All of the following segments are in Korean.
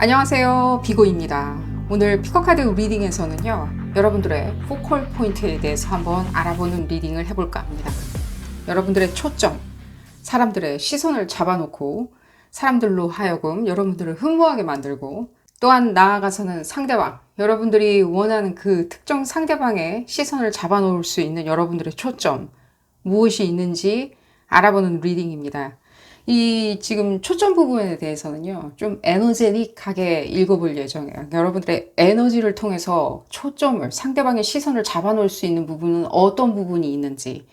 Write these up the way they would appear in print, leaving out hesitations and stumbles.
안녕하세요, 비고입니다. 오늘 피커카드 리딩에서는요, 여러분들의 포컬 포인트에 대해서 한번 알아보는 리딩을 해볼까 합니다. 여러분들의 초점, 사람들의 시선을 잡아놓고 사람들로 하여금 여러분들을 humu하게 만들고, 또한 나아가서는 상대방, 여러분들이 원하는 그 특정 상대방의 시선을 잡아놓을 수 있는 여러분들의 초점, 무엇이 있는지 알아보는 리딩입니다. 이 지금 초점 부분에 대해서는요, 좀 에너제틱하게 읽어볼 예정이에요. 여러분들의 에너지를 통해서 초점을, 상대방의 시선을 잡아놓을 수 있는 부분은 어떤 부분이 있는지,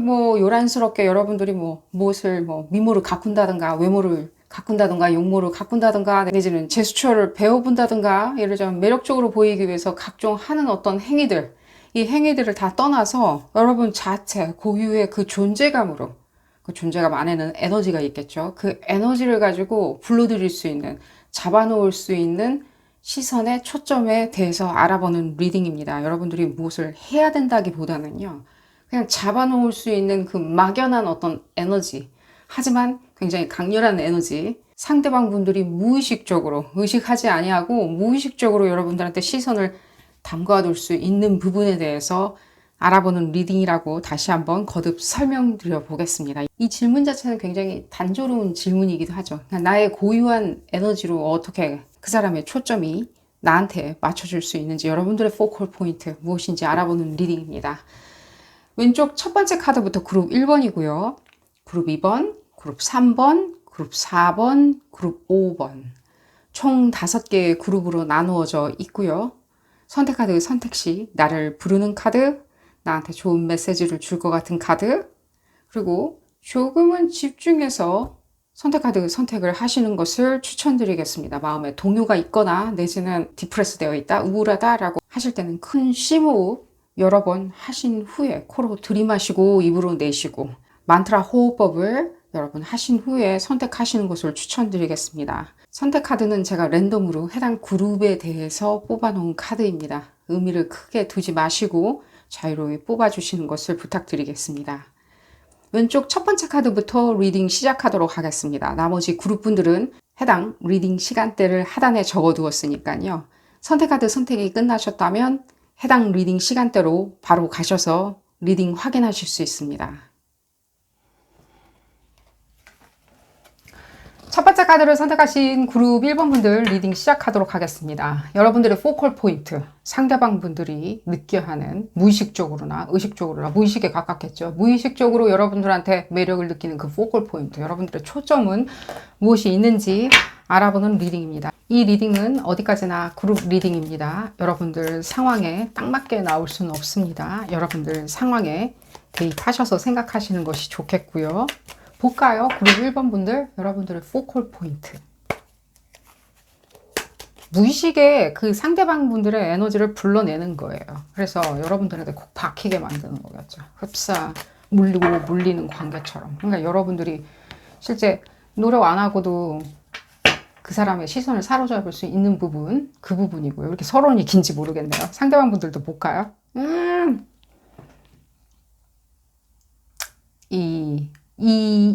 뭐 요란스럽게 여러분들이 무엇을 미모를 가꾼다든가 외모를 가꾼다든가 용모를 가꾼다든가 내지는 제스처를 배워본다든가, 예를 들면 매력적으로 보이기 위해서 각종 하는 어떤 행위들, 이 행위들을 다 떠나서 여러분 자체 고유의 그 존재감으로, 그 존재감 안에는 에너지가 있겠죠. 그 에너지를 가지고 불러들일 수 있는, 잡아놓을 수 있는 시선의 초점에 대해서 알아보는 리딩입니다. 여러분들이 무엇을 해야 된다기보다는요, 그냥 잡아놓을 수 있는 그 막연한 어떤 에너지, 하지만 굉장히 강렬한 에너지, 상대방 분들이 무의식적으로, 의식하지 아니하고 무의식적으로 여러분들한테 시선을 담가둘 수 있는 부분에 대해서 알아보는 리딩이라고 다시 한번 거듭 설명드려 보겠습니다. 이 질문 자체는 굉장히 단조로운 질문이기도 하죠. 나의 고유한 에너지로 어떻게 그 사람의 초점이 나한테 맞춰줄 수 있는지, 여러분들의 포컬 포인트 무엇인지 알아보는 리딩입니다. 왼쪽 첫 번째 카드부터 그룹 1번이고요. 그룹 2번, 그룹 3번, 그룹 4번, 그룹 5번. 총 5개의 그룹으로 나누어져 있고요. 선택 카드 선택 시 나를 부르는 카드, 나한테 좋은 메시지를 줄 것 같은 카드, 그리고 조금은 집중해서 선택 카드 선택을 하시는 것을 추천드리겠습니다. 마음에 동요가 있거나 내지는 디프레스 되어 있다, 우울하다라고 하실 때는 큰 심호흡 여러 번 하신 후에 코로 들이마시고 입으로 내쉬고 만트라 호흡법을 여러 번 하신 후에 선택하시는 것을 추천드리겠습니다. 선택 카드는 제가 랜덤으로 해당 그룹에 대해서 뽑아놓은 카드입니다. 의미를 크게 두지 마시고 자유롭게 뽑아주시는 것을 부탁드리겠습니다. 왼쪽 첫 번째 카드부터 리딩 시작하도록 하겠습니다. 나머지 그룹분들은 해당 리딩 시간대를 하단에 적어두었으니까요. 선택 카드 선택이 끝나셨다면 해당 리딩 시간대로 바로 가셔서 리딩 확인하실 수 있습니다. 첫 번째 카드를 선택하신 그룹 1번 분들 리딩 시작하도록 하겠습니다. 여러분들의 포컬 포인트, 상대방 분들이 느껴야 하는, 무의식적으로나 의식적으로나, 무의식에 가깝겠죠. 무의식적으로 여러분들한테 매력을 느끼는 그 포컬 포인트, 여러분들의 초점은 무엇이 있는지 알아보는 리딩입니다. 이 리딩은 어디까지나 그룹 리딩입니다. 여러분들 상황에 딱 맞게 나올 수는 없습니다. 여러분들 상황에 대입하셔서 생각하시는 것이 좋겠고요. 볼까요? 그룹 1번 분들, 여러분들의 포컬 포인트. 무의식에 그 상대방 분들의 에너지를 불러내는 거예요. 그래서 여러분들한테 꼭 박히게 만드는 거겠죠. 흡사, 물리고 물리는 관계처럼. 그러니까 여러분들이 실제 노력 안 하고도 그 사람의 시선을 사로잡을 수 있는 부분, 그 부분이고요. 이렇게 서론이 긴지 모르겠네요. 상대방 분들도 볼까요?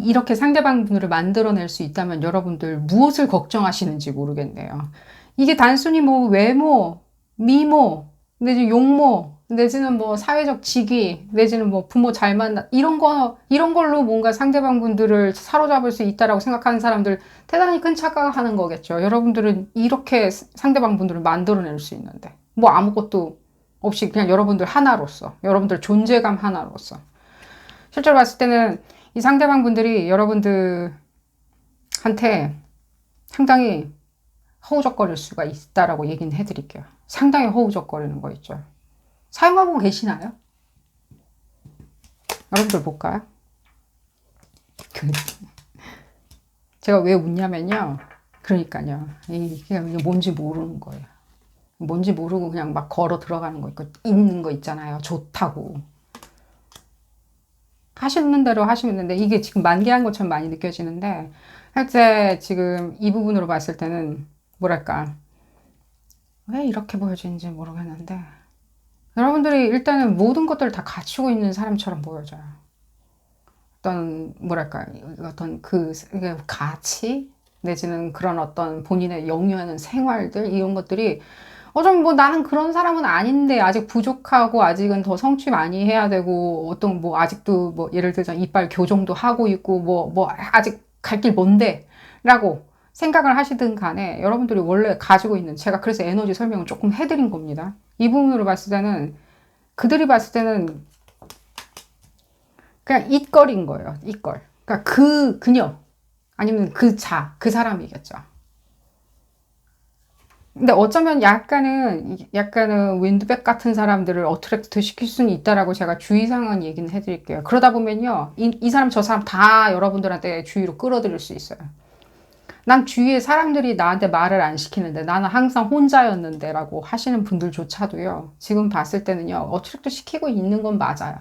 이렇게 상대방 분들을 만들어낼 수 있다면 여러분들 무엇을 걱정하시는지 모르겠네요. 이게 단순히 외모, 미모, 내지는 용모, 내지는 사회적 직위, 내지는 부모 잘 만나, 이런 걸로 뭔가 상대방 분들을 사로잡을 수 있다라고 생각하는 사람들 대단히 큰 착각하는 거겠죠. 여러분들은 이렇게 상대방 분들을 만들어낼 수 있는데, 아무것도 없이 그냥 여러분들 하나로서, 여러분들 존재감 하나로서. 실제로 봤을 때는 이 상대방 분들이 여러분들한테 상당히 허우적거릴 수가 있다라고 얘기는 해드릴게요. 상당히 허우적거리는 거 있죠. 사용하고 계시나요? 여러분들 볼까요? 제가 왜 웃냐면요. 그러니까요. 이게 뭔지 모르는 거예요. 뭔지 모르고 그냥 막 걸어 들어가는 거 있고, 있는 거 있잖아요. 좋다고. 하시는 대로 하시면 되는데, 이게 지금 만개한 것처럼 많이 느껴지는데, 실제 지금 이 부분으로 봤을 때는, 뭐랄까, 왜 이렇게 보여지는지 모르겠는데, 여러분들이 일단은 모든 것들을 다 갖추고 있는 사람처럼 보여져요. 어떤, 뭐랄까, 어떤 가치? 내지는 그런 어떤 본인의 영유하는 생활들, 이런 것들이 좀 뭐 나는 그런 사람은 아닌데 아직 부족하고 아직은 더 성취 많이 해야 되고 어떤 뭐 아직도 뭐 예를 들자 이빨 교정도 하고 있고 뭐 아직 갈 길 먼데 라고 생각을 하시든 간에 여러분들이 원래 가지고 있는, 제가 그래서 에너지 설명을 조금 해드린 겁니다. 이 부분으로 봤을 때는 그들이 봤을 때는 그냥 it걸인 거예요. it걸. 그러니까 그녀 아니면 그 사람이겠죠. 근데 어쩌면 약간은 윈드백 같은 사람들을 어트랙트 시킬 수는 있다라고 제가 주의사항은 얘기는 해드릴게요. 그러다 보면요, 이 사람 저 사람 다 여러분들한테 주위로 끌어들일 수 있어요. 난 주위에 사람들이 나한테 말을 안 시키는데 나는 항상 혼자였는데 라고 하시는 분들조차도요, 지금 봤을 때는요, 어트랙트 시키고 있는 건 맞아요.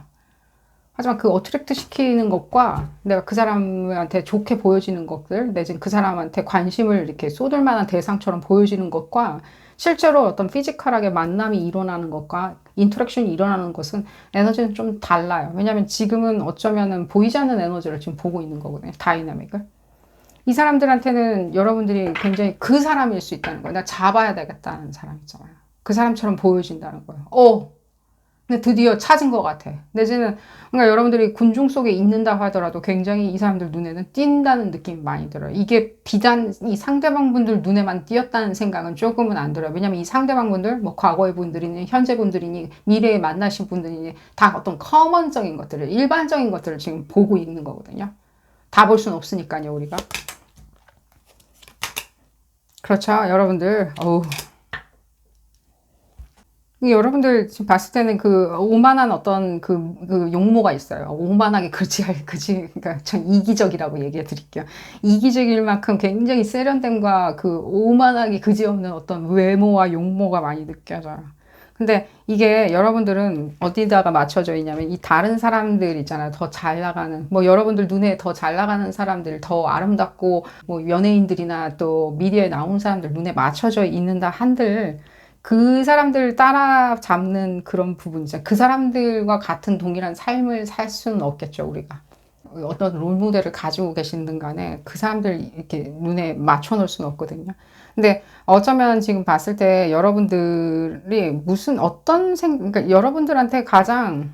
하지만 그 어트랙트 시키는 것과 내가 그 사람한테 좋게 보여지는 것들, 내지는 그 사람한테 관심을 이렇게 쏟을 만한 대상처럼 보여지는 것과 실제로 어떤 피지컬하게 만남이 일어나는 것과 인터랙션이 일어나는 것은 에너지는 좀 달라요. 왜냐하면 지금은 어쩌면은 보이지 않는 에너지를 지금 보고 있는 거거든요. 다이나믹을. 이 사람들한테는 여러분들이 굉장히 그 사람일 수 있다는 거예요. 나 잡아야 되겠다는 사람 있잖아요. 그 사람처럼 보여진다는 거예요. 근데 드디어 찾은 것 같아. 내지는, 그러니까 여러분들이 군중 속에 있는다 하더라도 굉장히 이 사람들 눈에는 띈다는 느낌이 많이 들어요. 이게 비단 이 상대방 분들 눈에만 띄었다는 생각은 조금은 안 들어요. 왜냐면 이 상대방 분들, 뭐 과거의 분들이니, 현재 분들이니, 미래에 만나신 분들이니, 다 어떤 커먼적인 것들을, 일반적인 것들을 지금 보고 있는 거거든요. 다 볼 수는 없으니까요, 우리가. 그렇죠. 여러분들, 여러분들 지금 봤을 때는 그 오만한 어떤 그 용모가 있어요. 오만하게 그러니까 전 이기적이라고 얘기해 드릴게요. 이기적일 만큼 굉장히 세련됨과 그 오만하게 그지없는 어떤 외모와 용모가 많이 느껴져요. 근데 이게 여러분들은 어디다가 맞춰져 있냐면 이 다른 사람들 있잖아요. 더 잘 나가는, 뭐 여러분들 눈에 더 잘 나가는 사람들, 더 아름답고 뭐 연예인들이나 또 미디어에 나온 사람들 눈에 맞춰져 있는다 한들 그 사람들 따라잡는 그런 부분이죠. 그 사람들과 같은 동일한 삶을 살 수는 없겠죠, 우리가. 어떤 롤모델을 가지고 계시든 간에 그 사람들 이렇게 눈에 맞춰 놓을 수는 없거든요. 근데 어쩌면 지금 봤을 때 여러분들이 그러니까 여러분들한테 가장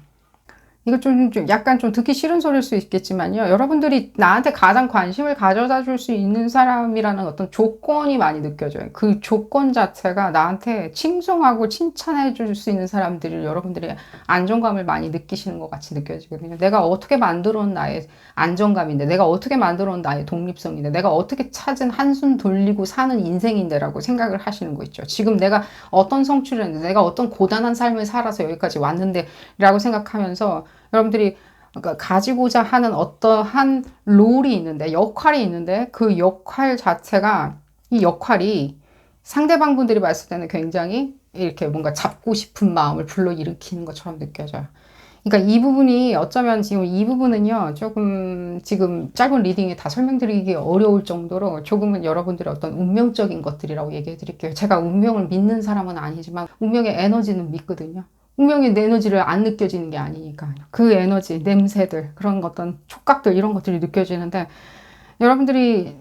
이거 좀 약간 좀 듣기 싫은 소리일 수 있겠지만요. 여러분들이 나한테 가장 관심을 가져다 줄 수 있는 사람이라는 어떤 조건이 많이 느껴져요. 그 조건 자체가 나한테 칭송하고 칭찬해 줄 수 있는 사람들을 여러분들이 안정감을 많이 느끼시는 것 같이 느껴지거든요. 내가 어떻게 만들어 온 나의 안정감인데, 내가 어떻게 만들어 온 나의 독립성인데, 내가 어떻게 찾은 한숨 돌리고 사는 인생인데라고 생각을 하시는 거 있죠. 지금 내가 어떤 성취를 했는데, 내가 어떤 고단한 삶을 살아서 여기까지 왔는데 라고 생각하면서 여러분들이 가지고자 하는 어떠한 롤이 있는데, 역할이 있는데, 그 역할 자체가, 이 역할이 상대방 분들이 봤을 때는 굉장히 이렇게 뭔가 잡고 싶은 마음을 불러일으키는 것처럼 느껴져요. 그러니까 이 부분이 어쩌면 지금 이 부분은요, 조금 지금 짧은 리딩에 다 설명드리기 어려울 정도로 조금은 여러분들의 어떤 운명적인 것들이라고 얘기해 드릴게요. 제가 운명을 믿는 사람은 아니지만 운명의 에너지는 믿거든요. 운명의 에너지를 안 느껴지는 게 아니니까. 그 에너지, 냄새들, 그런 어떤 촉각들, 이런 것들이 느껴지는데, 여러분들이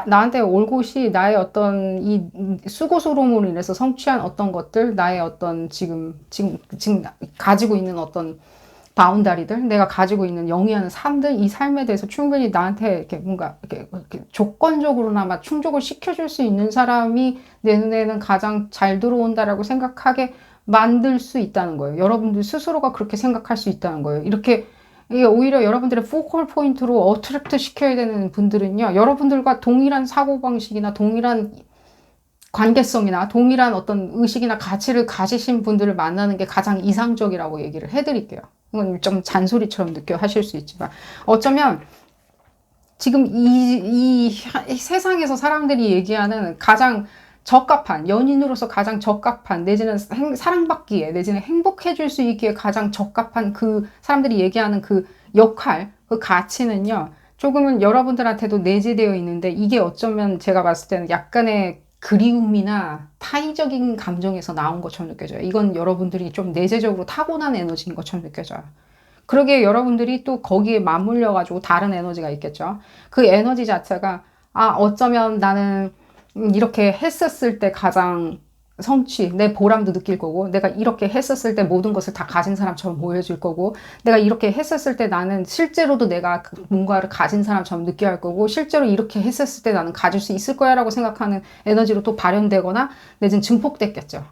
나한테 올 곳이 나의 어떤 이 수고스러움으로 인해서 성취한 어떤 것들, 나의 어떤 지금 가지고 있는 어떤 바운다리들, 내가 가지고 있는 영위하는 삶들, 이 삶에 대해서 충분히 나한테 이렇게 뭔가 이렇게 조건적으로나마 충족을 시켜줄 수 있는 사람이 내 눈에는 가장 잘 들어온다라고 생각하게 만들 수 있다는 거예요. 여러분들 스스로가 그렇게 생각할 수 있다는 거예요. 이게 오히려 여러분들의 포컬 포인트로 어트랙트 시켜야 되는 분들은요, 여러분들과 동일한 사고방식이나 동일한 관계성이나 동일한 어떤 의식이나 가치를 가지신 분들을 만나는 게 가장 이상적이라고 얘기를 해드릴게요. 이건 좀 잔소리처럼 느껴 하실 수 있지만, 어쩌면 지금 이 세상에서 사람들이 얘기하는 가장 적합한, 연인으로서 가장 적합한, 내지는 사랑받기에, 내지는 행복해질 수 있기에 가장 적합한 그 사람들이 얘기하는 그 역할, 그 가치는요, 조금은 여러분들한테도 내재되어 있는데, 이게 어쩌면 제가 봤을 때는 약간의 그리움이나 타의적인 감정에서 나온 것처럼 느껴져요. 이건 여러분들이 좀 내재적으로 타고난 에너지인 것처럼 느껴져요. 그러기에 여러분들이 또 거기에 맞물려가지고 다른 에너지가 있겠죠. 그 에너지 자체가 어쩌면 나는 이렇게 했었을 때 가장 내 보람도 느낄 거고, 내가 이렇게 했었을 때 모든 것을 다 가진 사람처럼 보여줄 거고, 내가 이렇게 했었을 때 나는 실제로도 내가 뭔가를 가진 사람처럼 느껴야 할 거고, 실제로 이렇게 했었을 때 나는 가질 수 있을 거야 라고 생각하는 에너지로 또 발현되거나 내지는 증폭됐겠죠.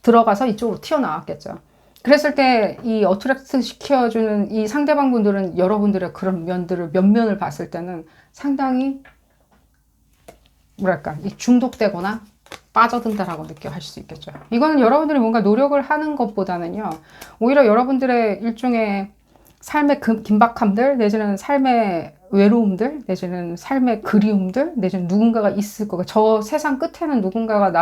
들어가서 이쪽으로 튀어나왔겠죠. 그랬을 때 이 어트랙트 시켜주는 이 상대방 분들은 여러분들의 그런 면들을, 면면을 봤을 때는 상당히 뭐랄까, 중독되거나 빠져든다라고 느껴할 수 있겠죠. 이거는 여러분들이 뭔가 노력을 하는 것보다는요, 오히려 여러분들의 일종의 삶의 긴박함들, 내지는 삶의 외로움들, 내지는 삶의 그리움들, 내지는 누군가가 있을 거고, 저 세상 끝에는 누군가가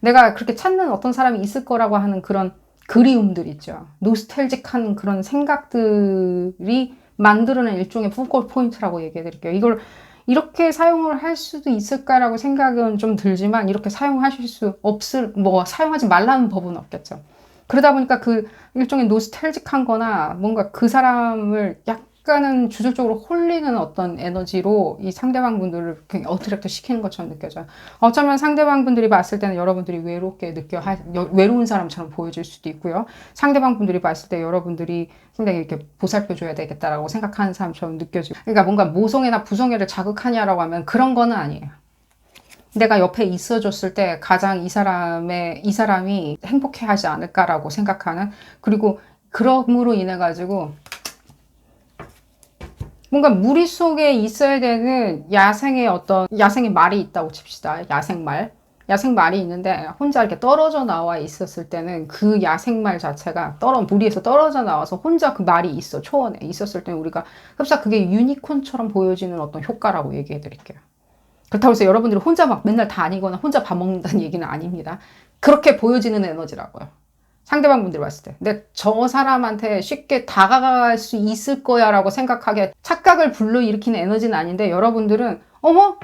내가 그렇게 찾는 어떤 사람이 있을 거라고 하는 그런 그리움들 있죠. 노스텔직한 그런 생각들이 만들어낸 일종의 포컬 포인트라고 얘기해 드릴게요. 이걸 이렇게 사용을 할 수도 있을까라고 생각은 좀 들지만, 이렇게 사용하실 수 사용하지 말라는 법은 없겠죠. 그러다 보니까 그 일종의 노스텔직한 거나 뭔가 그 사람을 약간은 주술적으로 홀리는 어떤 에너지로 이 상대방 분들을 어트랙트 시키는 것처럼 느껴져요. 어쩌면 상대방 분들이 봤을 때는 여러분들이 외로운 사람처럼 보여질 수도 있고요. 상대방 분들이 봤을 때 여러분들이 굉장히 이렇게 보살펴줘야 되겠다라고 생각하는 사람처럼 느껴지고. 그러니까 뭔가 모성애나 부성애를 자극하냐라고 하면 그런 거는 아니에요. 내가 옆에 있어줬을 때 가장 이 사람이 행복해하지 않을까라고 생각하는, 그리고 그럼으로 인해 가지고 뭔가 무리 속에 있어야 되는 야생의 말이 있다고 칩시다. 야생말이 있는데 혼자 이렇게 떨어져 나와 있었을 때는 그 야생말 자체가 무리에서 떨어져 나와서 혼자 그 말이 초원에 있었을 때는 우리가 흡사 그게 유니콘처럼 보여지는 어떤 효과라고 얘기해 드릴게요. 그렇다고 해서 여러분들이 혼자 막 맨날 다니거나 혼자 밥 먹는다는 얘기는 아닙니다. 그렇게 보여지는 에너지라고요. 상대방 분들이 봤을 때. 근데 저 사람한테 쉽게 다가갈 수 있을 거야 라고 생각하게 착각을 불러일으키는 에너지는 아닌데, 여러분들은 어머?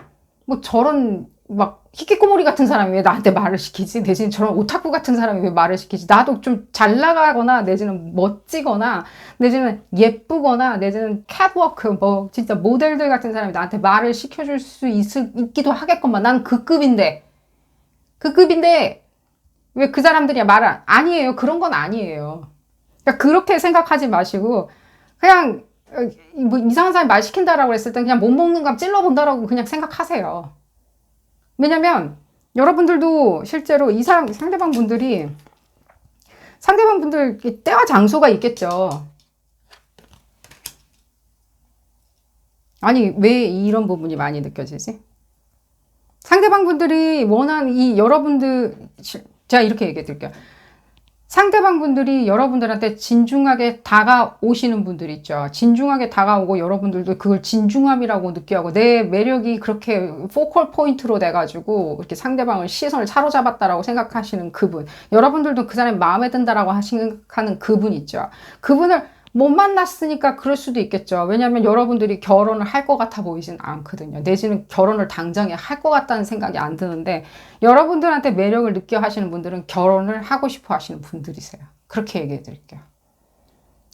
뭐 저런 막 히키코모리 같은 사람이 왜 나한테 말을 시키지? 내지는 저런 오타쿠 같은 사람이 왜 말을 시키지? 나도 좀 잘 나가거나 내지는 멋지거나 내지는 예쁘거나 내지는 캣워크 진짜 모델들 같은 사람이 나한테 말을 시켜줄 수 있기도 하겠건만, 난 그 급인데 왜 그 사람들이 아니에요. 그런 건 아니에요. 그러니까 그렇게 생각하지 마시고, 그냥 뭐 이상한 사람이 말 시킨다라고 했을 때 그냥 못 먹는 감 찔러본다라고 그냥 생각하세요. 왜냐면 여러분들도 실제로 상대방 분들 때와 장소가 있겠죠. 아니, 왜 이런 부분이 많이 느껴지지? 상대방 분들이 원하는 제가 이렇게 얘기해 드릴게요. 상대방 분들이 여러분들한테 진중하게 다가오시는 분들 있죠. 진중하게 다가오고 여러분들도 그걸 진중함이라고 느끼고, 내 매력이 그렇게 포컬 포인트로 돼가지고 이렇게 상대방을 시선을 사로잡았다라고 생각하시는 그분, 여러분들도 그 사람이 마음에 든다라고 생각하는 그분 있죠. 그분을 못 만났으니까 그럴 수도 있겠죠. 왜냐하면 여러분들이 결혼을 할 것 같아 보이진 않거든요. 내지는 결혼을 당장에 할 것 같다는 생각이 안 드는데, 여러분들한테 매력을 느껴 하시는 분들은 결혼을 하고 싶어 하시는 분들이세요. 그렇게 얘기해 드릴게요.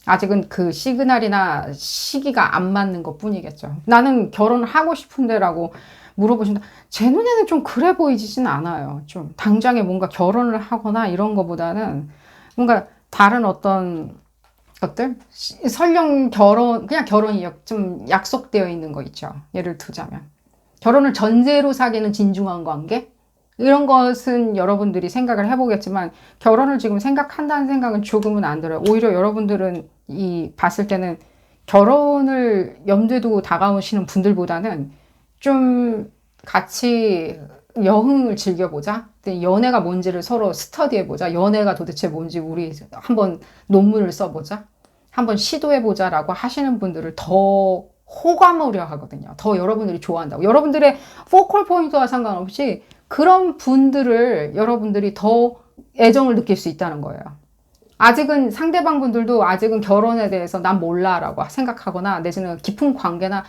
아직은 그 시그널이나 시기가 안 맞는 것 뿐이겠죠. 나는 결혼을 하고 싶은데 라고 물어보신다. 제 눈에는 좀 그래 보이지는 않아요. 좀 당장에 뭔가 결혼을 하거나 이런 거보다는 뭔가 다른 어떤 것들? 설령 그냥 결혼이요. 좀 약속되어 있는 거 있죠. 예를 들자면. 결혼을 전제로 사귀는 진중한 관계? 이런 것은 여러분들이 생각을 해보겠지만, 결혼을 지금 생각한다는 생각은 조금은 안 들어요. 오히려 여러분들은 봤을 때는 결혼을 염두에 두고 다가오시는 분들보다는 좀 같이 여흥을 즐겨보자. 연애가 뭔지를 서로 스터디해보자. 연애가 도대체 뭔지 우리 한번 논문을 써보자. 한번 시도해보자 라고 하시는 분들을 더 호감으려 하거든요. 더 여러분들이 좋아한다고. 여러분들의 포컬 포인트와 상관없이 그런 분들을 여러분들이 더 애정을 느낄 수 있다는 거예요. 아직은 상대방 분들도 아직은 결혼에 대해서 난 몰라 라고 생각하거나, 내지는 깊은 관계나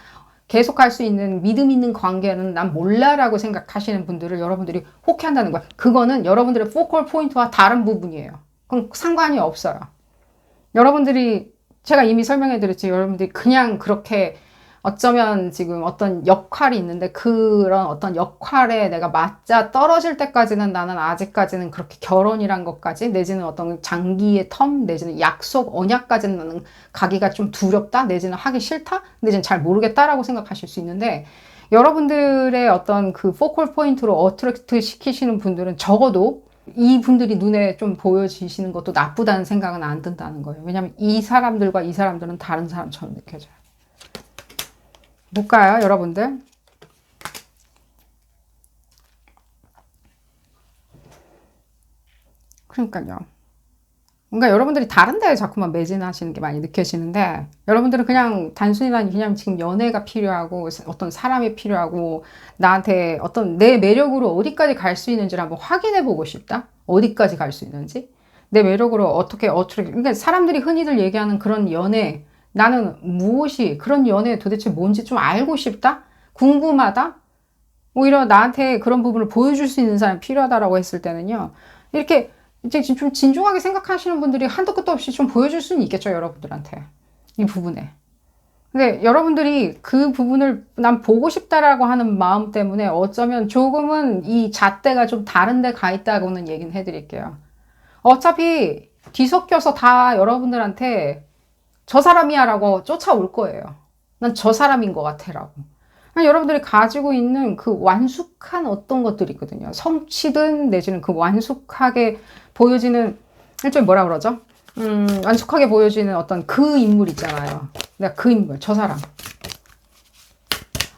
계속할 수 있는 믿음 있는 관계는 난 몰라 라고 생각하시는 분들을 여러분들이 호쾌한다는 거예요. 그거는 여러분들의 포컬 포인트와 다른 부분이에요. 그건 상관이 없어요. 여러분들이, 제가 이미 설명해 드렸지, 여러분들이 그냥 그렇게 어쩌면 지금 어떤 역할이 있는데 그런 어떤 역할에 내가 맞아 떨어질 때까지는 나는 아직까지는 그렇게 결혼이란 것까지 내지는 어떤 장기의 텀 내지는 약속 언약까지는 나는 가기가 좀 두렵다 내지는 하기 싫다 내지는 잘 모르겠다라고 생각하실 수 있는데 여러분들의 어떤 그 포컬 포인트로 어트랙트 시키시는 분들은 적어도 이 분들이 눈에 좀 보여지시는 것도 나쁘다는 생각은 안 든다는 거예요. 왜냐하면 이 사람들과 이 사람들은 다른 사람처럼 느껴져요. 볼까요, 여러분들? 그러니까요. 뭔가 여러분들이 다른 데에 자꾸만 매진하시는 게 많이 느껴지는데 여러분들은 그냥 단순히 난 그냥 지금 연애가 필요하고 어떤 사람이 필요하고 나한테 어떤 내 매력으로 어디까지 갈 수 있는지를 한번 확인해 보고 싶다. 어디까지 갈 수 있는지. 내 매력으로 어떻게 그러니까 사람들이 흔히들 얘기하는 그런 연애 나는 무엇이 그런 연애 도대체 뭔지 좀 알고 싶다? 궁금하다? 오히려 나한테 그런 부분을 보여줄 수 있는 사람이 필요하다라고 했을 때는요. 이렇게 이제 좀 진중하게 생각하시는 분들이 한도 끝도 없이 좀 보여줄 수는 있겠죠, 여러분들한테. 이 부분에. 근데 여러분들이 그 부분을 난 보고 싶다라고 하는 마음 때문에 어쩌면 조금은 이 잣대가 좀 다른 데 가 있다고는 얘기는 해드릴게요. 어차피 뒤섞여서 다 여러분들한테 저 사람이야 라고 쫓아올 거예요. 난 저 사람인 것 같아 라고. 여러분들이 가지고 있는 그 완숙한 어떤 것들이 있거든요. 성취든 내지는 그 완숙하게 보여지는 일종의 뭐라 그러죠? 완숙하게 보여지는 어떤 그 인물 있잖아요. 내가 그 인물, 저 사람.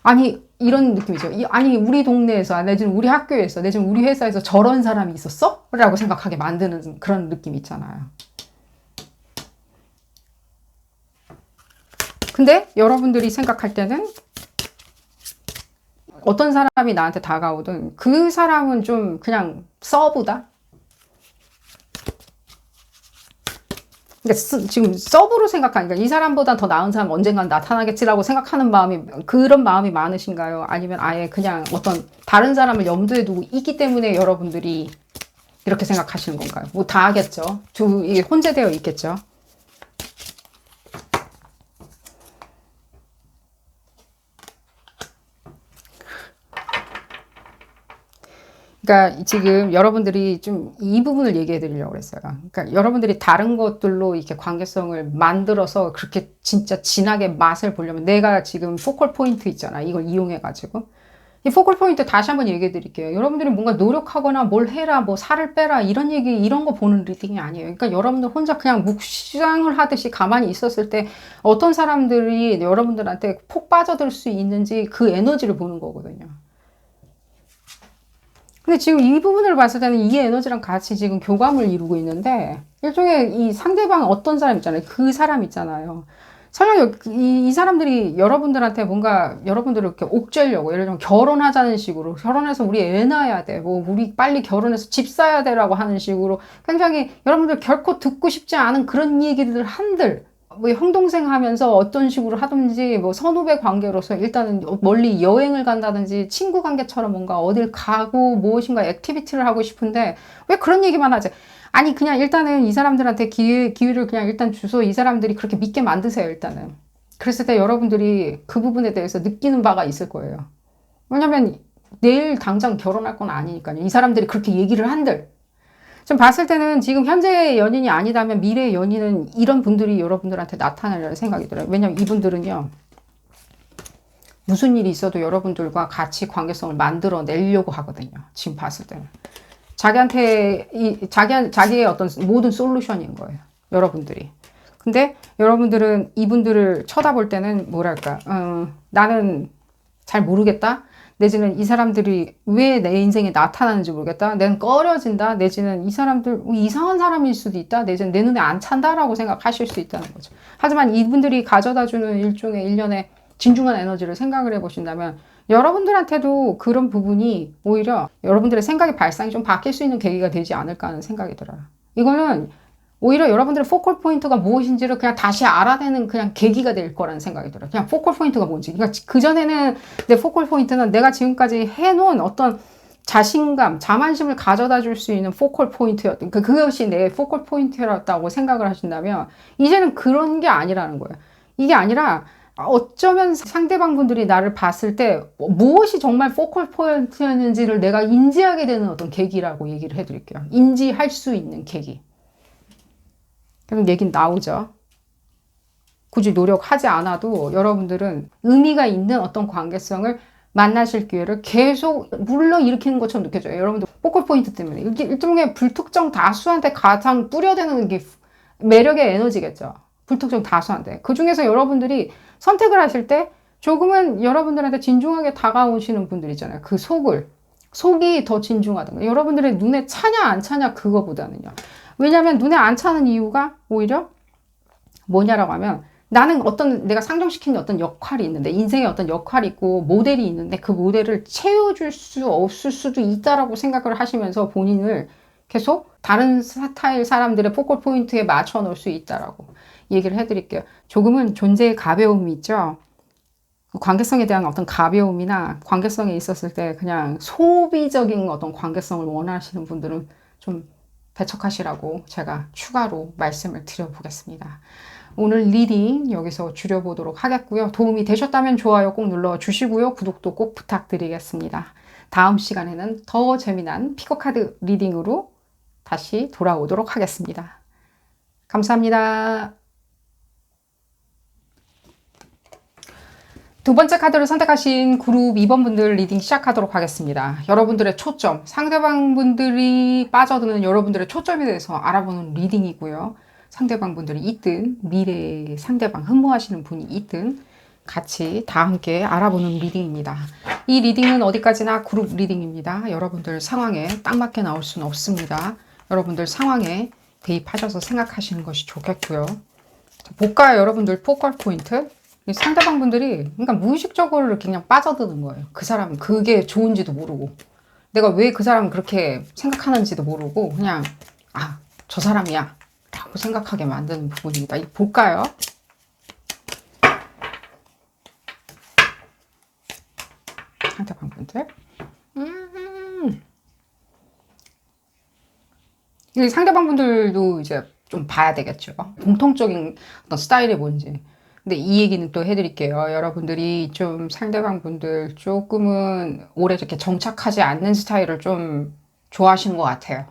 아니 이런 느낌이죠. 아니 우리 동네에서 내지는 우리 학교에서 내지는 우리 회사에서 저런 사람이 있었어? 라고 생각하게 만드는 그런 느낌 있잖아요. 근데 여러분들이 생각할 때는 어떤 사람이 나한테 다가오든 그 사람은 좀 그냥 서브다. 그러니까 지금 서브로 생각하니까 이 사람보다 더 나은 사람 언젠간 나타나겠지라고 생각하는 마음이 그런 마음이 많으신가요? 아니면 아예 그냥 어떤 다른 사람을 염두에 두고 있기 때문에 여러분들이 이렇게 생각하시는 건가요? 뭐 다 하겠죠. 이게 혼재되어 있겠죠. 그러니까 지금 여러분들이 좀 이 부분을 얘기해 드리려고 그랬어요. 그러니까 여러분들이 다른 것들로 이렇게 관계성을 만들어서 그렇게 진짜 진하게 맛을 보려면 내가 지금 포컬 포인트 있잖아. 이걸 이용해 가지고 이 포컬 포인트 다시 한번 얘기해 드릴게요. 여러분들이 뭔가 노력하거나 뭘 해라, 뭐 살을 빼라 이런 얘기 이런 거 보는 리딩이 아니에요. 그러니까 여러분들 혼자 그냥 묵상을 하듯이 가만히 있었을 때 어떤 사람들이 여러분들한테 폭 빠져들 수 있는지 그 에너지를 보는 거거든요. 근데 지금 이 부분을 봤을 때는 이 에너지랑 같이 지금 교감을 이루고 있는데 일종의 이 상대방 어떤 사람 있잖아요. 그 사람 있잖아요. 설령 이 사람들이 여러분들한테 뭔가 여러분들을 이렇게 옥죄려고 예를 들면 결혼하자는 식으로 결혼해서 우리 애 낳아야 돼. 뭐 우리 빨리 결혼해서 집 사야 돼라고 하는 식으로 굉장히 여러분들 결코 듣고 싶지 않은 그런 얘기들 한들 뭐 형동생 하면서 어떤 식으로 하든지 뭐 선후배 관계로서 일단은 멀리 여행을 간다든지 친구 관계처럼 뭔가 어딜 가고 무엇인가 액티비티를 하고 싶은데 왜 그런 얘기만 하지? 아니 그냥 일단은 이 사람들한테 기회를 그냥 일단 주소 이 사람들이 그렇게 믿게 만드세요 일단은. 그랬을 때 여러분들이 그 부분에 대해서 느끼는 바가 있을 거예요. 왜냐면 내일 당장 결혼할 건 아니니까요. 이 사람들이 그렇게 얘기를 한들 좀 봤을 때는 지금 현재의 연인이 아니다면 미래의 연인은 이런 분들이 여러분들한테 나타나려는 생각이 들어요. 왜냐면 이분들은요. 무슨 일이 있어도 여러분들과 같이 관계성을 만들어내려고 하거든요. 지금 봤을 때는. 자기의 어떤 모든 솔루션인 거예요. 여러분들이. 근데 여러분들은 이분들을 쳐다볼 때는 뭐랄까, 나는 잘 모르겠다. 내지는 이 사람들이 왜 내 인생에 나타나는지 모르겠다. 내는 꺼려진다. 내지는 이 사람들 이상한 사람일 수도 있다. 내지는 내 눈에 안 찬다라고 생각하실 수 있다는 거죠. 하지만 이분들이 가져다주는 일종의 일련의 진중한 에너지를 생각을 해보신다면 여러분들한테도 그런 부분이 오히려 여러분들의 생각의 발상이 좀 바뀔 수 있는 계기가 되지 않을까 하는 생각이 들어요. 이거는 오히려 여러분들의 포컬 포인트가 무엇인지를 그냥 다시 알아내는 그냥 계기가 될 거라는 생각이 들어요. 그냥 포컬 포인트가 뭔지. 그러니까 그전에는 내 포컬 포인트는 내가 지금까지 해놓은 어떤 자신감, 자만심을 가져다 줄 수 있는 포컬 포인트였던, 그것이 내 포컬 포인트였다고 생각을 하신다면, 이제는 그런 게 아니라는 거예요. 이게 아니라, 어쩌면 상대방 분들이 나를 봤을 때 무엇이 정말 포컬 포인트였는지를 내가 인지하게 되는 어떤 계기라고 얘기를 해드릴게요. 인지할 수 있는 계기. 그럼 얘기는 나오죠. 굳이 노력하지 않아도 여러분들은 의미가 있는 어떤 관계성을 만나실 기회를 계속 불러일으키는 것처럼 느껴져요. 여러분들 포컬 포인트 때문에. 이게 일종의 불특정 다수한테 가장 뿌려대는 게 매력의 에너지겠죠. 불특정 다수한테. 그 중에서 여러분들이 선택을 하실 때 조금은 여러분들한테 진중하게 다가오시는 분들 있잖아요. 그 속이 더 진중하던 거예요. 여러분들의 눈에 차냐 안 차냐 그거보다는요. 왜냐하면 눈에 안 차는 이유가 오히려 뭐냐라고 하면 나는 내가 상정시키는 어떤 역할이 있는데, 인생에 어떤 역할이 있고 모델이 있는데 그 모델을 채워줄 수 없을 수도 있다라고 생각을 하시면서 본인을 계속 다른 스타일 사람들의 포컬 포인트에 맞춰 놓을 수 있다라고 얘기를 해드릴게요. 조금은 존재의 가벼움이 있죠. 관계성에 대한 어떤 가벼움이나 관계성에 있었을 때 그냥 소비적인 어떤 관계성을 원하시는 분들은 좀 배척하시라고 제가 추가로 말씀을 드려보겠습니다. 오늘 리딩 여기서 줄여보도록 하겠고요. 도움이 되셨다면 좋아요 꼭 눌러주시고요. 구독도 꼭 부탁드리겠습니다. 다음 시간에는 더 재미난 피코카드 리딩으로 다시 돌아오도록 하겠습니다. 감사합니다. 두 번째 카드를 선택하신 그룹 2번 분들 리딩 시작하도록 하겠습니다. 여러분들의 초점, 상대방 분들이 빠져드는 여러분들의 초점에 대해서 알아보는 리딩이고요. 상대방 분들이 있든 미래에 상대방 흠모하시는 분이 있든 같이 다 함께 알아보는 리딩입니다. 이 리딩은 어디까지나 그룹 리딩입니다. 여러분들 상황에 딱 맞게 나올 수는 없습니다. 여러분들 상황에 대입하셔서 생각하시는 것이 좋겠고요. 자, 볼까요? 여러분들 포컬 포인트. 상대방 분들이 그러니까 무의식적으로 이렇게 그냥 빠져드는 거예요. 그 사람은 그게 좋은지도 모르고 내가 왜 그 사람을 그렇게 생각하는지도 모르고 그냥 저 사람이야 라고 생각하게 만드는 부분입니다. 볼까요? 상대방 분들 이 상대방 분들도 이제 좀 봐야 되겠죠. 공통적인 어떤 스타일이 뭔지. 근데 이 얘기는 또 해드릴게요. 여러분들이 좀 상대방 분들 조금은 오래 이렇게 정착하지 않는 스타일을 좀 좋아하시는 것 같아요.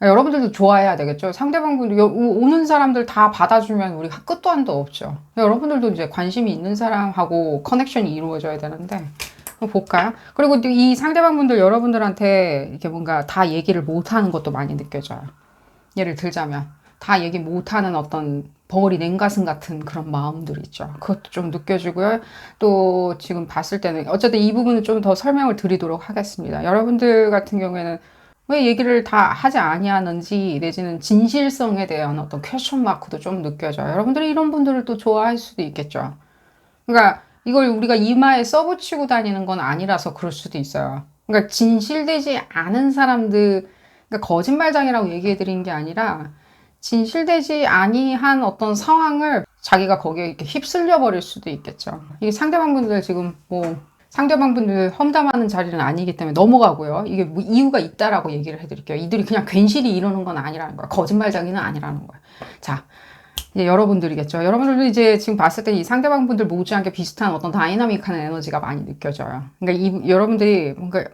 여러분들도 좋아해야 되겠죠. 상대방 분들, 오는 사람들 다 받아주면 우리가 끝도 한도 없죠. 여러분들도 이제 관심이 있는 사람하고 커넥션이 이루어져야 되는데. 볼까요? 그리고 이 상대방 분들 여러분들한테 이렇게 뭔가 다 얘기를 못하는 것도 많이 느껴져요. 예를 들자면 다 얘기 못하는 어떤 벙어리 냉가슴 같은 그런 마음들 있죠. 그것도 좀 느껴지고요. 또 지금 봤을 때는 어쨌든 이 부분은 좀 더 설명을 드리도록 하겠습니다. 여러분들 같은 경우에는 왜 얘기를 다 하지 아니하는지 내지는 진실성에 대한 어떤 퀘스천 마크도 좀 느껴져요. 여러분들이 이런 분들을 또 좋아할 수도 있겠죠. 그러니까 이걸 우리가 이마에 써붙이고 다니는 건 아니라서 그럴 수도 있어요. 그러니까 진실되지 않은 사람들, 그러니까 거짓말장이라고 얘기해 드린 게 아니라 진실되지 아니한 어떤 상황을 자기가 거기에 이렇게 휩쓸려 버릴 수도 있겠죠. 이게 상대방 분들 지금 상대방 분들 험담하는 자리는 아니기 때문에 넘어가고요. 이게 뭐 이유가 있다라고 얘기를 해드릴게요. 이들이 그냥 괜시리 이러는 건 아니라는 거야. 거짓말장이는 아니라는 거야. 자, 이제 여러분들이겠죠. 여러분들도 이제 지금 봤을 때 이 상대방 분들 못지않게 비슷한 어떤 다이나믹한 에너지가 많이 느껴져요. 그러니까 여러분들이 뭔가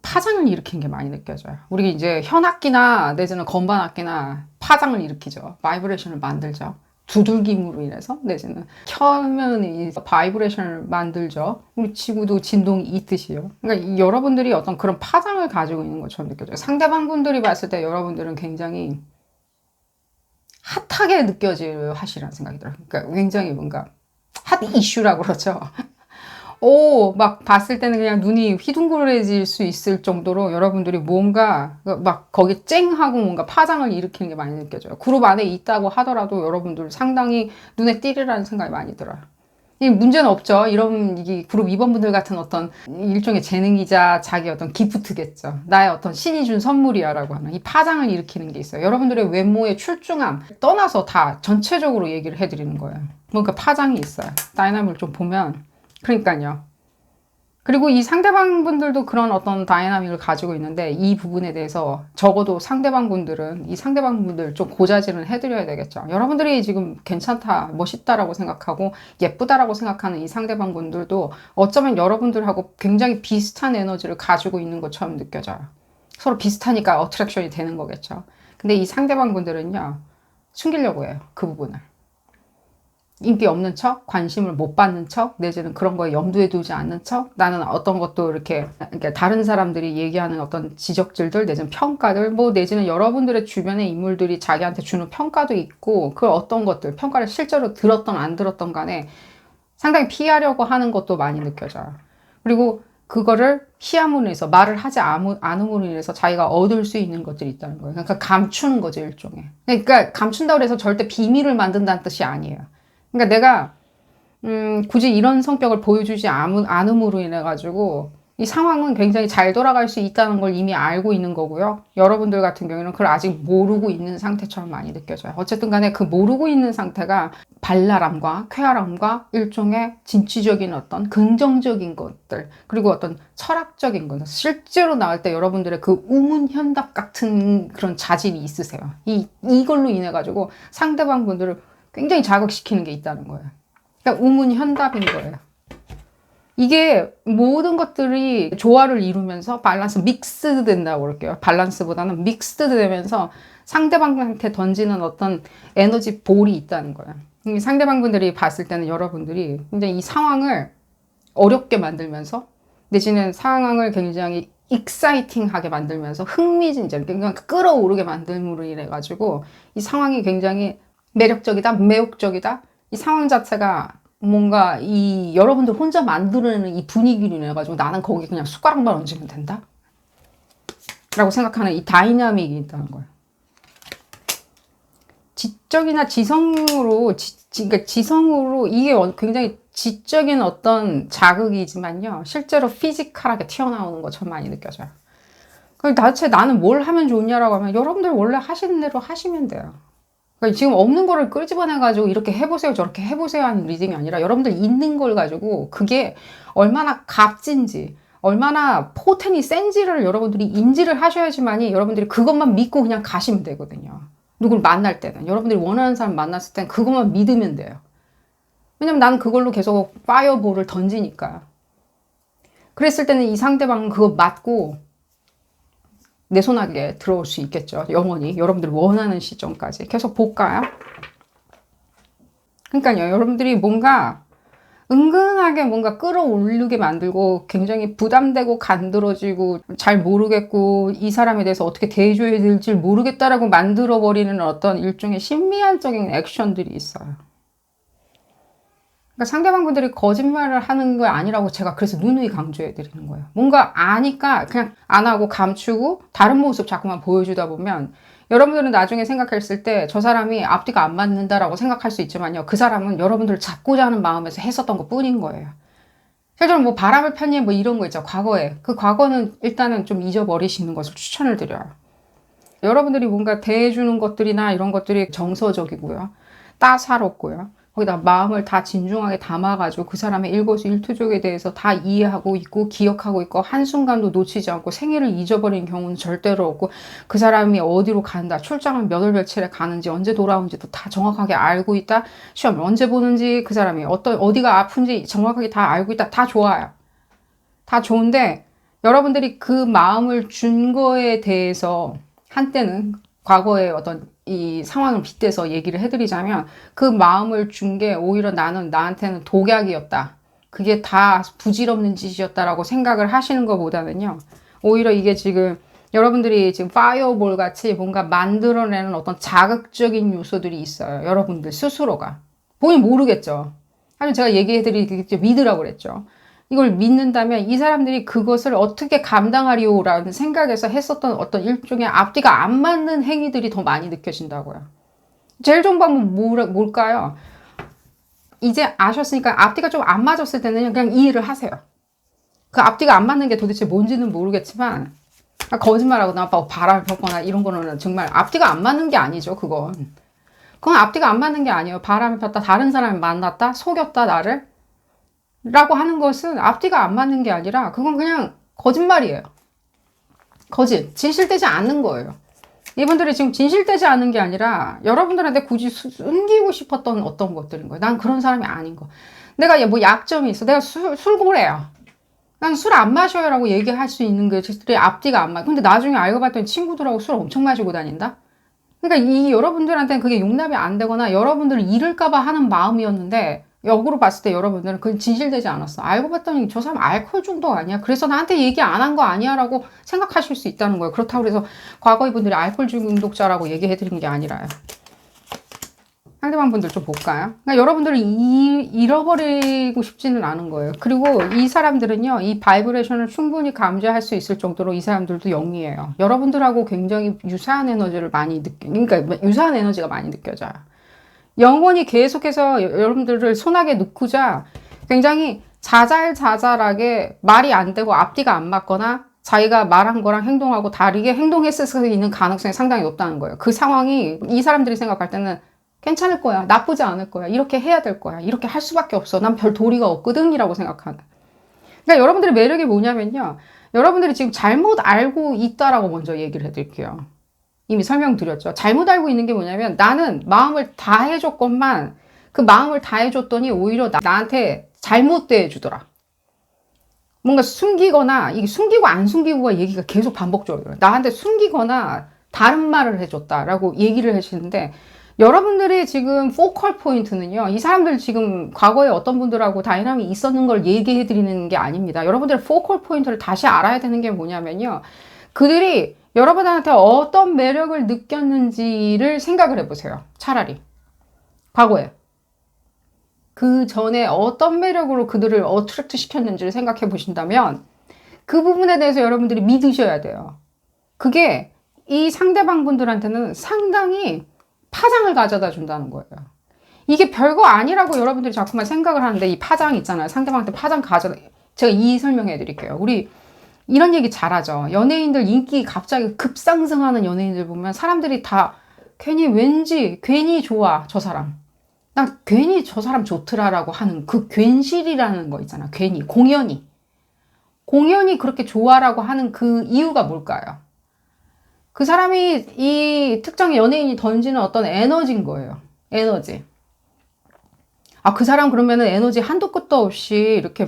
파장을 일으키는 게 많이 느껴져요. 우리 이제 현악기나 내지는 건반악기나 파장을 일으키죠. 바이브레이션을 만들죠. 두들김으로 인해서 내지는 켜면 바이브레이션을 만들죠. 우리 지구도 진동이 있듯이요. 그러니까 여러분들이 어떤 그런 파장을 가지고 있는 것처럼 느껴져요. 상대방 분들이 봤을 때 여러분들은 굉장히 핫하게 느껴지려 하시라는 생각이 들어요. 그러니까 굉장히 뭔가 핫 이슈라고 그러죠. 막 봤을 때는 그냥 눈이 휘둥그레질 수 있을 정도로 여러분들이 뭔가 막 거기 쨍하고 뭔가 파장을 일으키는 게 많이 느껴져요. 그룹 안에 있다고 하더라도 여러분들 상당히 눈에 띄리라는 생각이 많이 들어요. 이 문제는 없죠. 이게 그룹 2번 분들 같은 어떤 일종의 재능이자 자기 어떤 기프트겠죠. 나의 어떤 신이 준 선물이야 라고 하는 이 파장을 일으키는 게 있어요. 여러분들의 외모의 출중함 떠나서 다 전체적으로 얘기를 해드리는 거예요. 뭔가 파장이 있어요. 다이나믹을 좀 보면 그러니까요. 그리고 이 상대방 분들도 그런 어떤 다이나믹을 가지고 있는데 이 부분에 대해서 적어도 상대방 분들은 이 상대방 분들 좀 고자질은 해드려야 되겠죠. 여러분들이 지금 괜찮다, 멋있다라고 생각하고 예쁘다라고 생각하는 이 상대방 분들도 어쩌면 여러분들하고 굉장히 비슷한 에너지를 가지고 있는 것처럼 느껴져요. 서로 비슷하니까 어트랙션이 되는 거겠죠. 근데 이 상대방 분들은요, 숨기려고 해요. 그 부분을. 인기 없는 척, 관심을 못 받는 척, 내지는 그런 거에 염두에 두지 않는 척, 나는 어떤 것도 이렇게 다른 사람들이 얘기하는 어떤 지적질들, 내지는 평가들, 뭐 내지는 여러분들의 주변의 인물들이 자기한테 주는 평가도 있고, 그 어떤 것들, 평가를 실제로 들었던 안 들었던 간에 상당히 피하려고 하는 것도 많이 느껴져요. 그리고 그거를 피함으로 인해서 말을 하지 않음으로 인해서 자기가 얻을 수 있는 것들이 있다는 거예요. 그러니까 감추는 거죠, 일종의. 그러니까 감춘다고 해서 절대 비밀을 만든다는 뜻이 아니에요. 그러니까 내가 굳이 이런 성격을 보여주지 않음으로 인해 가지고 이 상황은 굉장히 잘 돌아갈 수 있다는 걸 이미 알고 있는 거고요. 여러분들 같은 경우에는 그걸 아직 모르고 있는 상태처럼 많이 느껴져요. 어쨌든 간에 그 모르고 있는 상태가 발랄함과 쾌활함과 일종의 진취적인 어떤 긍정적인 것들, 그리고 어떤 철학적인 것, 실제로 나올 때 여러분들의 그 우문현답 같은 그런 자질이 있으세요. 이걸로 인해 가지고 상대방 분들을 굉장히 자극시키는 게 있다는 거예요. 그러니까 우문현답인 거예요. 이게 모든 것들이 조화를 이루면서 밸런스 믹스드 된다고 그럴게요. 밸런스보다는 믹스드 되면서 상대방한테 던지는 어떤 에너지 볼이 있다는 거예요. 상대방 분들이 봤을 때는 여러분들이 굉장히 이 상황을 어렵게 만들면서 내지는 상황을 굉장히 익사이팅하게 만들면서 흥미진진, 그러니까 끌어오르게 만듦으로 인해 가지고 이 상황이 굉장히 매력적이다, 매혹적이다. 이 상황 자체가 뭔가 이 여러분들 혼자 만들어내는 이 분위기로 인해 가지고 나는 거기 그냥 숟가락만 얹으면 된다? 라고 생각하는 이 다이나믹이 있다는 거예요. 지적이나 지성으로, 그러니까 지성으로 이게 굉장히 지적인 어떤 자극이지만요. 실제로 피지컬하게 튀어나오는 것처럼 많이 느껴져요. 도대체 나는 뭘 하면 좋냐라고 하면 여러분들 원래 하시는 대로 하시면 돼요. 그러니까 지금 없는 거를 끄집어내가지고 이렇게 해보세요, 저렇게 해보세요 하는 리딩이 아니라 여러분들 있는 걸 가지고 그게 얼마나 값진지, 얼마나 포텐이 센지를 여러분들이 인지를 하셔야지만이 여러분들이 그것만 믿고 그냥 가시면 되거든요. 누굴 만날 때는. 여러분들이 원하는 사람 만났을 땐 그것만 믿으면 돼요. 왜냐면 나는 그걸로 계속 파이어볼을 던지니까. 그랬을 때는 이 상대방은 그거 맞고 내 손 안에 들어올 수 있겠죠. 영원히. 여러분들이 원하는 시점까지. 계속 볼까요? 그러니까요. 여러분들이 뭔가 은근하게 뭔가 끌어올리게 만들고 굉장히 부담되고 간드러지고 잘 모르겠고 이 사람에 대해서 어떻게 대해줘야 될지 모르겠다라고 만들어버리는 어떤 일종의 신비한적인 액션들이 있어요. 그러니까 상대방 분들이 거짓말을 하는 거 아니라고 제가 그래서 누누이 강조해 드리는 거예요. 뭔가 아니까 그냥 안 하고 감추고 다른 모습 자꾸만 보여주다 보면 여러분들은 나중에 생각했을 때 저 사람이 앞뒤가 안 맞는다라고 생각할 수 있지만요. 그 사람은 여러분들을 잡고자 하는 마음에서 했었던 것 뿐인 거예요. 실제로 뭐 바람을 편히 뭐 이런 거 있죠. 과거에. 그 과거는 일단은 좀 잊어버리시는 것을 추천을 드려요. 여러분들이 뭔가 대해주는 것들이나 이런 것들이 정서적이고요. 따사롭고요. 거기다 마음을 다 진중하게 담아가지고 그 사람의 일거수일투족에 대해서 다 이해하고 있고 기억하고 있고 한순간도 놓치지 않고 생일을 잊어버리는 경우는 절대로 없고 그 사람이 어디로 간다, 출장을 몇 월 며칠에 가는지 언제 돌아오는지도 다 정확하게 알고 있다, 시험을 언제 보는지 그 사람이 어디가 아픈지 정확하게 다 알고 있다. 다 좋아요. 다 좋은데 여러분들이 그 마음을 준 거에 대해서 한때는 과거의 어떤 이 상황을 빗대서 얘기를 해드리자면 그 마음을 준 게 오히려 나한테는 독약이었다. 그게 다 부질없는 짓이었다라고 생각을 하시는 것보다는요. 오히려 이게 지금 여러분들이 지금 파이어볼 같이 뭔가 만들어내는 어떤 자극적인 요소들이 있어요. 여러분들 스스로가. 보면 모르겠죠. 하지만 제가 얘기해드리겠죠. 믿으라고 그랬죠. 이걸 믿는다면 이 사람들이 그것을 어떻게 감당하리오라는 생각에서 했었던 어떤 일종의 앞뒤가 안 맞는 행위들이 더 많이 느껴진다고요. 제일 좋은 방법은 뭘까요? 이제 아셨으니까 앞뒤가 좀 안 맞았을 때는 그냥 이해를 하세요. 그 앞뒤가 안 맞는 게 도대체 뭔지는 모르겠지만 거짓말하고 나 바람을 폈거나 이런 거는 정말 앞뒤가 안 맞는 게 아니죠. 그건 앞뒤가 안 맞는 게 아니에요. 바람을 폈다, 다른 사람을 만났다, 속였다 나를. 라고 하는 것은 앞뒤가 안 맞는 게 아니라 그건 그냥 거짓말이에요. 진실되지 않는 거예요. 이분들이 지금 진실되지 않는 게 아니라 여러분들한테 굳이 숨기고 싶었던 어떤 것들인 거예요. 난 그런 사람이 아닌 거. 내가 뭐 약점이 있어. 내가 술고래야. 난 술 안 마셔요 라고 얘기할 수 있는 게 제 앞뒤가 안 맞아. 근데 나중에 알고 봤더니 친구들하고 술 엄청 마시고 다닌다? 그러니까 이 여러분들한테는 그게 용납이 안 되거나 여러분들을 잃을까봐 하는 마음이었는데 역으로 봤을 때 여러분들은 그건 진실되지 않았어. 알고 봤더니 저 사람 알코올 중독 아니야. 그래서 나한테 얘기 안 한 거 아니야 라고 생각하실 수 있다는 거예요. 그렇다고 해서 과거 이분들이 알코올 중독자라고 얘기해드린 게 아니라요. 상대방 분들 좀 볼까요? 그러니까 여러분들을 잃어버리고 싶지는 않은 거예요. 그리고 이 사람들은요, 이 바이브레이션을 충분히 감지할 수 있을 정도로 이 사람들도 영이에요. 여러분들하고 굉장히 유사한 에너지를 많이 그러니까 유사한 에너지가 많이 느껴져요. 영혼이 계속해서 여러분들을 손아귀에 넣고자 굉장히 자잘자잘하게 말이 안 되고 앞뒤가 안 맞거나 자기가 말한 거랑 행동하고 다르게 행동했을 수 있는 가능성이 상당히 높다는 거예요. 그 상황이 이 사람들이 생각할 때는 괜찮을 거야. 나쁘지 않을 거야. 이렇게 해야 될 거야. 이렇게 할 수밖에 없어. 난 별 도리가 없거든. 이라고 생각하는. 그러니까 여러분들의 매력이 뭐냐면요. 여러분들이 지금 잘못 알고 있다라고 먼저 얘기를 해드릴게요. 이미 설명드렸죠. 잘못 알고 있는 게 뭐냐면 나는 마음을 다 해줬건만 그 마음을 다 해줬더니 오히려 나한테 잘못 대해주더라. 뭔가 숨기거나 이게 숨기고 안 숨기고가 얘기가 계속 반복적으로 들어요. 나한테 숨기거나 다른 말을 해줬다라고 얘기를 하시는데 여러분들이 지금 포컬 포인트는요. 이 사람들 지금 과거에 어떤 분들하고 다이나믹이 있었는 걸 얘기해 드리는 게 아닙니다. 여러분들의 포컬 포인트를 다시 알아야 되는 게 뭐냐면요. 그들이 여러분한테 어떤 매력을 느꼈는지를 생각을 해보세요. 차라리 과거에 그 전에 어떤 매력으로 그들을 어트랙트 시켰는지를 생각해 보신다면 그 부분에 대해서 여러분들이 믿으셔야 돼요. 그게 이 상대방 분들한테는 상당히 파장을 가져다 준다는 거예요. 이게 별거 아니라고 여러분들이 자꾸만 생각을 하는데 이 파장 있잖아요. 상대방한테 제가 설명해 드릴게요. 우리 이런 얘기 잘하죠. 연예인들 인기 갑자기 급상승하는 연예인들 보면 사람들이 다 괜히 좋아 저 사람. 나 괜히 저 사람 좋더라라고 하는 그 괜시리라는 거 있잖아. 괜히 공연이 그렇게 좋아라고 하는 그 이유가 뭘까요? 그 사람이 이 특정 연예인이 던지는 어떤 에너지인 거예요. 에너지. 그 사람 그러면은 에너지 한도 끝도 없이 이렇게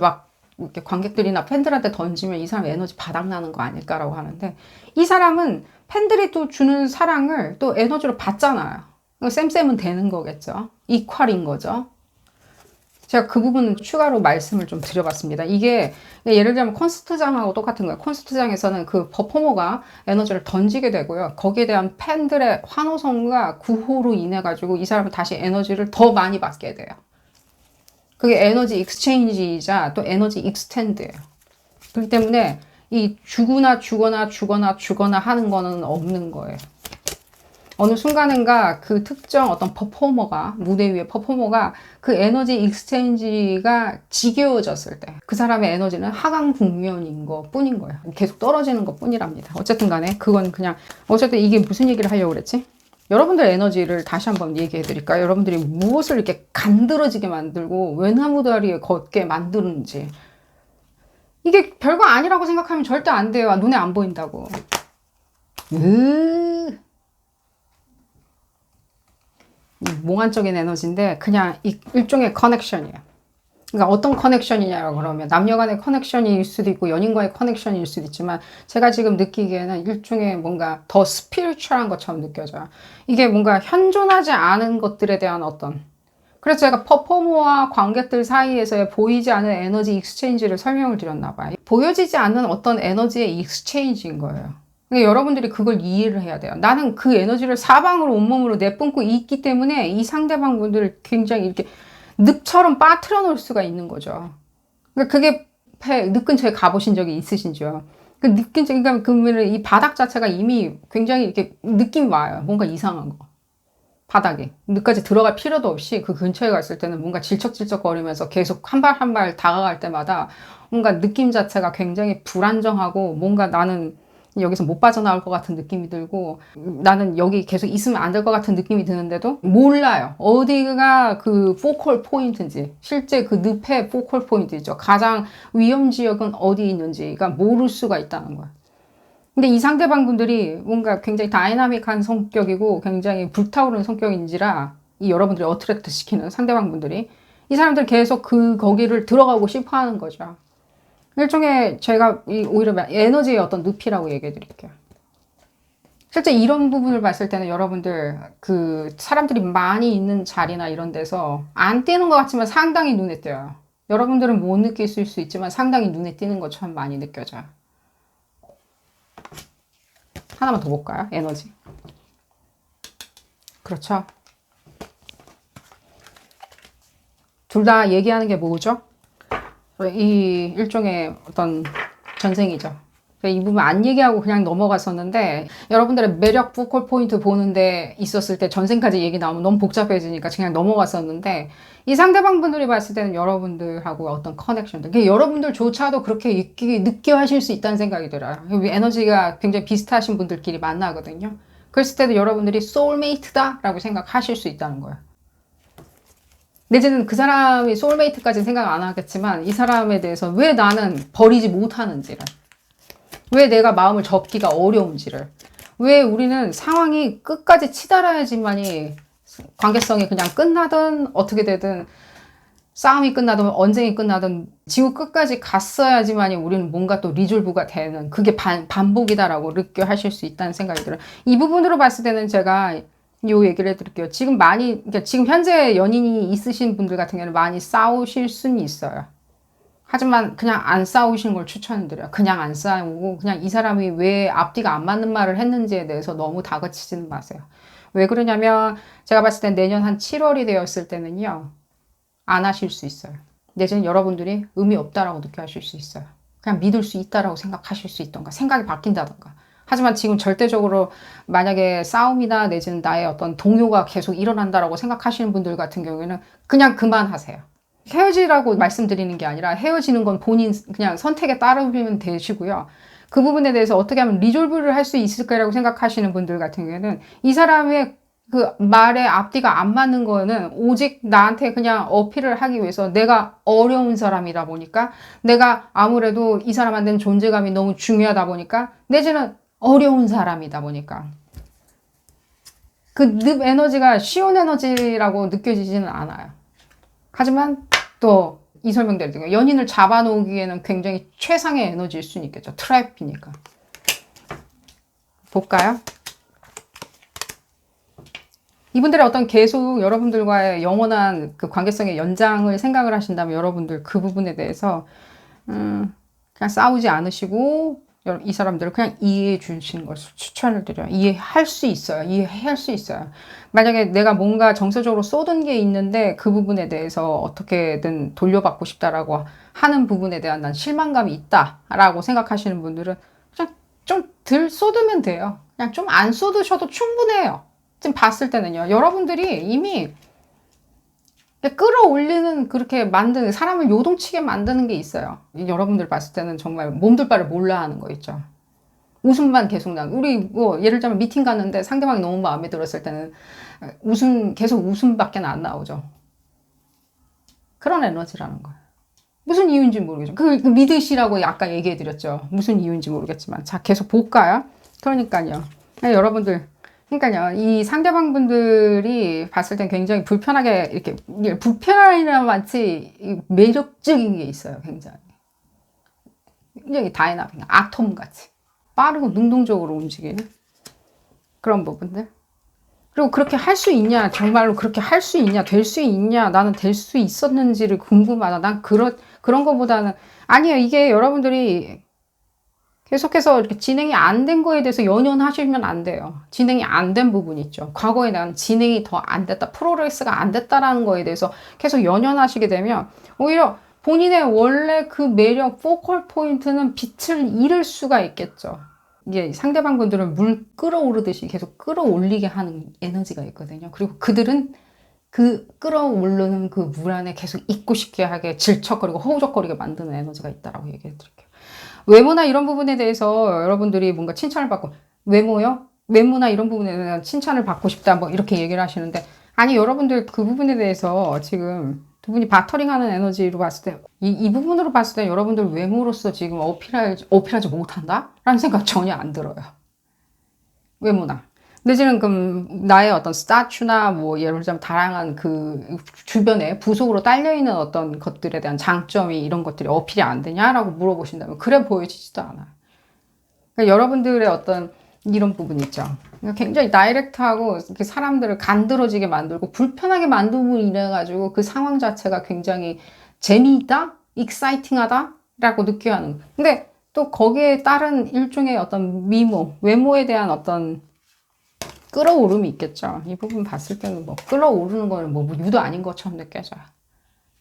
관객들이나 팬들한테 던지면 이 사람 에너지 바닥나는 거 아닐까라고 하는데 이 사람은 팬들이 또 주는 사랑을 또 에너지로 받잖아요. 쌤은 되는 거겠죠. 이퀄인 거죠. 제가 그 부분은 추가로 말씀을 좀 드려봤습니다. 이게 예를 들면 콘서트장하고 똑같은 거예요. 콘서트장에서는 그 퍼포머가 에너지를 던지게 되고요. 거기에 대한 팬들의 환호성과 구호로 인해 가지고 이 사람은 다시 에너지를 더 많이 받게 돼요. 그게 에너지 익스체인지이자 또 에너지 익스텐드예요. 그렇기 때문에 이 주거나 하는 거는 없는 거예요. 어느 순간인가 그 특정 어떤 무대 위의 퍼포머가 그 에너지 익스체인지가 지겨워졌을 때 그 사람의 에너지는 하강국면인 것 뿐인 거예요. 계속 떨어지는 것 뿐이랍니다. 어쨌든 간에 그건 그냥 어쨌든 이게 무슨 얘기를 하려고 그랬지? 여러분들 에너지를 다시 한번 얘기해 드릴까요? 여러분들이 무엇을 이렇게 간드러지게 만들고 외나무다리에 걷게 만드는지 이게 별거 아니라고 생각하면 절대 안 돼요. 눈에 안 보인다고. 몽환적인 에너지인데 그냥 일종의 커넥션이에요. 그러니까 어떤 커넥션이냐고 그러면 남녀간의 커넥션일 수도 있고 연인과의 커넥션일 수도 있지만 제가 지금 느끼기에는 일종의 뭔가 더 스피리추얼한 것처럼 느껴져요. 이게 뭔가 현존하지 않은 것들에 대한 그래서 제가 퍼포머와 관객들 사이에서의 보이지 않는 에너지 익스체인지를 설명을 드렸나 봐요. 보여지지 않는 어떤 에너지의 익스체인지인 거예요. 그러니까 여러분들이 그걸 이해를 해야 돼요. 나는 그 에너지를 사방으로 온몸으로 내뿜고 있기 때문에 이 상대방 분들을 굉장히 이렇게 늪처럼 빠뜨려 놓을 수가 있는 거죠. 그러니까 그게 늪 근처에 가보신 적이 있으신지요? 그러니까 그러면 이 바닥 자체가 이미 굉장히 이렇게 느낌이 와요. 뭔가 이상한 거. 바닥에. 늪까지 들어갈 필요도 없이 그 근처에 갔을 때는 뭔가 질척질척거리면서 계속 한 발 한 발 다가갈 때마다 뭔가 느낌 자체가 굉장히 불안정하고 뭔가 나는 여기서 못 빠져나올 것 같은 느낌이 들고 나는 여기 계속 있으면 안 될 것 같은 느낌이 드는데도 몰라요. 어디가 그 포컬 포인트인지, 실제 그 늪의 포컬 포인트죠. 가장 위험 지역은 어디 있는지가 모를 수가 있다는 거야. 근데 이 상대방 분들이 뭔가 굉장히 다이나믹한 성격이고 굉장히 불타오르는 성격인지라 이 여러분들이 어트랙트 시키는 상대방 분들이 이 사람들 계속 거기를 들어가고 싶어 하는 거죠. 일종의 제가 오히려 에너지의 어떤 늪이라고 얘기해 드릴게요. 실제 이런 부분을 봤을 때는 여러분들 그 사람들이 많이 있는 자리나 이런 데서 안 띄는 것 같지만 상당히 눈에 띄어요. 여러분들은 못 느낄 수 있지만 상당히 눈에 띄는 것처럼 많이 느껴져요. 하나만 더 볼까요? 에너지. 그렇죠. 둘 다 얘기하는 게 뭐죠? 이 일종의 어떤 전생이죠. 이 부분 안 얘기하고 그냥 넘어갔었는데 여러분들의 매력 포컬 포인트 보는데 있었을 때 전생까지 얘기 나오면 너무 복잡해지니까 그냥 넘어갔었는데 이 상대방 분들이 봤을 때는 여러분들하고 어떤 커넥션들 여러분들조차도 그렇게 느껴하실 수 있다는 생각이 들어요. 에너지가 굉장히 비슷하신 분들끼리 만나거든요. 그랬을 때도 여러분들이 소울메이트다 라고 생각하실 수 있다는 거예요. 내지는 그 사람이 소울메이트까지는 생각 안 하겠지만 이 사람에 대해서 왜 나는 버리지 못하는지를, 왜 내가 마음을 접기가 어려운지를, 왜 우리는 상황이 끝까지 치달아야지만이 관계성이 그냥 끝나든 어떻게 되든 싸움이 끝나든 언쟁이 끝나든 지구 끝까지 갔어야지만이 우리는 뭔가 또 리졸브가 되는 그게 반복이다라고 느껴하실 수 있다는 생각이 들어요. 이 부분으로 봤을 때는 제가 요 얘기를 해드릴게요. 그러니까 지금 현재 연인이 있으신 분들 같은 경우는 많이 싸우실 수는 있어요. 하지만 그냥 안 싸우시는 걸 추천드려요. 그냥 안 싸우고 그냥 이 사람이 왜 앞뒤가 안 맞는 말을 했는지에 대해서 너무 다그치지는 마세요. 왜 그러냐면 제가 봤을 땐 내년 한 7월이 되었을 때는요. 안 하실 수 있어요. 내지는 여러분들이 의미 없다라고 느껴하실 수 있어요. 그냥 믿을 수 있다라고 생각하실 수 있던가 생각이 바뀐다던가. 하지만 지금 절대적으로 만약에 싸움이나 내지는 나의 어떤 동요가 계속 일어난다라고 생각하시는 분들 같은 경우에는 그냥 그만하세요. 헤어지라고 말씀드리는 게 아니라 헤어지는 건 본인 그냥 선택에 따르면 되시고요. 그 부분에 대해서 어떻게 하면 리졸브를 할 수 있을까라고 생각하시는 분들 같은 경우에는 이 사람의 그 말의 앞뒤가 안 맞는 거는 오직 나한테 그냥 어필을 하기 위해서 내가 어려운 사람이다 보니까 내가 아무래도 이 사람한테는 존재감이 너무 중요하다 보니까 내지는 어려운 사람이다 보니까 그 늪 에너지가 쉬운 에너지라고 느껴지지는 않아요. 하지만 또 이 설명대로 연인을 잡아놓기에는 굉장히 최상의 에너지일 수는 있겠죠. 트랩이니까. 볼까요? 이분들의 어떤 계속 여러분들과의 영원한 그 관계성의 연장을 생각을 하신다면 여러분들 그 부분에 대해서 그냥 싸우지 않으시고 이 사람들을 그냥 이해해 주시는 것을 추천을 드려요. 이해할 수 있어요. 이해할 수 있어요. 만약에 내가 뭔가 정서적으로 쏟은 게 있는데 그 부분에 대해서 어떻게든 돌려받고 싶다라고 하는 부분에 대한 난 실망감이 있다라고 생각하시는 분들은 그냥 좀 덜 쏟으면 돼요. 그냥 좀 안 쏟으셔도 충분해요. 지금 봤을 때는요. 여러분들이 이미 끌어올리는 그렇게 만드는 사람을 요동치게 만드는 게 있어요. 여러분들 봤을 때는 정말 몸둘 바를 몰라 하는 거 있죠. 웃음만 계속 나고 우리 뭐 예를 들면 미팅 갔는데 상대방이 너무 마음에 들었을 때는 계속 웃음밖에 안 나오죠. 그런 에너지라는 거예요. 무슨 이유인지 모르겠죠. 그 믿으시라고 아까 얘기해 드렸죠. 무슨 이유인지 모르겠지만 자 계속 볼까요? 그러니까요. 여러분들 그러니까요, 이 상대방 분들이 봤을 땐 굉장히 불편하게, 이렇게, 불편하기나 마치 매력적인 게 있어요, 굉장히. 굉장히 다이나믹, 아톰 같이. 빠르고 능동적으로 움직이는 그런 부분들. 그리고 그렇게 할 수 있냐, 정말로 그렇게 할 수 있냐, 될 수 있냐, 나는 될 수 있었는지를 궁금하다. 난 그런 거보다는, 아니에요, 이게 여러분들이 계속해서 이렇게 진행이 안 된 거에 대해서 연연하시면 안 돼요. 진행이 안 된 부분이 있죠. 과거에 난 진행이 더 안 됐다, 프로그레스가 안 됐다라는 거에 대해서 계속 연연하시게 되면 오히려 본인의 원래 그 매력, 포컬 포인트는 빛을 잃을 수가 있겠죠. 이게 상대방 분들은 물 끌어오르듯이 계속 끌어올리게 하는 에너지가 있거든요. 그리고 그들은 그 끌어오르는 그 물 안에 계속 있고 싶게 하게 질척거리고 허우적거리게 만드는 에너지가 있다라고 얘기해 드릴게요. 외모나 이런 부분에 대해서 여러분들이 뭔가 칭찬을 받고, 외모요? 외모나 이런 부분에 대한 칭찬을 받고 싶다. 뭐 이렇게 얘기를 하시는데, 아니, 여러분들 그 부분에 대해서 지금 두 분이 바터링하는 에너지로 봤을 때, 이 부분으로 봤을 때 여러분들 외모로서 지금 어필하지 못한다? 라는 생각 전혀 안 들어요. 외모나. 내지는 그럼 나의 어떤 스타추나 뭐 예를 들자면 다양한 그 주변에 부속으로 딸려있는 어떤 것들에 대한 장점이 이런 것들이 어필이 안 되냐라고 물어보신다면 그래 보여지지도 않아. 그러니까 여러분들의 어떤 이런 부분 있죠. 그러니까 굉장히 다이렉트하고 이렇게 사람들을 간드러지게 만들고 불편하게 만듦으로 인해 가지고 그 상황 자체가 굉장히 재미있다, 익사이팅하다라고 느껴야 하는. 근데 또 거기에 따른 일종의 어떤 미모, 외모에 대한 어떤 끌어오름이 있겠죠. 이 부분 봤을 때는 뭐 끌어오르는 거는 뭐 유도 아닌 것처럼 느껴져요.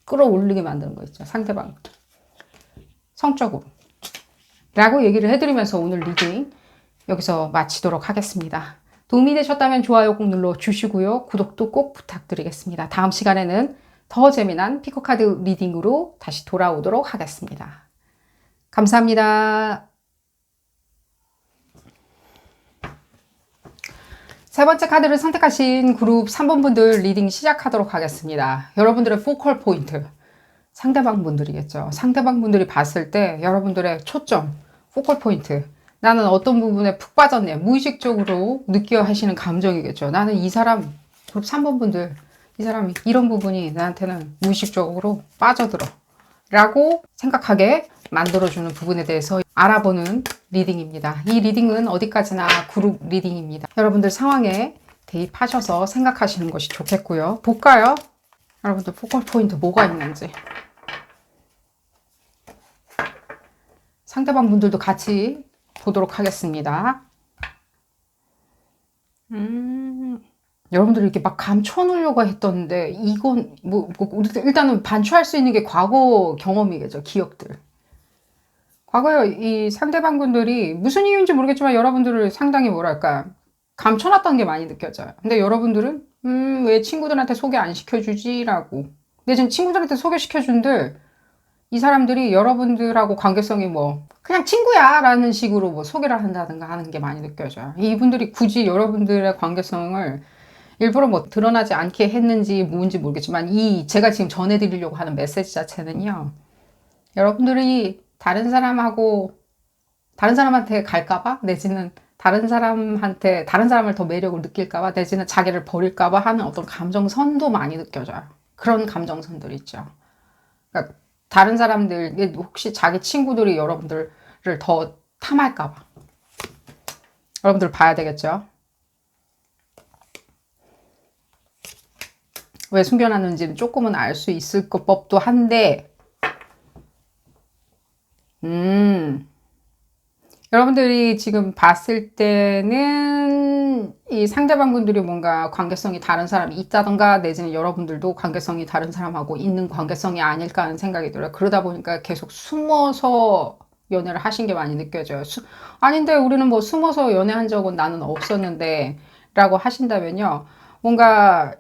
끌어올리게 만드는 거 있죠. 상대방 성적으로. 라고 얘기를 해드리면서 오늘 리딩 여기서 마치도록 하겠습니다. 도움이 되셨다면 좋아요 꼭 눌러주시고요. 구독도 꼭 부탁드리겠습니다. 다음 시간에는 더 재미난 피코카드 리딩으로 다시 돌아오도록 하겠습니다. 감사합니다. 세 번째 카드를 선택하신 그룹 3번 분들 리딩 시작하도록 하겠습니다. 여러분들의 포컬 포인트, 상대방 분들이겠죠. 상대방 분들이 봤을 때 여러분들의 초점, 포컬 포인트, 나는 어떤 부분에 푹 빠졌네. 무의식적으로 느껴 하시는 감정이겠죠. 나는 이 사람, 그룹 3번 분들, 이 사람이 이런 부분이 나한테는 무의식적으로 빠져들어. 라고 생각하게 만들어주는 부분에 대해서 알아보는 리딩입니다. 이 리딩은 어디까지나 그룹 리딩입니다. 여러분들 상황에 대입하셔서 생각하시는 것이 좋겠고요. 볼까요? 여러분들 포컬 포인트 뭐가 있는지. 상대방 분들도 같이 보도록 하겠습니다. 여러분들이 이렇게 막 감춰놓으려고 했던데 이건 일단은 반추할 수 있는 게 과거 경험이겠죠. 기억들. 과거에 이 상대방 분들이 무슨 이유인지 모르겠지만 여러분들을 상당히 뭐랄까 감춰놨던 게 많이 느껴져요. 근데 여러분들은 왜 친구들한테 소개 안 시켜주지? 라고. 근데 지금 친구들한테 소개시켜준들 이 사람들이 여러분들하고 관계성이 뭐 그냥 친구야 라는 식으로 뭐 소개를 한다든가 하는 게 많이 느껴져요. 이분들이 굳이 여러분들의 관계성을 일부러 뭐 드러나지 않게 했는지 뭔지 모르겠지만 제가 지금 전해드리려고 하는 메시지 자체는요. 여러분들이 다른 사람한테 갈까봐 내지는 다른 사람을 더 매력을 느낄까봐 내지는 자기를 버릴까봐 하는 어떤 감정선도 많이 느껴져요. 그런 감정선들 있죠. 그러니까 다른 사람들, 혹시 자기 친구들이 여러분들을 더 탐할까봐. 여러분들 봐야 되겠죠? 왜 숨겨놨는지는 조금은 알 수 있을 것 법도 한데, 여러분들이 지금 봤을 때는 이 상대방 분들이 뭔가 관계성이 다른 사람이 있다던가 내지는 여러분들도 관계성이 다른 사람하고 있는 관계성이 아닐까 하는 생각이 들어요. 그러다 보니까 계속 숨어서 연애를 하신 게 많이 느껴져요. 아닌데 우리는 뭐 숨어서 연애한 적은 나는 없었는데 라고 하신다면요. 뭔가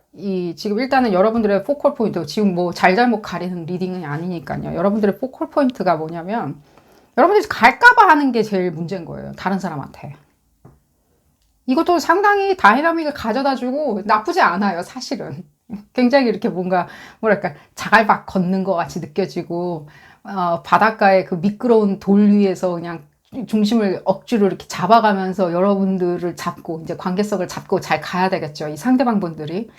지금 일단은 여러분들의 포컬 포인트, 지금 뭐 잘잘못 가리는 리딩이 아니니까요. 여러분들의 포컬 포인트가 뭐냐면 여러분들이 갈까봐 하는 게 제일 문제인 거예요. 다른 사람한테. 이것도 상당히 다이나믹을 가져다 주고 나쁘지 않아요. 사실은. 굉장히 이렇게 뭐랄까, 자갈박 걷는 것 같이 느껴지고, 바닷가의 그 미끄러운 돌 위에서 그냥 중심을 억지로 이렇게 잡아가면서 여러분들을 잡고, 이제 관계성을 잡고 잘 가야 되겠죠. 이 상대방 분들이.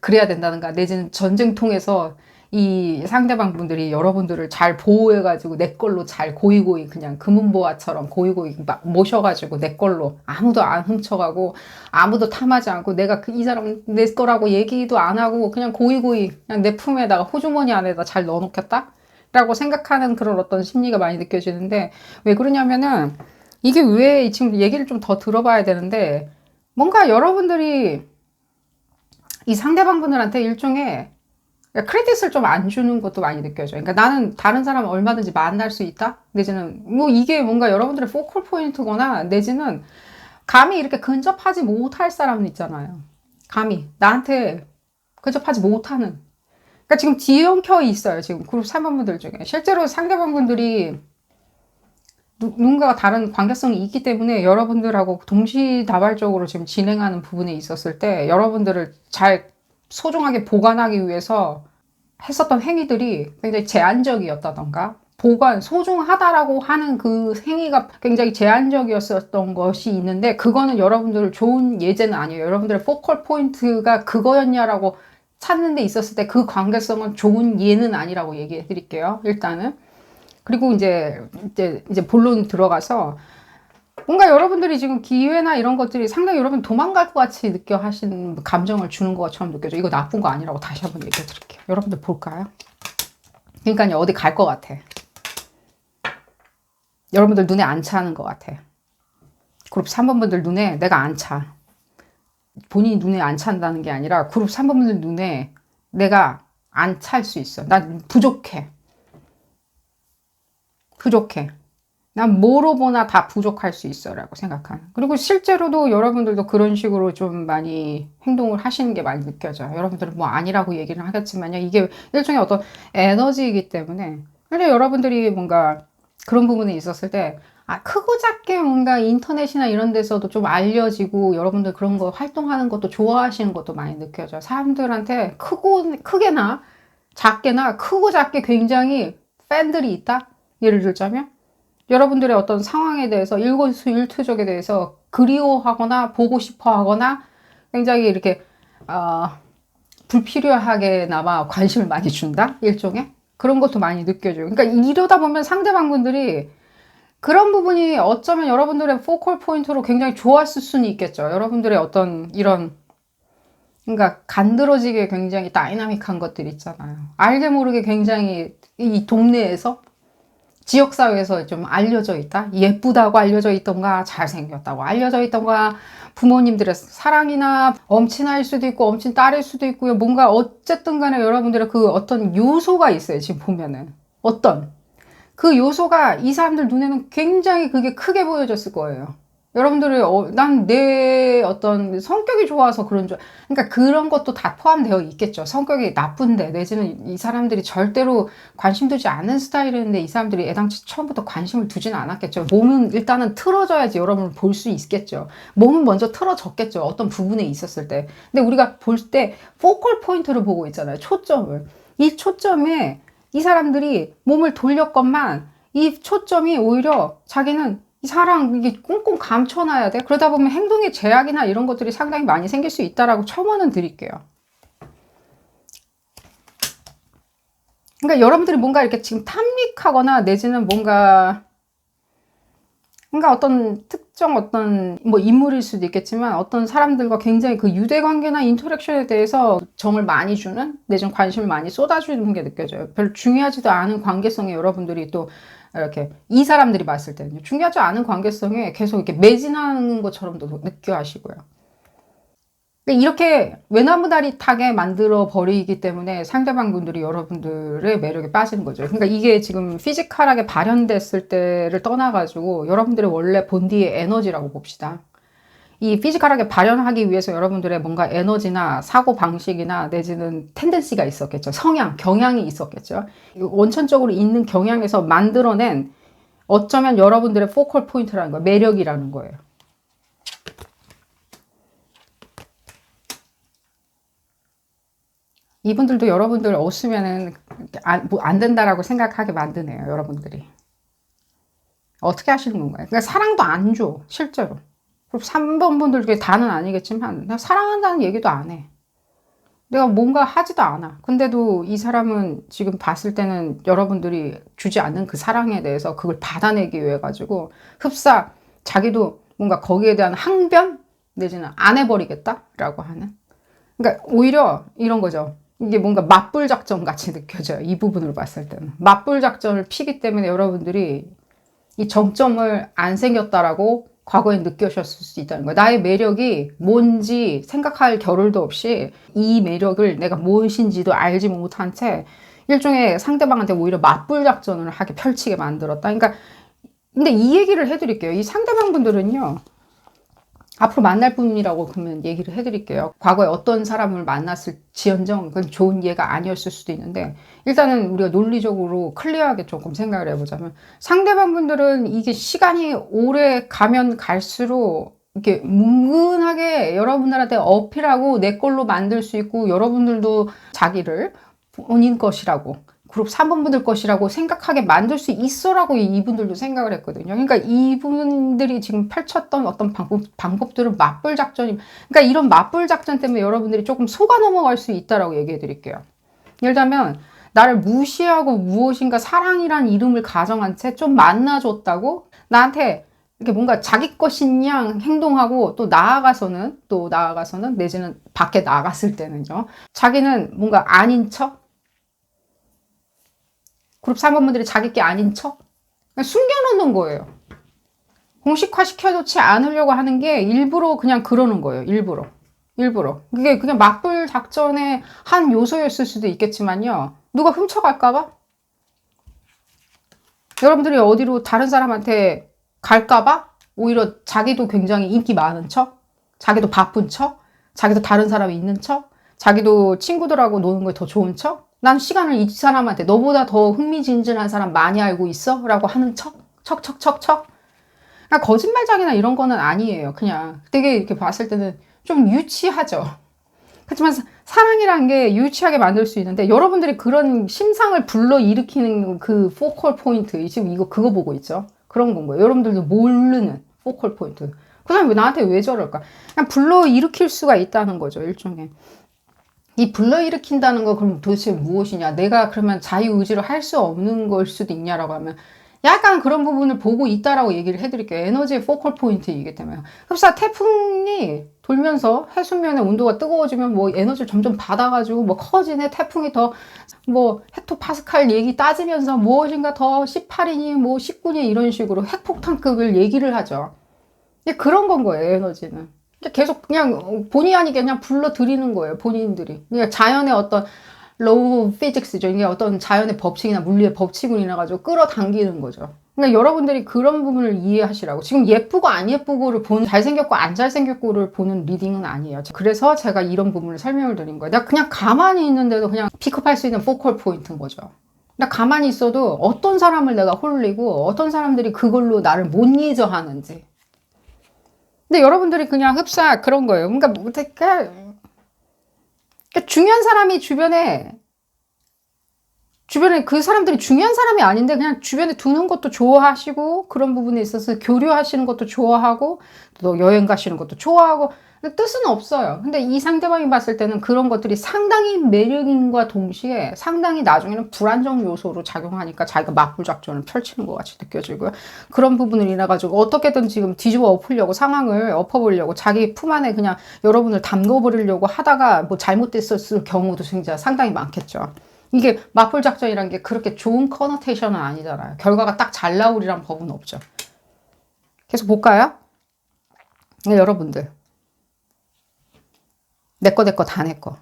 그래야 된다든가, 내지는 전쟁통에서 이 상대방 분들이 여러분들을 잘 보호해가지고 내 걸로 잘 고이고이 그냥 금은보화처럼 고이고이 막 모셔가지고 내 걸로 아무도 안 훔쳐가고 아무도 탐하지 않고 내가 이 사람 내 거라고 얘기도 안 하고 그냥 고이고이 그냥 내 품에다가 호주머니 안에다 잘 넣어놓겠다? 라고 생각하는 그런 어떤 심리가 많이 느껴지는데 왜 그러냐면은 이게 왜 지금 얘기를 좀 더 들어봐야 되는데 뭔가 여러분들이 이 상대방 분들한테 일종의 크레딧을 좀 안 주는 것도 많이 느껴져요. 그러니까 나는 다른 사람 얼마든지 만날 수 있다? 내지는 뭐 이게 뭔가 여러분들의 포컬 포인트거나 내지는 감히 이렇게 근접하지 못할 사람은 있잖아요. 감히 나한테 근접하지 못하는. 그러니까 지금 뒤엉켜 있어요. 지금 그룹 3번분들 중에. 실제로 상대방분들이 누군가가 다른 관계성이 있기 때문에 여러분들하고 동시다발적으로 지금 진행하는 부분에 있었을 때 여러분들을 잘 소중하게 보관하기 위해서 했었던 행위들이 굉장히 제한적이었다던가 소중하다라고 하는 그 행위가 굉장히 제한적이었었던 것이 있는데 그거는 여러분들 좋은 예제는 아니에요. 여러분들의 포컬 포인트가 그거였냐라고 찾는 데 있었을 때 그 관계성은 좋은 예는 아니라고 얘기해 드릴게요. 일단은. 그리고 이제 본론 들어가서 뭔가 여러분들이 지금 기회나 이런 것들이 상당히 여러분 도망갈 것 같이 느껴 하시는 감정을 주는 것처럼 느껴져. 이거 나쁜 거 아니라고 다시 한번 얘기해 드릴게요. 여러분들 볼까요? 그러니까 어디 갈 것 같아. 여러분들 눈에 안 차는 것 같아. 그룹 3번분들 눈에 내가 안 차. 본인이 눈에 안 찬다는 게 아니라 그룹 3번분들 눈에 내가 안 찰 수 있어. 난 부족해. 난 뭐로 보나 다 부족할 수 있어 라고 생각하는. 그리고 실제로도 여러분들도 그런 식으로 좀 많이 행동을 하시는 게 많이 느껴져요. 여러분들은 뭐 아니라고 얘기는 하겠지만요. 이게 일종의 어떤 에너지이기 때문에. 근데 여러분들이 뭔가 그런 부분에 있었을 때 크고 작게 뭔가 인터넷이나 이런 데서도 좀 알려지고 여러분들 그런 거 활동하는 것도 좋아하시는 것도 많이 느껴져요. 사람들한테 크게나 작게나 크고 작게 굉장히 팬들이 있다? 예를 들자면 여러분들의 어떤 상황에 대해서 일거수일투족에 대해서 그리워하거나 보고 싶어 하거나 굉장히 이렇게 불필요하게나마 관심을 많이 준다? 일종의 그런 것도 많이 느껴져요. 그러니까 이러다 보면 상대방분들이 그런 부분이 어쩌면 여러분들의 포컬 포인트로 굉장히 좋았을 수는 있겠죠. 여러분들의 어떤 이런 그러니까 간드러지게 굉장히 다이나믹한 것들 있잖아요. 알게 모르게 굉장히 이 동네에서 지역사회에서 좀 알려져 있다. 예쁘다고 알려져 있던가 잘생겼다고 알려져 있던가 부모님들의 사랑이나 엄친아일 수도 있고 엄친 딸일 수도 있고요. 뭔가 어쨌든 간에 여러분들의 그 어떤 요소가 있어요. 지금 보면은 어떤 그 요소가 이 사람들 눈에는 굉장히 그게 크게 보여졌을 거예요. 여러분들이 난 내 어떤 성격이 좋아서 그런 줄 그러니까 그런 것도 다 포함되어 있겠죠. 성격이 나쁜데 내지는 이 사람들이 절대로 관심 두지 않는 스타일이었는데 이 사람들이 애당초 처음부터 관심을 두지는 않았겠죠. 몸은 일단은 틀어져야지 여러분을 볼 수 있겠죠. 몸은 먼저 틀어졌겠죠. 어떤 부분에 있었을 때. 근데 우리가 볼 때 포컬 포인트를 보고 있잖아요. 초점을. 이 초점에 이 사람들이 몸을 돌렸건만 이 초점이 오히려 자기는 이 사랑 이게 꽁꽁 감춰놔야 돼. 그러다 보면 행동의 제약이나 이런 것들이 상당히 많이 생길 수 있다라고 첨언은 드릴게요. 그러니까 여러분들이 뭔가 이렇게 지금 탐닉하거나 내지는 뭔가 어떤 특정 어떤 뭐 인물일 수도 있겠지만 어떤 사람들과 굉장히 그 유대관계나 인터랙션에 대해서 정을 많이 주는 내지는 관심을 많이 쏟아주는 게 느껴져요. 별로 중요하지도 않은 관계성에 여러분들이 또 이렇게 이 사람들이 봤을 때는요. 중요하지 않은 관계성에 계속 이렇게 매진하는 것처럼도 느껴 하시고요. 이렇게 외나무다리타게 만들어 버리기 때문에 상대방 분들이 여러분들의 매력에 빠지는 거죠. 그러니까 이게 지금 피지컬하게 발현됐을 때를 떠나가지고 여러분들의 원래 본디의 에너지라고 봅시다. 이 피지컬하게 발현하기 위해서 여러분들의 뭔가 에너지나 사고 방식이나 내지는 텐den시가 있었겠죠. 성향, 경향이 있었겠죠. 원천적으로 있는 경향에서 만들어낸 어쩌면 여러분들의 포컬 포인트라는 거예요. 매력이라는 거예요. 이분들도 여러분들 없으면은 안 된다라고 생각하게 만드네요. 여러분들이. 어떻게 하시는 건가요? 그러니까 사랑도 안 줘. 실제로. 3번 분들 중에 다는 아니겠지만 나 사랑한다는 얘기도 안 해. 내가 뭔가 하지도 않아. 근데도 이 사람은 지금 봤을 때는 여러분들이 주지 않는 그 사랑에 대해서 그걸 받아내기 위해 가지고 흡사 자기도 뭔가 거기에 대한 항변 내지는 안 해버리겠다라고 하는. 그러니까 오히려 이런 거죠. 이게 뭔가 맞불 작전 같이 느껴져요. 이 부분으로 봤을 때는. 맞불 작전을 피기 때문에 여러분들이 이 정점을 안 생겼다라고 과거에 느끼셨을 수 있다는 거예요. 나의 매력이 뭔지 생각할 겨를도 없이 이 매력을 내가 무엇인지도 알지 못한 채 일종의 상대방한테 오히려 맞불 작전을 하게 펼치게 만들었다. 그러니까 근데 이 얘기를 해드릴게요. 이 상대방 분들은요. 앞으로 만날 분이라고 그러면 얘기를 해드릴게요. 과거에 어떤 사람을 만났을 지언정 그건 좋은 예가 아니었을 수도 있는데, 일단은 우리가 논리적으로 클리어하게 조금 생각을 해보자면, 상대방 분들은 이게 시간이 오래 가면 갈수록 이렇게 뭉근하게 여러분들한테 어필하고 내 걸로 만들 수 있고, 여러분들도 자기를 본인 것이라고, 그룹 3번분들 것이라고 생각하게 만들 수 있어라고 이분들도 생각을 했거든요. 그러니까 이분들이 지금 펼쳤던 어떤 방법들은 맞불 작전이, 그러니까 이런 맞불 작전 때문에 여러분들이 조금 속아 넘어갈 수 있다라고 얘기해 드릴게요. 예를 들면, 나를 무시하고 무엇인가 사랑이란 이름을 가정한 채 좀 만나줬다고 나한테 이렇게 뭔가 자기 것인 양 행동하고, 또 나아가서는 내지는 밖에 나갔을 때는요, 자기는 뭔가 아닌 척, 그룹 3번분들이 자기 게 아닌 척 숨겨놓는 거예요. 공식화 시켜놓지 않으려고 하는 게 일부러 그냥 그러는 거예요. 일부러. 그게 그냥 맞불 작전의 한 요소였을 수도 있겠지만요. 누가 훔쳐갈까봐? 여러분들이 어디로 다른 사람한테 갈까봐? 오히려 자기도 굉장히 인기 많은 척? 자기도 바쁜 척? 자기도 다른 사람이 있는 척? 자기도 친구들하고 노는 게 더 좋은 척? 난 시간을 이 사람한테 너보다 더 흥미진진한 사람 많이 알고 있어? 라고 하는 척? 그러니까 거짓말장이나 이런 거는 아니에요. 그냥 되게 이렇게 봤을 때는 좀 유치하죠. 그렇지만 사랑이라는 게 유치하게 만들 수 있는데, 여러분들이 그런 심상을 불러일으키는 그 포컬 포인트, 지금 그거 보고 있죠? 그런 건 거예요. 여러분들도 모르는 포컬 포인트. 그 사람이 나한테 왜 저럴까? 그냥 불러일으킬 수가 있다는 거죠. 일종의. 이 불러일으킨다는 거 그럼 도대체 무엇이냐? 내가 그러면 자유의지로 할 수 없는 걸 수도 있냐라고 하면, 약간 그런 부분을 보고 있다라고 얘기를 해드릴게요. 에너지의 포컬 포인트이기 때문에. 흡사 태풍이 돌면서 해수면의 온도가 뜨거워지면 뭐 에너지를 점점 받아가지고 뭐 커지네, 태풍이 더 뭐 헥토파스칼 얘기 따지면서 무엇인가 더 18이니 뭐 19니 이런 식으로 핵폭탄급을 얘기를 하죠. 그런 건 거예요, 에너지는. 계속 그냥 본의 아니게 그냥 불러들이는 거예요, 본인들이. 그러니까 자연의 어떤 로우 피직스죠. 이게 어떤 자연의 법칙이나 물리의 법칙을 인해 가지고 끌어당기는 거죠. 그러니까 여러분들이 그런 부분을 이해하시라고. 지금 예쁘고 안 예쁘고를 보는, 잘생겼고 안 잘생겼고를 보는 리딩은 아니에요. 그래서 제가 이런 부분을 설명을 드린 거예요. 내가 그냥 가만히 있는데도 그냥 픽업할 수 있는 포컬 포인트인 거죠. 나 가만히 있어도 어떤 사람을 내가 홀리고 어떤 사람들이 그걸로 나를 못 잊어 하는지. 근데 여러분들이 그냥 흡사 그런 거예요. 그러니까 중요한 사람이 주변에 그 사람들이 중요한 사람이 아닌데 그냥 주변에 두는 것도 좋아하시고, 그런 부분에 있어서 교류하시는 것도 좋아하고, 또 여행 가시는 것도 좋아하고, 근데 뜻은 없어요. 근데 이 상대방이 봤을 때는 그런 것들이 상당히 매력인과 동시에 상당히 나중에는 불안정 요소로 작용하니까 자기가 맞불 작전을 펼치는 것 같이 느껴지고요. 그런 부분을 인해 가지고 어떻게든 지금 뒤집어 엎으려고, 상황을 엎어보려고 자기 품 안에 그냥 여러분을 담궈버리려고 하다가 뭐 잘못됐었을 경우도 진짜 상당히 많겠죠. 이게 맞불 작전이라는 게 그렇게 좋은 커너테이션은 아니잖아요. 결과가 딱 잘 나오리란 법은 없죠. 계속 볼까요? 네, 여러분들. 내 거 다 내 거.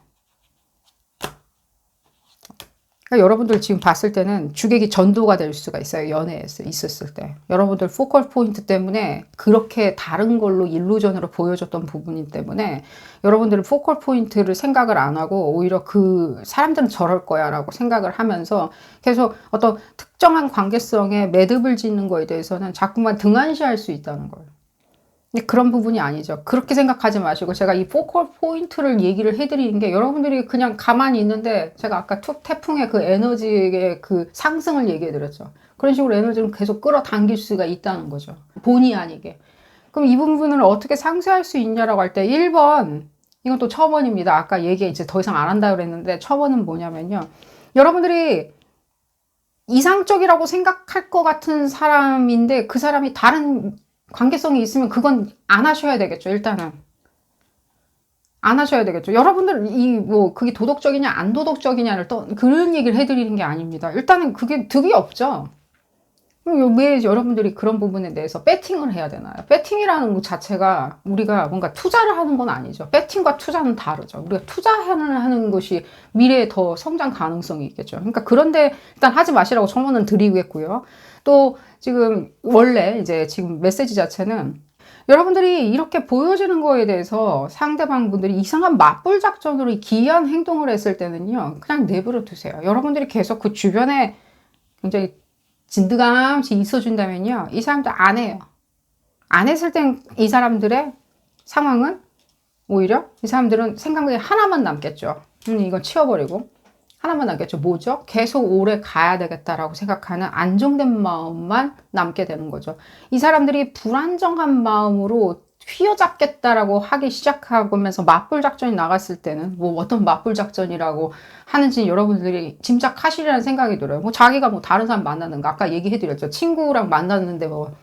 그러니까 여러분들 지금 봤을 때는 주객이 전도가 될 수가 있어요. 연애에서 있었을 때. 여러분들 포컬 포인트 때문에 그렇게 다른 걸로 일루전으로 보여줬던 부분이기 때문에 여러분들은 포컬 포인트를 생각을 안 하고 오히려 그 사람들은 저럴 거야 라고 생각을 하면서 계속 어떤 특정한 관계성에 매듭을 짓는 거에 대해서는 자꾸만 등한시할 수 있다는 거예요. 근데 그런 부분이 아니죠. 그렇게 생각하지 마시고, 제가 이 포컬 포인트를 얘기를 해드리는 게, 여러분들이 그냥 가만히 있는데, 제가 아까 태풍의 그 에너지의 그 상승을 얘기해 드렸죠. 그런 식으로 에너지를 계속 끌어당길 수가 있다는 거죠. 본의 아니게. 그럼 이 부분을 어떻게 상쇄할 수 있냐라고 할 때, 1번, 이건 또 첨언입니다. 아까 이제 더 이상 안 한다고 그랬는데, 첨언은 뭐냐면요. 여러분들이 이상적이라고 생각할 것 같은 사람인데, 그 사람이 다른 관계성이 있으면 그건 안 하셔야 되겠죠. 일단은 안 하셔야 되겠죠. 여러분들 그게 도덕적이냐 안 도덕적이냐를 또 그런 얘기를 해드리는 게 아닙니다. 일단은 그게 득이 없죠. 왜 여러분들이 그런 부분에 대해서 배팅을 해야 되나요? 배팅이라는 것 자체가 우리가 뭔가 투자를 하는 건 아니죠. 배팅과 투자는 다르죠. 우리가 투자하는 것이 미래에 더 성장 가능성이 있겠죠. 그러니까 그런데 일단 하지 마시라고 첨언은 드리겠고요. 또 지금 원래 이제 지금 메시지 자체는 여러분들이 이렇게 보여지는 거에 대해서 상대방 분들이 이상한 맞불 작전으로 기이한 행동을 했을 때는요, 그냥 내버려 두세요. 여러분들이 계속 그 주변에 굉장히 진드감이 있어준다면요, 이 사람들 안 해요. 안 했을 땐 이 사람들의 상황은 오히려 이 사람들은 생각이 하나만 남겠죠. 이건 치워버리고 하나만 남겠죠. 뭐죠? 계속 오래 가야 되겠다라고 생각하는 안정된 마음만 남게 되는 거죠. 이 사람들이 불안정한 마음으로 휘어잡겠다라고 하기 시작하면서 맞불 작전이 나갔을 때는 뭐 어떤 맞불 작전이라고 하는지 여러분들이 짐작하시리라는 생각이 들어요. 뭐 자기가 뭐 다른 사람 만나는가, 아까 얘기해드렸죠. 친구랑 만났는데 뭐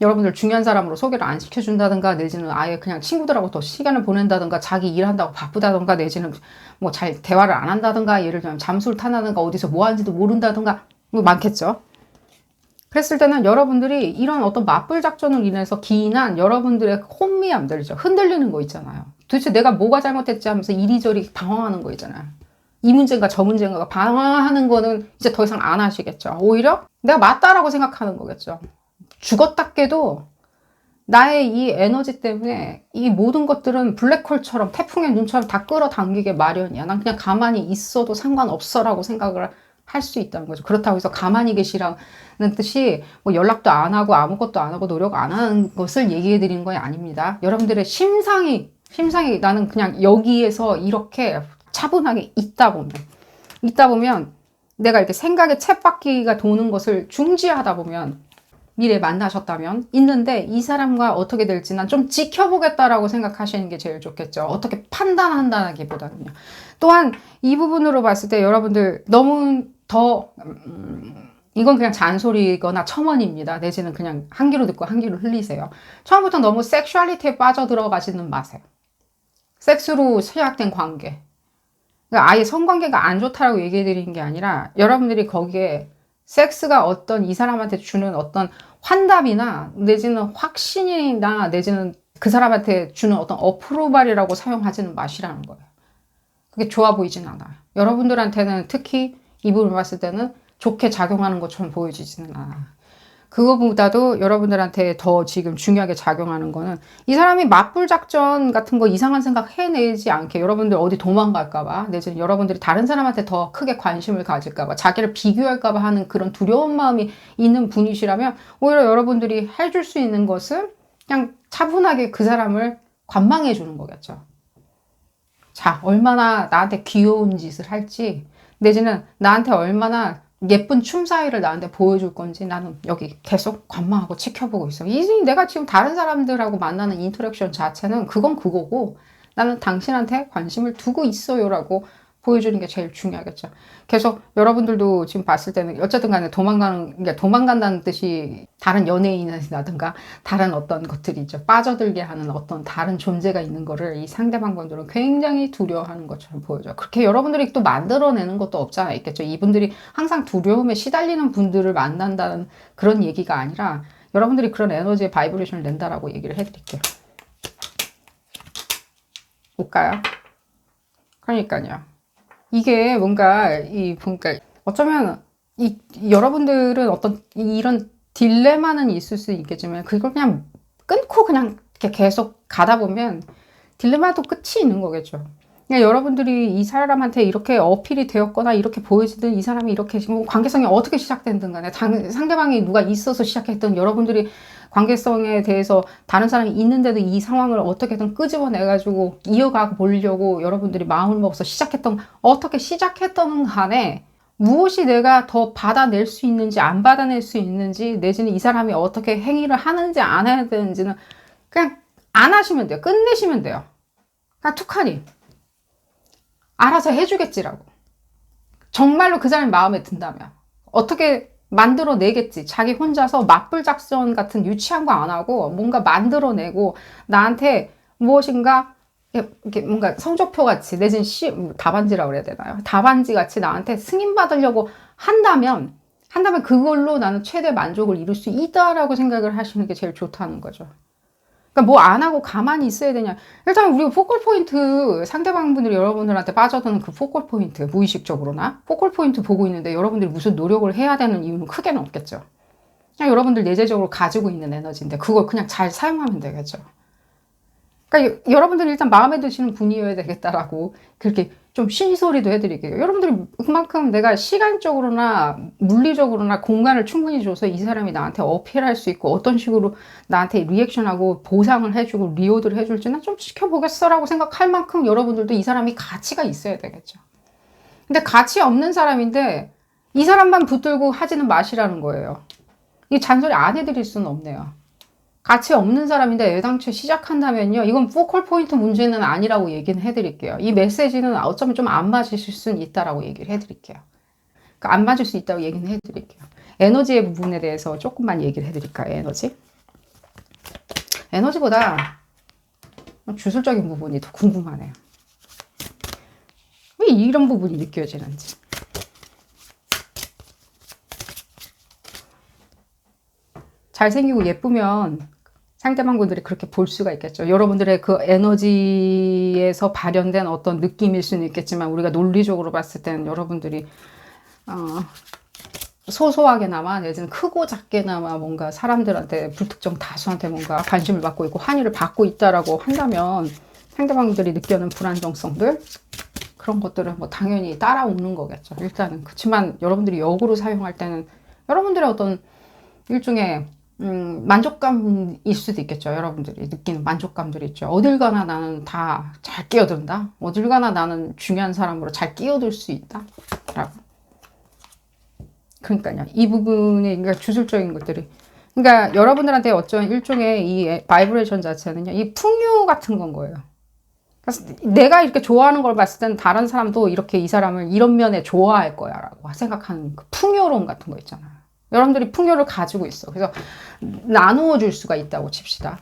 여러분들 중요한 사람으로 소개를 안 시켜준다든가, 내지는 아예 그냥 친구들하고 더 시간을 보낸다든가, 자기 일한다고 바쁘다든가, 내지는 뭐 잘 대화를 안 한다든가, 예를 들면 잠수를 타나든가, 어디서 뭐 하는지도 모른다든가, 뭐 많겠죠. 그랬을 때는 여러분들이 이런 어떤 맞불 작전으로 인해서 기인한 여러분들의 혼미함들이죠. 흔들리는 거 있잖아요. 도대체 내가 뭐가 잘못했지 하면서 이리저리 방황하는 거 있잖아요. 이 문제인가 저 문제인가 방황하는 거는 이제 더 이상 안 하시겠죠. 오히려 내가 맞다라고 생각하는 거겠죠. 죽었다 깨도 나의 이 에너지 때문에 이 모든 것들은 블랙홀처럼 태풍의 눈처럼 다 끌어당기게 마련이야. 난 그냥 가만히 있어도 상관없어 라고 생각을 할 수 있다는 거죠. 그렇다고 해서 가만히 계시라는 뜻이 뭐 연락도 안 하고 아무것도 안 하고 노력 안 하는 것을 얘기해 드리는 건 아닙니다. 여러분들의 심상이 나는 그냥 여기에서 이렇게 차분하게 있다 보면 내가 이렇게 생각의 쳇바퀴가 도는 것을 중지하다 보면 미래에 만나셨다면 있는데 이 사람과 어떻게 될지 난 좀 지켜보겠다라고 생각하시는 게 제일 좋겠죠. 어떻게 판단한다기보다는요. 또한 이 부분으로 봤을 때 여러분들 너무 더 이건 그냥 잔소리거나 첨언입니다. 내지는 그냥 한 귀로 듣고 한 귀로 흘리세요. 처음부터 너무 섹슈얼리티에 빠져들어가지는 마세요. 섹스로 시작된 관계. 그러니까 아예 성관계가 안 좋다라고 얘기해 드리는 게 아니라 여러분들이 거기에 섹스가 어떤 이 사람한테 주는 어떤 환답이나 내지는 확신이나 내지는 그 사람한테 주는 어떤 어프로발이라고 사용하지는 마시라는 거예요. 그게 좋아 보이진 않아요. 여러분들한테는 특히 이 부분을 봤을 때는 좋게 작용하는 것처럼 보여지지는 않아요. 그거보다도 여러분들한테 더 지금 중요하게 작용하는 거는 이 사람이 맞불 작전 같은 거 이상한 생각 해내지 않게 여러분들 어디 도망갈까봐 내지는 여러분들이 다른 사람한테 더 크게 관심을 가질까봐 자기를 비교할까봐 하는 그런 두려운 마음이 있는 분이시라면 오히려 여러분들이 해줄 수 있는 것은 그냥 차분하게 그 사람을 관망해 주는 거겠죠. 자, 얼마나 나한테 귀여운 짓을 할지 내지는 나한테 얼마나 예쁜 춤사위를 나한테 보여줄 건지 나는 여기 계속 관망하고 지켜보고 있어. 내가 지금 다른 사람들하고 만나는 인터랙션 자체는 그건 그거고 나는 당신한테 관심을 두고 있어요 라고 보여주는 게 제일 중요하겠죠. 계속 여러분들도 지금 봤을 때는 어쨌든 간에 도망간다는 뜻이 다른 연예인이라든가 다른 어떤 것들이죠. 빠져들게 하는 어떤 다른 존재가 있는 거를 이 상대방 분들은 굉장히 두려워하는 것처럼 보여줘요. 그렇게 여러분들이 또 만들어내는 것도 없지 않아 있겠죠. 이분들이 항상 두려움에 시달리는 분들을 만난다는 그런 얘기가 아니라 여러분들이 그런 에너지의 바이브레이션을 낸다라고 얘기를 해드릴게요. 볼까요? 그러니까요. 이게 뭔가 어쩌면 여러분들은 어떤 이런 딜레마는 있을 수 있겠지만 그걸 그냥 끊고 그냥 이렇게 계속 가다 보면 딜레마도 끝이 있는 거겠죠. 그러니까 여러분들이 이 사람한테 이렇게 어필이 되었거나 이렇게 보여지든 이 사람이 이렇게 지금 관계성이 어떻게 시작된든 간에 상대방이 누가 있어서 시작했든 여러분들이 관계성에 대해서 다른 사람이 있는데도 이 상황을 어떻게든 끄집어내가지고 이어가 보려고 여러분들이 마음을 먹어서 어떻게 시작했던 간에 무엇이 내가 더 받아낼 수 있는지 안 받아낼 수 있는지 내지는 이 사람이 어떻게 행위를 하는지 안 해야 되는지는 그냥 안 하시면 돼요. 끝내시면 돼요. 그냥 툭하니 알아서 해주겠지라고. 정말로 그 사람이 마음에 든다면 어떻게 만들어내겠지. 자기 혼자서 맞불 작전 같은 유치한 거 안 하고 뭔가 만들어내고 나한테 무엇인가 이렇게 뭔가 성적표 같이 내지는 답안지라고 그래야 되나요? 답안지 같이 나한테 승인받으려고 한다면 그걸로 나는 최대 만족을 이룰 수 있다라고 생각을 하시는 게 제일 좋다는 거죠. 그러니까 뭐 안 하고 가만히 있어야 되냐. 일단 우리가 포컬 포인트 상대방분들이 여러분들한테 빠져드는 그 포컬 포인트 무의식적으로나 포컬 포인트 보고 있는데 여러분들이 무슨 노력을 해야 되는 이유는 크게는 없겠죠. 그냥 여러분들 내재적으로 가지고 있는 에너지인데 그걸 그냥 잘 사용하면 되겠죠. 그러니까 여러분들이 일단 마음에 드시는 분이어야 되겠다라고 그렇게 좀 신소리도 해드릴게요. 여러분들이 그만큼 내가 시간적으로나 물리적으로나 공간을 충분히 줘서 이 사람이 나한테 어필할 수 있고 어떤 식으로 나한테 리액션하고 보상을 해주고 리워드를 해줄지는 좀 지켜보겠어라고 생각할 만큼 여러분들도 이 사람이 가치가 있어야 되겠죠. 근데 가치 없는 사람인데 이 사람만 붙들고 하지는 마시라는 거예요. 이 잔소리 안 해드릴 수는 없네요. 가치 없는 사람인데 애당초 시작한다면요. 이건 포컬 포인트 문제는 아니라고 얘기는 해드릴게요. 이 메시지는 어쩌면 좀 안 맞으실 수는 있다라고 얘기를 해드릴게요. 그러니까 안 맞을 수 있다고 얘기는 해드릴게요. 에너지의 부분에 대해서 조금만 얘기를 해드릴까요? 에너지? 에너지보다 주술적인 부분이 더 궁금하네요. 왜 이런 부분이 느껴지는지. 잘생기고 예쁘면 상대방 분들이 그렇게 볼 수가 있겠죠. 여러분들의 그 에너지에서 발현된 어떤 느낌일 수는 있겠지만 우리가 논리적으로 봤을 때는 여러분들이 소소하게나마 내지는 크고 작게나마 뭔가 사람들한테 불특정 다수한테 뭔가 관심을 받고 있고 환희를 받고 있다라고 한다면 상대방들이 느끼는 불안정성들 그런 것들은 뭐 당연히 따라오는 거겠죠. 일단은 그렇지만 여러분들이 역으로 사용할 때는 여러분들의 어떤 일종의 만족감일 수도 있겠죠. 여러분들이 느끼는 만족감들이 있죠. 어딜 가나 나는 다 잘 끼어든다. 어딜 가나 나는 중요한 사람으로 잘 끼어들 수 있다. 라고. 그러니까요. 이 부분이 그러니까 주술적인 것들이. 그러니까 여러분들한테 어쩌면 일종의 이 바이브레이션 자체는요. 이 풍요 같은 건 거예요. 그래서 내가 이렇게 좋아하는 걸 봤을 때는 다른 사람도 이렇게 이 사람을 이런 면에 좋아할 거야 라고 생각하는 그 풍요론 같은 거 있잖아요. 여러분들이 풍요를 가지고 있어. 그래서 나누어 줄 수가 있다고 칩시다.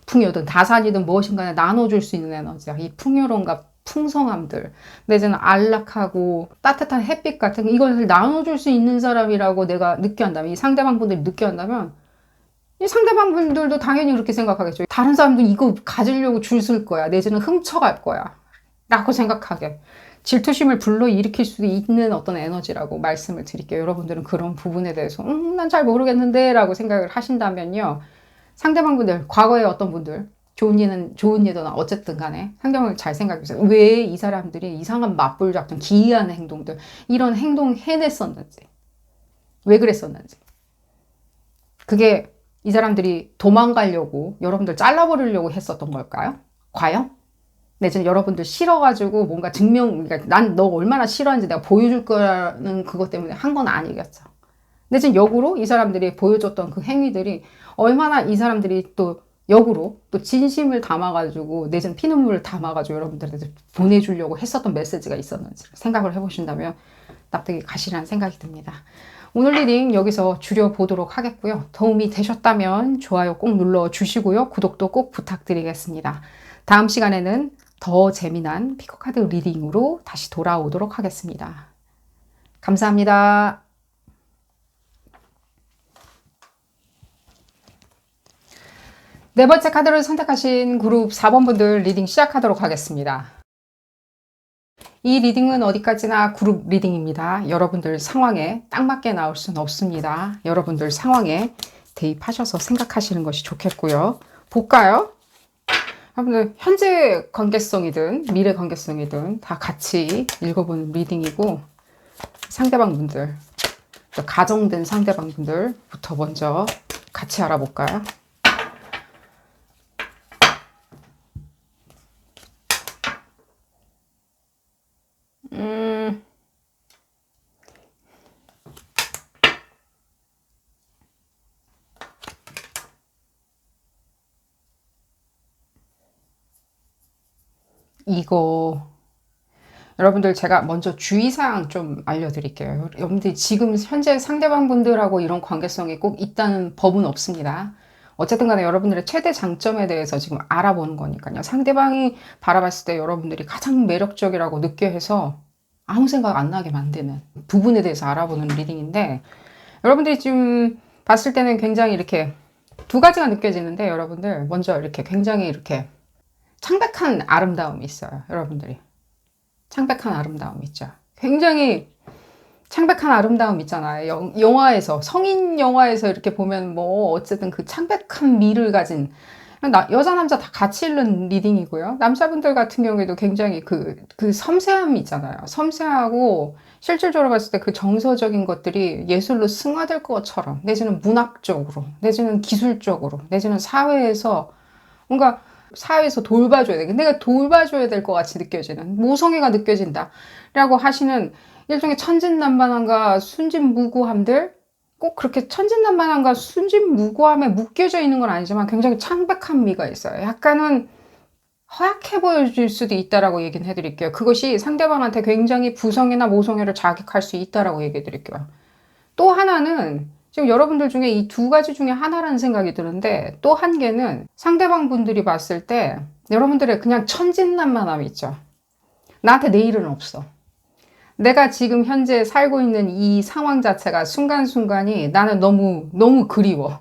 풍요든 다산이든 무엇인가에 나눠 줄 수 있는 에너지야. 이 풍요론과 풍성함들, 내지는 안락하고 따뜻한 햇빛 같은 이걸 나눠 줄 수 있는 사람이라고 내가 느껴한다면, 이 상대방 분들이 느껴한다면 이 상대방 분들도 당연히 그렇게 생각하겠죠. 다른 사람도 이거 가지려고 줄 쓸 거야. 내지는 훔쳐갈 거야. 라고 생각하게. 질투심을 불러일으킬 수도 있는 어떤 에너지라고 말씀을 드릴게요. 여러분들은 그런 부분에 대해서 난 잘 모르겠는데 라고 생각을 하신다면요. 상대방 분들, 과거에 어떤 분들 좋은 예도나 어쨌든 간에 상대방을 잘 생각해보세요. 왜 이 사람들이 이상한 맞불 작전, 기이한 행동들 이런 행동 해냈었는지 왜 그랬었는지 그게 이 사람들이 도망가려고 여러분들 잘라버리려고 했었던 걸까요? 과연? 내지는 여러분들 싫어가지고 뭔가 그러니까 난 너 얼마나 싫어하는지 내가 보여줄 거라는 그것 때문에 한 건 아니겠죠. 내지는 역으로 이 사람들이 보여줬던 그 행위들이 얼마나 이 사람들이 또 역으로 또 진심을 담아가지고 내지는 피눈물을 담아가지고 여러분들한테 보내주려고 했었던 메시지가 있었는지 생각을 해보신다면 납득이 가시라는 생각이 듭니다. 오늘 리딩 여기서 줄여보도록 하겠고요. 도움이 되셨다면 좋아요 꼭 눌러주시고요. 구독도 꼭 부탁드리겠습니다. 다음 시간에는 더 재미난 피커카드 리딩으로 다시 돌아오도록 하겠습니다. 감사합니다. 네 번째 카드를 선택하신 그룹 4번 분들 리딩 시작하도록 하겠습니다. 이 리딩은 어디까지나 그룹 리딩입니다. 여러분들 상황에 딱 맞게 나올 수는 없습니다. 여러분들 상황에 대입하셔서 생각하시는 것이 좋겠고요. 볼까요? 여러분들 현재 관계성이든 미래 관계성이든 다 같이 읽어보는 리딩이고 상대방 분들, 가정된 상대방 분들부터 먼저 같이 알아볼까요? 이거 여러분들 제가 먼저 주의사항 좀 알려드릴게요. 여러분들 지금 현재 상대방 분들하고 이런 관계성이 꼭 있다는 법은 없습니다. 어쨌든 간에 여러분들의 최대 장점에 대해서 지금 알아보는 거니까요. 상대방이 바라봤을 때 여러분들이 가장 매력적이라고 느껴 해서 아무 생각 안 나게 만드는 부분에 대해서 알아보는 리딩인데 여러분들이 지금 봤을 때는 굉장히 이렇게 두 가지가 느껴지는데 여러분들 먼저 이렇게 굉장히 이렇게 창백한 아름다움이 있어요. 여러분들이 창백한 아름다움이 있죠. 굉장히 창백한 아름다움 있잖아요. 영화에서, 성인 영화에서 이렇게 보면 뭐, 어쨌든 그 창백한 미를 가진, 여자, 남자 다 같이 읽는 리딩이고요. 남자분들 같은 경우에도 굉장히 그 섬세함이 있잖아요. 섬세하고, 실질적으로 봤을 때 그 정서적인 것들이 예술로 승화될 것처럼, 내지는 문학적으로, 내지는 기술적으로, 내지는 뭔가 사회에서 돌봐줘야 돼. 내가 돌봐줘야 될 것 같이 느껴지는, 모성애가 느껴진다. 라고 하시는 일종의 천진난만함과 순진무구함들, 꼭 그렇게 천진난만함과 순진무구함에 묶여져 있는 건 아니지만 굉장히 창백한 미가 있어요. 약간은 허약해 보여질 수도 있다라고 얘기는 해드릴게요. 그것이 상대방한테 굉장히 부성애나 모성애를 자극할 수 있다라고 얘기해 드릴게요. 또 하나는 지금 여러분들 중에 이 두 가지 중에 하나라는 생각이 드는데, 또 한 개는 상대방 분들이 봤을 때 여러분들의 그냥 천진난만함이 있죠. 나한테 내일은 없어. 내가 지금 현재 살고 있는 이 상황 자체가 순간순간이 나는 너무 그리워.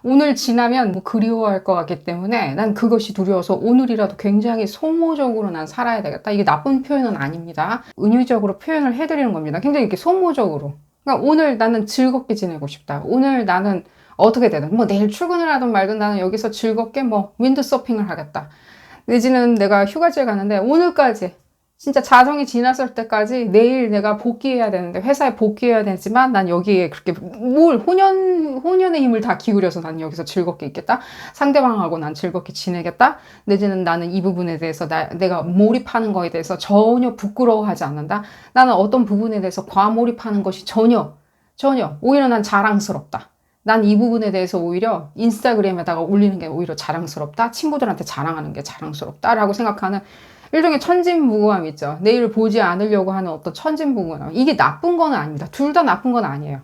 오늘 지나면 뭐 그리워할 것 같기 때문에 난 그것이 두려워서 오늘이라도 굉장히 소모적으로 난 살아야 되겠다. 이게 나쁜 표현은 아닙니다. 은유적으로 표현을 해드리는 겁니다. 굉장히 이렇게 소모적으로. 그러니까 오늘 나는 즐겁게 지내고 싶다. 오늘 나는 어떻게 되든 뭐 내일 출근을 하든 말든 나는 여기서 즐겁게 뭐 윈드서핑을 하겠다. 내지는 내가 휴가지에 가는데 오늘까지 진짜 자정이 지났을 때까지 내일 내가 복귀해야 되는데 회사에 복귀해야 되지만 난 여기에 그렇게 혼연의 힘을 다 기울여서 난 여기서 즐겁게 있겠다. 상대방하고 난 즐겁게 지내겠다. 내지는 나는 이 부분에 대해서 내가 몰입하는 거에 대해서 전혀 부끄러워하지 않는다. 나는 어떤 부분에 대해서 과몰입하는 것이 전혀 오히려 난 자랑스럽다. 난 이 부분에 대해서 오히려 인스타그램에다가 올리는 게 오히려 자랑스럽다. 친구들한테 자랑하는 게 자랑스럽다라고 생각하는 일종의 천진무구함 있죠. 내일 보지 않으려고 하는 어떤 천진무구함. 이게 나쁜 건 아닙니다. 둘 다 나쁜 건 아니에요.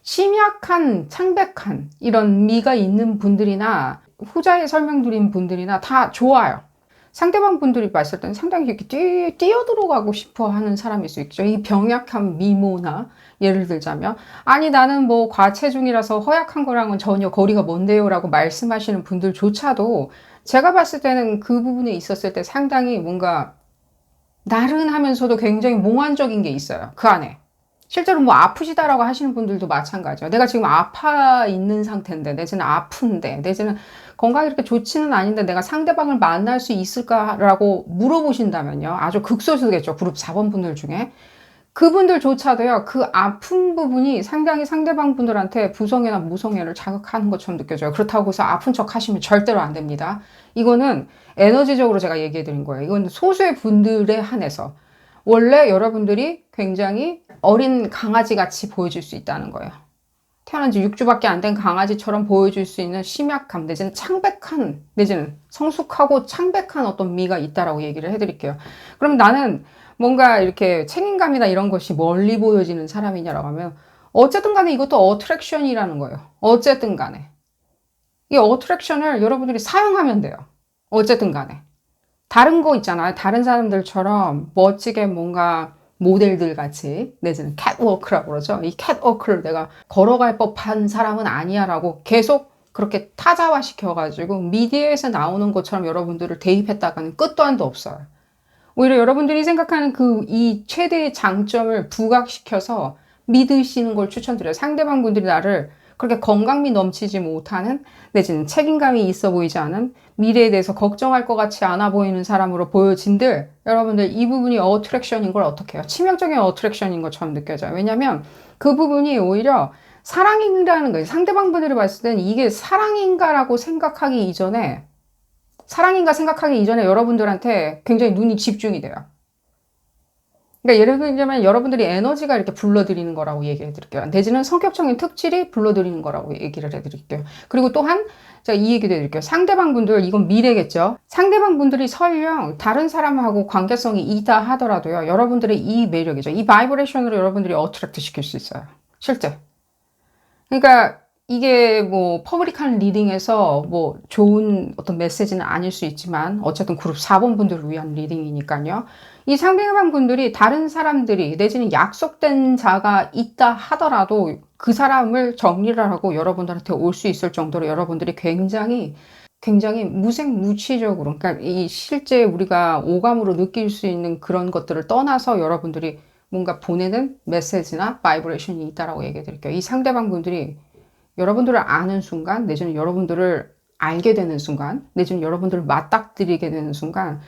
심약한, 창백한 이런 미가 있는 분들이나 후자에 설명드린 분들이나 다 좋아요. 상대방 분들이 봤을 때는 상당히 이렇게 뛰어들어가고 싶어 하는 사람일 수 있죠. 이 병약한 미모나 예를 들자면 아니 나는 뭐 과체중이라서 허약한 거랑은 전혀 거리가 먼데요 라고 말씀하시는 분들조차도 제가 봤을 때는 그 부분에 있었을 때 상당히 뭔가 나른하면서도 굉장히 몽환적인 게 있어요. 그 안에. 실제로 뭐 아프시다라고 하시는 분들도 마찬가지예요. 내가 지금 아파 있는 상태인데, 내지는 아픈데, 내지는 건강이 그렇게 좋지는 아닌데 내가 상대방을 만날 수 있을까라고 물어보신다면요. 아주 극소수겠죠. 그룹 4번 분들 중에. 그분들조차도요, 그 아픈 부분이 상당히 상대방 분들한테 부성애나 무성애를 자극하는 것처럼 느껴져요. 그렇다고 해서 아픈 척 하시면 절대로 안 됩니다. 이거는 에너지적으로 제가 얘기해 드린 거예요. 이건 소수의 분들에 한해서. 원래 여러분들이 굉장히 어린 강아지 같이 보여질 수 있다는 거예요. 태어난 지 6주밖에 안 된 강아지처럼 보여줄 수 있는 심약함, 내지는 창백한, 내지는 성숙하고 창백한 어떤 미가 있다라고 얘기를 해드릴게요. 그럼 나는 뭔가 이렇게 책임감이나 이런 것이 멀리 보여지는 사람이냐라고 하면 어쨌든 간에 이것도 어트랙션이라는 거예요. 어쨌든 간에. 이 어트랙션을 여러분들이 사용하면 돼요. 어쨌든 간에. 다른 거 있잖아요. 다른 사람들처럼 멋지게 뭔가 모델들 같이 내지는 캣워크라고 그러죠. 이 캣워크를 내가 걸어갈 법한 사람은 아니야 라고 계속 그렇게 타자화 시켜가지고 미디어에서 나오는 것처럼 여러분들을 대입했다가는 끝도 한도 없어요. 오히려 여러분들이 생각하는 이 최대의 장점을 부각시켜서 믿으시는 걸 추천드려요. 상대방 분들이 나를 그렇게 건강미 넘치지 못하는 내지는 책임감이 있어 보이지 않은 미래에 대해서 걱정할 것 같이 않아 보이는 사람으로 보여진들 여러분들 이 부분이 어트랙션인 걸 어떻게 해요? 치명적인 어트랙션인 것처럼 느껴져요. 왜냐하면 그 부분이 오히려 사랑인가라는 거예요. 상대방 분들이 봤을 때는 이게 사랑인가라고 생각하기 이전에 여러분들한테 굉장히 눈이 집중이 돼요. 그러니까 예를 들자면 여러분들이 에너지가 이렇게 불러들이는 거라고 얘기해 드릴게요. 내지는 성격적인 특질이 불러들이는 거라고 얘기를 해 드릴게요. 그리고 또한 제가 이 얘기도 해 드릴게요. 상대방 분들, 이건 미래겠죠. 상대방 분들이 설령 다른 사람하고 관계성이 있다 하더라도요. 여러분들의 이 매력이죠. 이 바이브레이션으로 여러분들이 어트랙트 시킬 수 있어요. 실제. 그러니까 이게 뭐 퍼블릭한 리딩에서 뭐 좋은 어떤 메시지는 아닐 수 있지만 어쨌든 그룹 4번 분들을 위한 리딩이니까요. 이 상대방 분들이 다른 사람들이 내지는 약속된 자가 있다 하더라도 그 사람을 정리를 하고 여러분들한테 올 수 있을 정도로 여러분들이 굉장히 무색무취적으로 그러니까 이 실제 우리가 오감으로 느낄 수 있는 그런 것들을 떠나서 여러분들이 뭔가 보내는 메시지나 바이브레이션이 있다라고 얘기해 드릴게요. 이 상대방 분들이 여러분들을 아는 순간, 내지는 여러분들을 알게 되는 순간, 내지는 여러분들을 맞닥뜨리게 되는 순간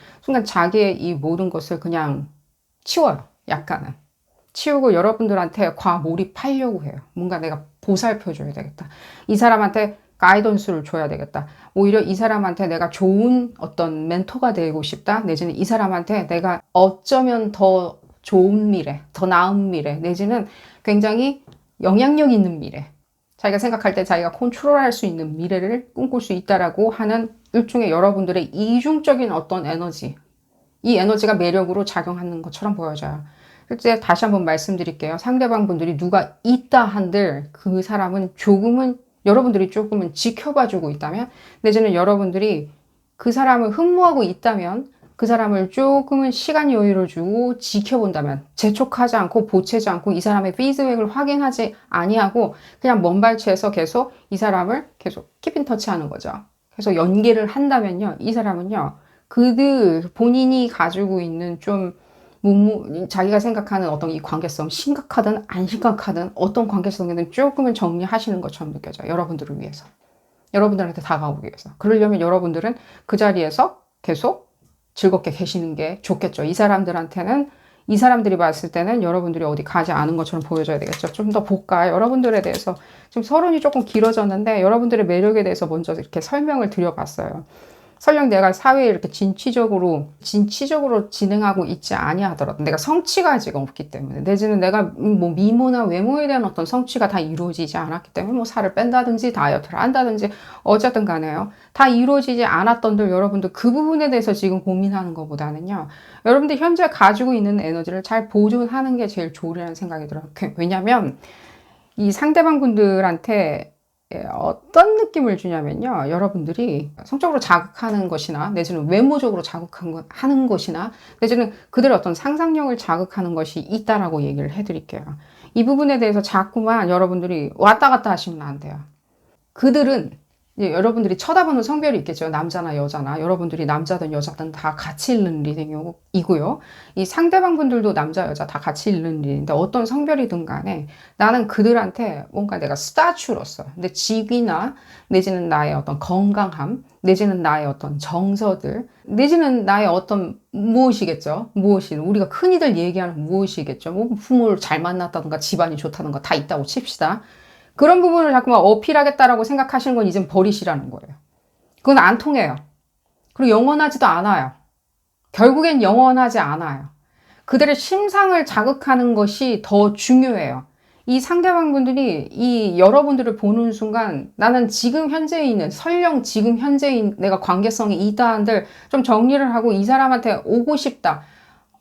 자기의 이 모든 것을 그냥 치워요. 약간은. 치우고 여러분들한테 과몰입하려고 해요. 뭔가 내가 보살펴줘야 되겠다. 이 사람한테 가이던스를 줘야 되겠다. 오히려 이 사람한테 내가 좋은 어떤 멘토가 되고 싶다. 내지는 이 사람한테 내가 어쩌면 더 좋은 미래, 더 나은 미래, 내지는 굉장히 영향력 있는 미래. 자기가 생각할 때 자기가 컨트롤할 수 있는 미래를 꿈꿀 수 있다라고 하는 일종의 여러분들의 이중적인 어떤 에너지. 이 에너지가 매력으로 작용하는 것처럼 보여져요. 실제 다시 한번 말씀드릴게요. 상대방 분들이 누가 있다 한들 그 사람은 여러분들이 조금은 지켜봐주고 있다면, 내지는 여러분들이 그 사람을 흠모하고 있다면, 그 사람을 조금은 시간 여유를 주고 지켜본다면, 재촉하지 않고 보채지 않고 이 사람의 피드백을 확인하지 아니하고 그냥 먼발치에서 계속 이 사람을 계속 키핑 터치하는 거죠. 그래서 연계를 한다면요, 이 사람은요, 본인이 가지고 있는 좀 자기가 생각하는 어떤 이 관계성, 심각하든 안 심각하든 어떤 관계성이든 조금은 정리하시는 것처럼 느껴져요. 여러분들을 위해서. 여러분들한테 다가오기 위해서. 그러려면 여러분들은 그 자리에서 계속 즐겁게 계시는 게 좋겠죠. 이 사람들이 봤을 때는 여러분들이 어디 가지 않은 것처럼 보여져야 되겠죠. 좀 더 볼까요? 여러분들에 대해서 지금 서론이 조금 길어졌는데 여러분들의 매력에 대해서 먼저 이렇게 설명을 드려봤어요. 설령 내가 사회에 이렇게 진취적으로 진행하고 있지 아니하더라도 내가 성취가 지금 없기 때문에, 내지는 내가 뭐 미모나 외모에 대한 어떤 성취가 다 이루어지지 않았기 때문에 뭐 살을 뺀다든지 다이어트를 한다든지 어쨌든 간에요. 다 이루어지지 않았던들 여러분들 그 부분에 대해서 지금 고민하는 것보다는요. 여러분들 현재 가지고 있는 에너지를 잘 보존하는 게 제일 좋으라는 생각이 들어요. 왜냐면 이 상대방 분들한테 어떤 느낌을 주냐면요. 여러분들이 성적으로 자극하는 것이나 내지는 외모적으로 자극하는 것이나 내지는 그들의 어떤 상상력을 자극하는 것이 있다라고 얘기를 해드릴게요. 이 부분에 대해서 자꾸만 여러분들이 왔다 갔다 하시면 안 돼요. 그들은 이제 여러분들이 쳐다보는 성별이 있겠죠. 남자나 여자나. 여러분들이 남자든 여자든 다 같이 읽는 리딩이고요. 이 상대방 분들도 남자, 여자 다 같이 읽는 리딩인데 어떤 성별이든 간에 나는 그들한테 뭔가 내가 스타츄로서 내 직위나 내지는 나의 어떤 건강함, 내지는 나의 어떤 정서들, 내지는 나의 어떤 무엇이겠죠. 우리가 흔히들 얘기하는 무엇이겠죠. 뭐 부모를 잘 만났다든가 집안이 좋다든가 다 있다고 칩시다. 그런 부분을 자꾸만 어필하겠다라고 생각하시는 건 이젠 버리시라는 거예요. 그건 안 통해요. 그리고 영원하지도 않아요. 결국엔 영원하지 않아요. 그들의 심상을 자극하는 것이 더 중요해요. 이 상대방 분들이 이 여러분들을 보는 순간 나는 지금 현재 있는, 설령 지금 현재인 내가 관계성이 있다 한들 좀 정리를 하고 이 사람한테 오고 싶다.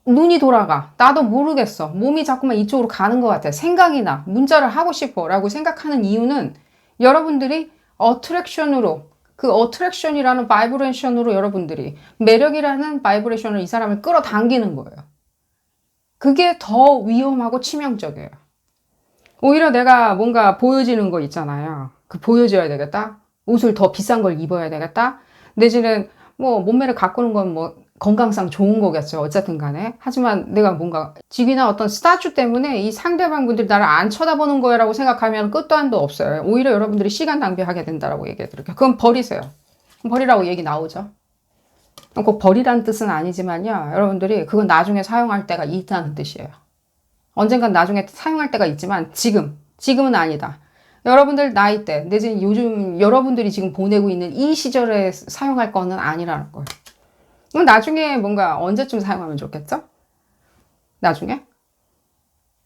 눈이 돌아가. 나도 모르겠어. 몸이 자꾸만 이쪽으로 가는 것 같아. 생각이 나. 문자를 하고 싶어. 라고 생각하는 이유는 여러분들이 어트랙션으로, 그 어트랙션이라는 바이브레이션으로 여러분들이 매력이라는 바이브레이션으로 이 사람을 끌어당기는 거예요. 그게 더 위험하고 치명적이에요. 오히려 내가 뭔가 보여지는 거 있잖아요. 그 보여줘야 되겠다. 옷을 더 비싼 걸 입어야 되겠다. 내지는 뭐 몸매를 가꾸는 건 뭐 건강상 좋은 거겠죠. 어쨌든 간에. 하지만 내가 뭔가 직위나 어떤 스타츄 때문에 이 상대방 분들이 나를 안 쳐다보는 거야라고 생각하면 끝도 한도 없어요. 오히려 여러분들이 시간 낭비하게 된다라고 얘기해 드릴게요. 그럼 버리세요. 버리라고 얘기 나오죠. 꼭 버리라는 뜻은 아니지만요. 여러분들이 그건 나중에 사용할 때가 있다는 뜻이에요. 언젠간 나중에 사용할 때가 있지만 지금은 아니다. 여러분들 나이 때, 내지는 요즘 여러분들이 지금 보내고 있는 이 시절에 사용할 거는 아니라는 거예요. 그럼 나중에 뭔가 언제쯤 사용하면 좋겠죠? 나중에?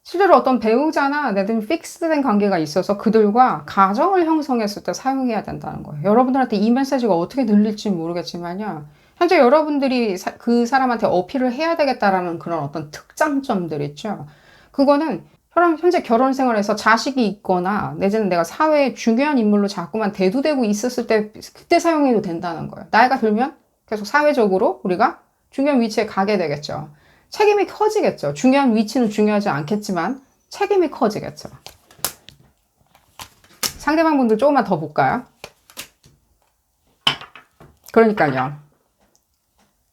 실제로 어떤 배우자나 내든 픽스된 관계가 있어서 그들과 가정을 형성했을 때 사용해야 된다는 거예요. 여러분들한테 이 메시지가 어떻게 들릴지 모르겠지만요. 현재 여러분들이 그 사람한테 어필을 해야 되겠다라는 그런 어떤 특장점들 있죠. 그거는 현재 결혼 생활에서 자식이 있거나 내지는 내가 사회에 중요한 인물로 자꾸만 대두되고 있었을 때 그때 사용해도 된다는 거예요. 나이가 들면 계속 사회적으로 우리가 중요한 위치에 가게 되겠죠. 책임이 커지겠죠. 중요한 위치는 중요하지 않겠지만 책임이 커지겠죠. 상대방 분들 조금만 더 볼까요? 그러니까요.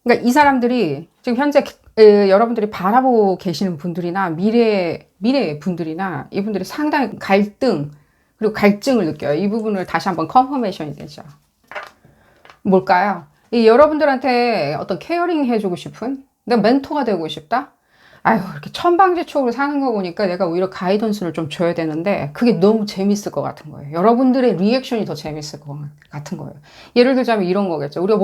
그러니까 이 사람들이 지금 현재 여러분들이 바라보고 계시는 분들이나 미래의 분들이나 이분들이 상당히 갈등, 그리고 갈증을 느껴요. 이 부분을 다시 한번 컨퍼메이션이 되죠. 뭘까요? 여러분들한테 어떤 케어링 해주고 싶은, 내가 멘토가 되고 싶다? 아유, 이렇게 천방지축으로 사는 거 보니까 내가 오히려 가이던스를 좀 줘야 되는데 그게 너무 재밌을 것 같은 거예요. 여러분들의 리액션이 더 재밌을 것 같은 거예요. 예를 들자면 이런 거겠죠. 우리가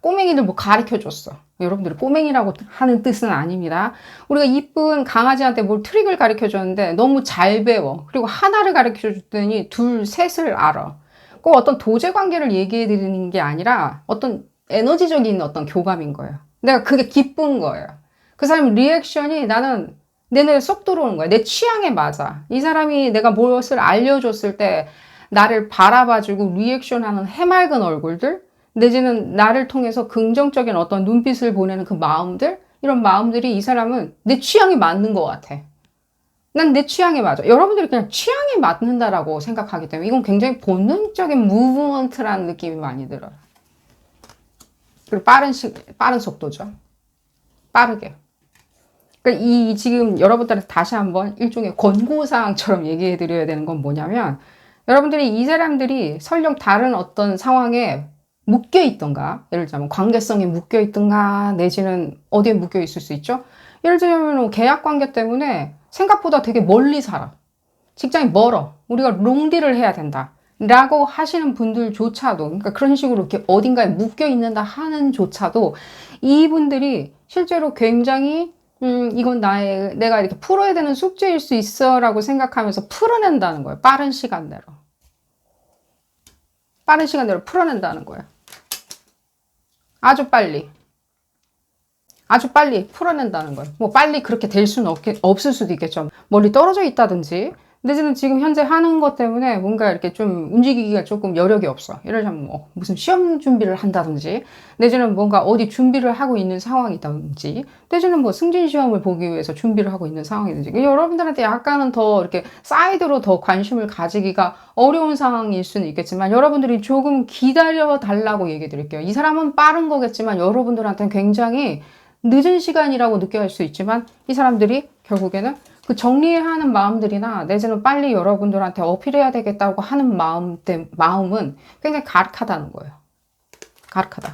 꼬맹이들 가르쳐 줬어. 여러분들이 꼬맹이라고 하는 뜻은 아닙니다. 우리가 이쁜 강아지한테 뭘 트릭을 가르쳐 줬는데 너무 잘 배워. 그리고 하나를 가르쳐 줬더니 둘, 셋을 알아. 꼭 어떤 도제 관계를 얘기해 드리는 게 아니라 어떤 에너지적인 어떤 교감인 거예요. 내가 그게 기쁜 거예요. 그 사람 리액션이 나는 내 뇌에 쏙 들어오는 거야. 내 취향에 맞아. 이 사람이 내가 무엇을 알려줬을 때 나를 바라봐주고 리액션하는 해맑은 얼굴들, 내지는 나를 통해서 긍정적인 어떤 눈빛을 보내는 그 마음들, 이런 마음들이 이 사람은 내 취향에 맞는 것 같아. 난 내 취향에 맞아. 여러분들이 그냥 취향에 맞는다라고 생각하기 때문에 이건 굉장히 본능적인 무브먼트라는 느낌이 많이 들어요. 그리고 빠른 속도죠. 빠르게. 그러니까 지금 여러분들한테 다시 한번 일종의 권고사항처럼 얘기해 드려야 되는 건 뭐냐면, 여러분들이 이 사람들이 설령 다른 어떤 상황에 묶여 있던가, 예를 들자면 관계성에 묶여 있던가, 내지는 어디에 묶여 있을 수 있죠? 예를 들자면 계약 관계 때문에 생각보다 되게 멀리 살아. 직장이 멀어. 우리가 롱디를 해야 된다. 라고 하시는 분들조차도, 그러니까 그런 식으로 이렇게 어딘가에 묶여 있는다 하는 조차도 이분들이 실제로 굉장히 이건 내가 이렇게 풀어야 되는 숙제일 수 있어 라고 생각하면서 풀어낸다는 거예요. 빠른 시간 내로 풀어낸다는 거예요. 아주 빨리 풀어낸다는 거예요. 뭐 빨리 그렇게 될 수는 없을 수도 있겠죠. 멀리 떨어져 있다든지, 내지는 지금 현재 하는 것 때문에 뭔가 이렇게 좀 움직이기가 조금 여력이 없어. 예를 들면 뭐 무슨 시험 준비를 한다든지, 내지는 뭔가 어디 준비를 하고 있는 상황이든지, 내지는 뭐 승진 시험을 보기 위해서 준비를 하고 있는 상황이든지, 여러분들한테 약간은 더 이렇게 사이드로 더 관심을 가지기가 어려운 상황일 수는 있겠지만, 여러분들이 조금 기다려 달라고 얘기 드릴게요. 이 사람은 빠른 거겠지만 여러분들한테는 굉장히 늦은 시간이라고 느껴질 수 있지만, 이 사람들이 결국에는 그 정리해야 하는 마음들이나, 내지는 빨리 여러분들한테 어필해야 되겠다고 하는 마음은 굉장히 가득하다는 거예요. 가득하다.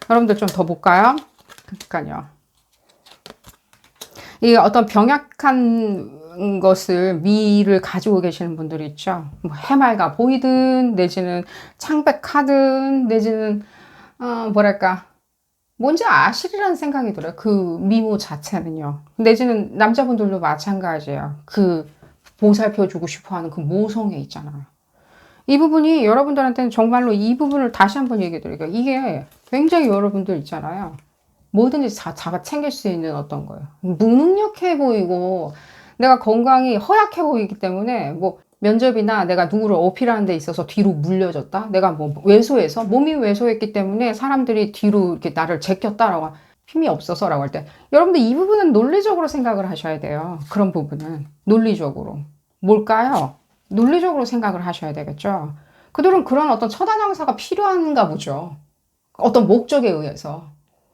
여러분들 좀 더 볼까요? 그러니까요. 이 어떤 병약한 미를 가지고 계시는 분들이 있죠. 뭐 해맑아 보이든, 내지는 창백하든, 내지는 뭐랄까, 뭔지 아시리라는 생각이 들어요. 그 미모 자체는요. 내지는 남자분들도 마찬가지예요. 그 보살펴주고 싶어하는 그 모성애 있잖아요. 이 부분이 여러분들한테는 정말로 이 부분을 다시 한번 얘기해 드릴게요. 이게 굉장히 여러분들 있잖아요. 뭐든지 잡아 챙길 수 있는 어떤 거예요. 무능력해 보이고 내가 건강이 허약해 보이기 때문에 뭐 면접이나 내가 누구를 어필하는 데 있어서 뒤로 물려졌다? 내가 뭐 몸이 왜소했기 때문에 사람들이 뒤로 이렇게 나를 제꼈다라고, 힘이 없어서라고 할 때, 여러분들 이 부분은 논리적으로 생각을 하셔야 돼요. 그런 부분은. 논리적으로. 뭘까요? 논리적으로 생각을 하셔야 되겠죠. 그들은 그런 어떤 처단형사가 필요한가 보죠. 어떤 목적에 의해서.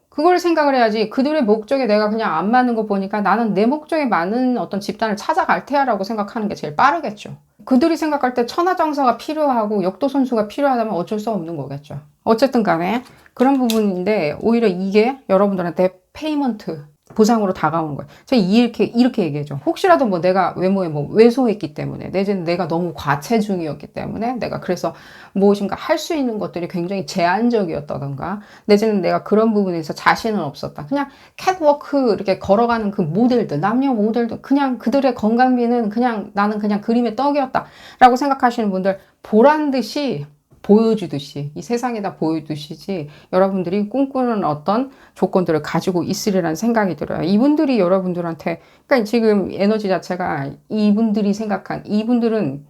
그걸 생각을 해야지, 그들의 목적에 내가 그냥 안 맞는 거 보니까 나는 내 목적에 맞는 어떤 집단을 찾아갈 테야 라고 생각하는 게 제일 빠르겠죠. 그들이 생각할 때 천하장사가 필요하고 역도선수가 필요하다면 어쩔 수 없는 거겠죠. 어쨌든 간에 그런 부분인데, 오히려 이게 여러분들한테 페이먼트, 보상으로 다가오는 거예요. 제가 이렇게 얘기해줘. 혹시라도 뭐 내가 외모에 뭐 왜소했기 때문에, 내지는 내가 너무 과체중이었기 때문에, 내가 그래서 무엇인가 할 수 있는 것들이 굉장히 제한적이었다던가, 내지는 내가 그런 부분에서 자신은 없었다. 그냥 캣워크 이렇게 걸어가는 그 모델들, 남녀 모델들, 그냥 그들의 건강미는 그냥 나는 그냥 그림의 떡이었다 라고 생각하시는 분들, 보란 듯이 보여주듯이 이 세상에다 보여주시지, 여러분들이 꿈꾸는 어떤 조건들을 가지고 있으리라는 생각이 들어요. 이분들이 여러분들한테, 그러니까 지금 에너지 자체가 이분들은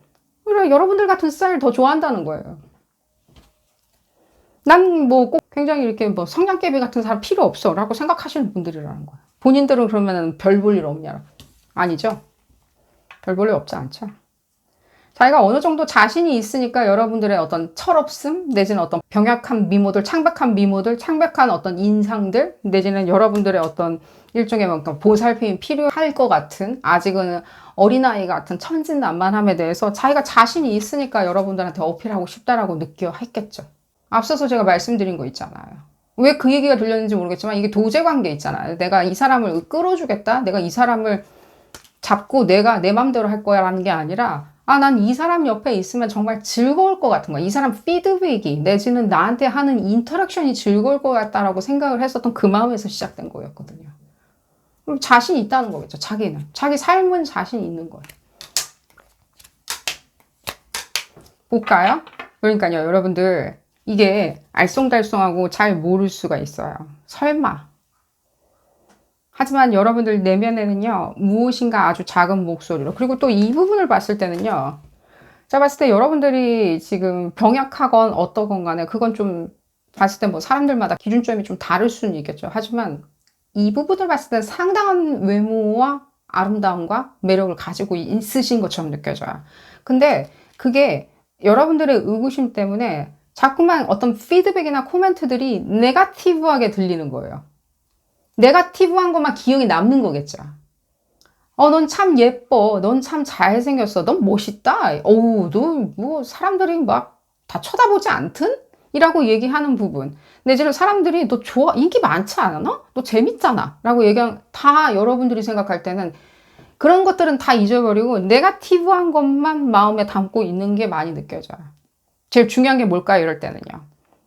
여러분들 같은 스타일 더 좋아한다는 거예요. 난 뭐 꼭 굉장히 이렇게 뭐 성냥개비 같은 사람 필요 없어 라고 생각하시는 분들이라는 거예요. 본인들은 그러면 별 볼 일 없냐? 아니죠. 별 볼 일 없지 않죠. 자기가 어느 정도 자신이 있으니까 여러분들의 어떤 철없음, 내지는 어떤 병약한 미모들, 창백한 미모들, 창백한 어떤 인상들, 내지는 여러분들의 어떤 일종의 뭔가 보살핌이 필요할 것 같은, 아직은 어린아이 같은 천진난만함에 대해서 자기가 자신이 있으니까 여러분들한테 어필하고 싶다라고 느껴 했겠죠. 앞서서 제가 말씀드린 거 있잖아요. 왜 그 얘기가 들렸는지 모르겠지만 이게 도제 관계 있잖아요. 내가 이 사람을 끌어주겠다. 내가 이 사람을 잡고 내가 내 맘대로 할 거야 라는 게 아니라 난 이 사람 옆에 있으면 정말 즐거울 것 같은 거야. 이 사람 피드백이 내지는 나한테 하는 인터랙션이 즐거울 것 같다라고 생각을 했었던 그 마음에서 시작된 거였거든요. 그럼 자신이 있다는 거겠죠. 자기는. 자기 삶은 자신이 있는 거예요. 볼까요? 그러니까요. 여러분들 이게 알쏭달쏭하고 잘 모를 수가 있어요. 설마. 하지만 여러분들 내면에는요, 무엇인가 아주 작은 목소리로. 그리고 또 이 부분을 봤을 때는요, 제가 봤을 때 여러분들이 지금 병약하건 어떠건 간에 그건 좀 봤을 때 뭐 사람들마다 기준점이 좀 다를 수는 있겠죠. 하지만 이 부분을 봤을 때 상당한 외모와 아름다움과 매력을 가지고 있으신 것처럼 느껴져요. 근데 그게 여러분들의 의구심 때문에 자꾸만 어떤 피드백이나 코멘트들이 네거티브하게 들리는 거예요. 네거티브한 것만 기억이 남는 거겠죠. 넌 참 예뻐. 넌 참 잘생겼어. 넌 멋있다. 어우, 너 뭐 사람들이 막 다 쳐다보지 않든? 이라고 얘기하는 부분. 내지는 사람들이 너 좋아, 인기 많지 않아? 너 재밌잖아. 라고 얘기한, 다 여러분들이 생각할 때는 그런 것들은 다 잊어버리고 네거티브한 것만 마음에 담고 있는 게 많이 느껴져요. 제일 중요한 게 뭘까요? 이럴 때는요.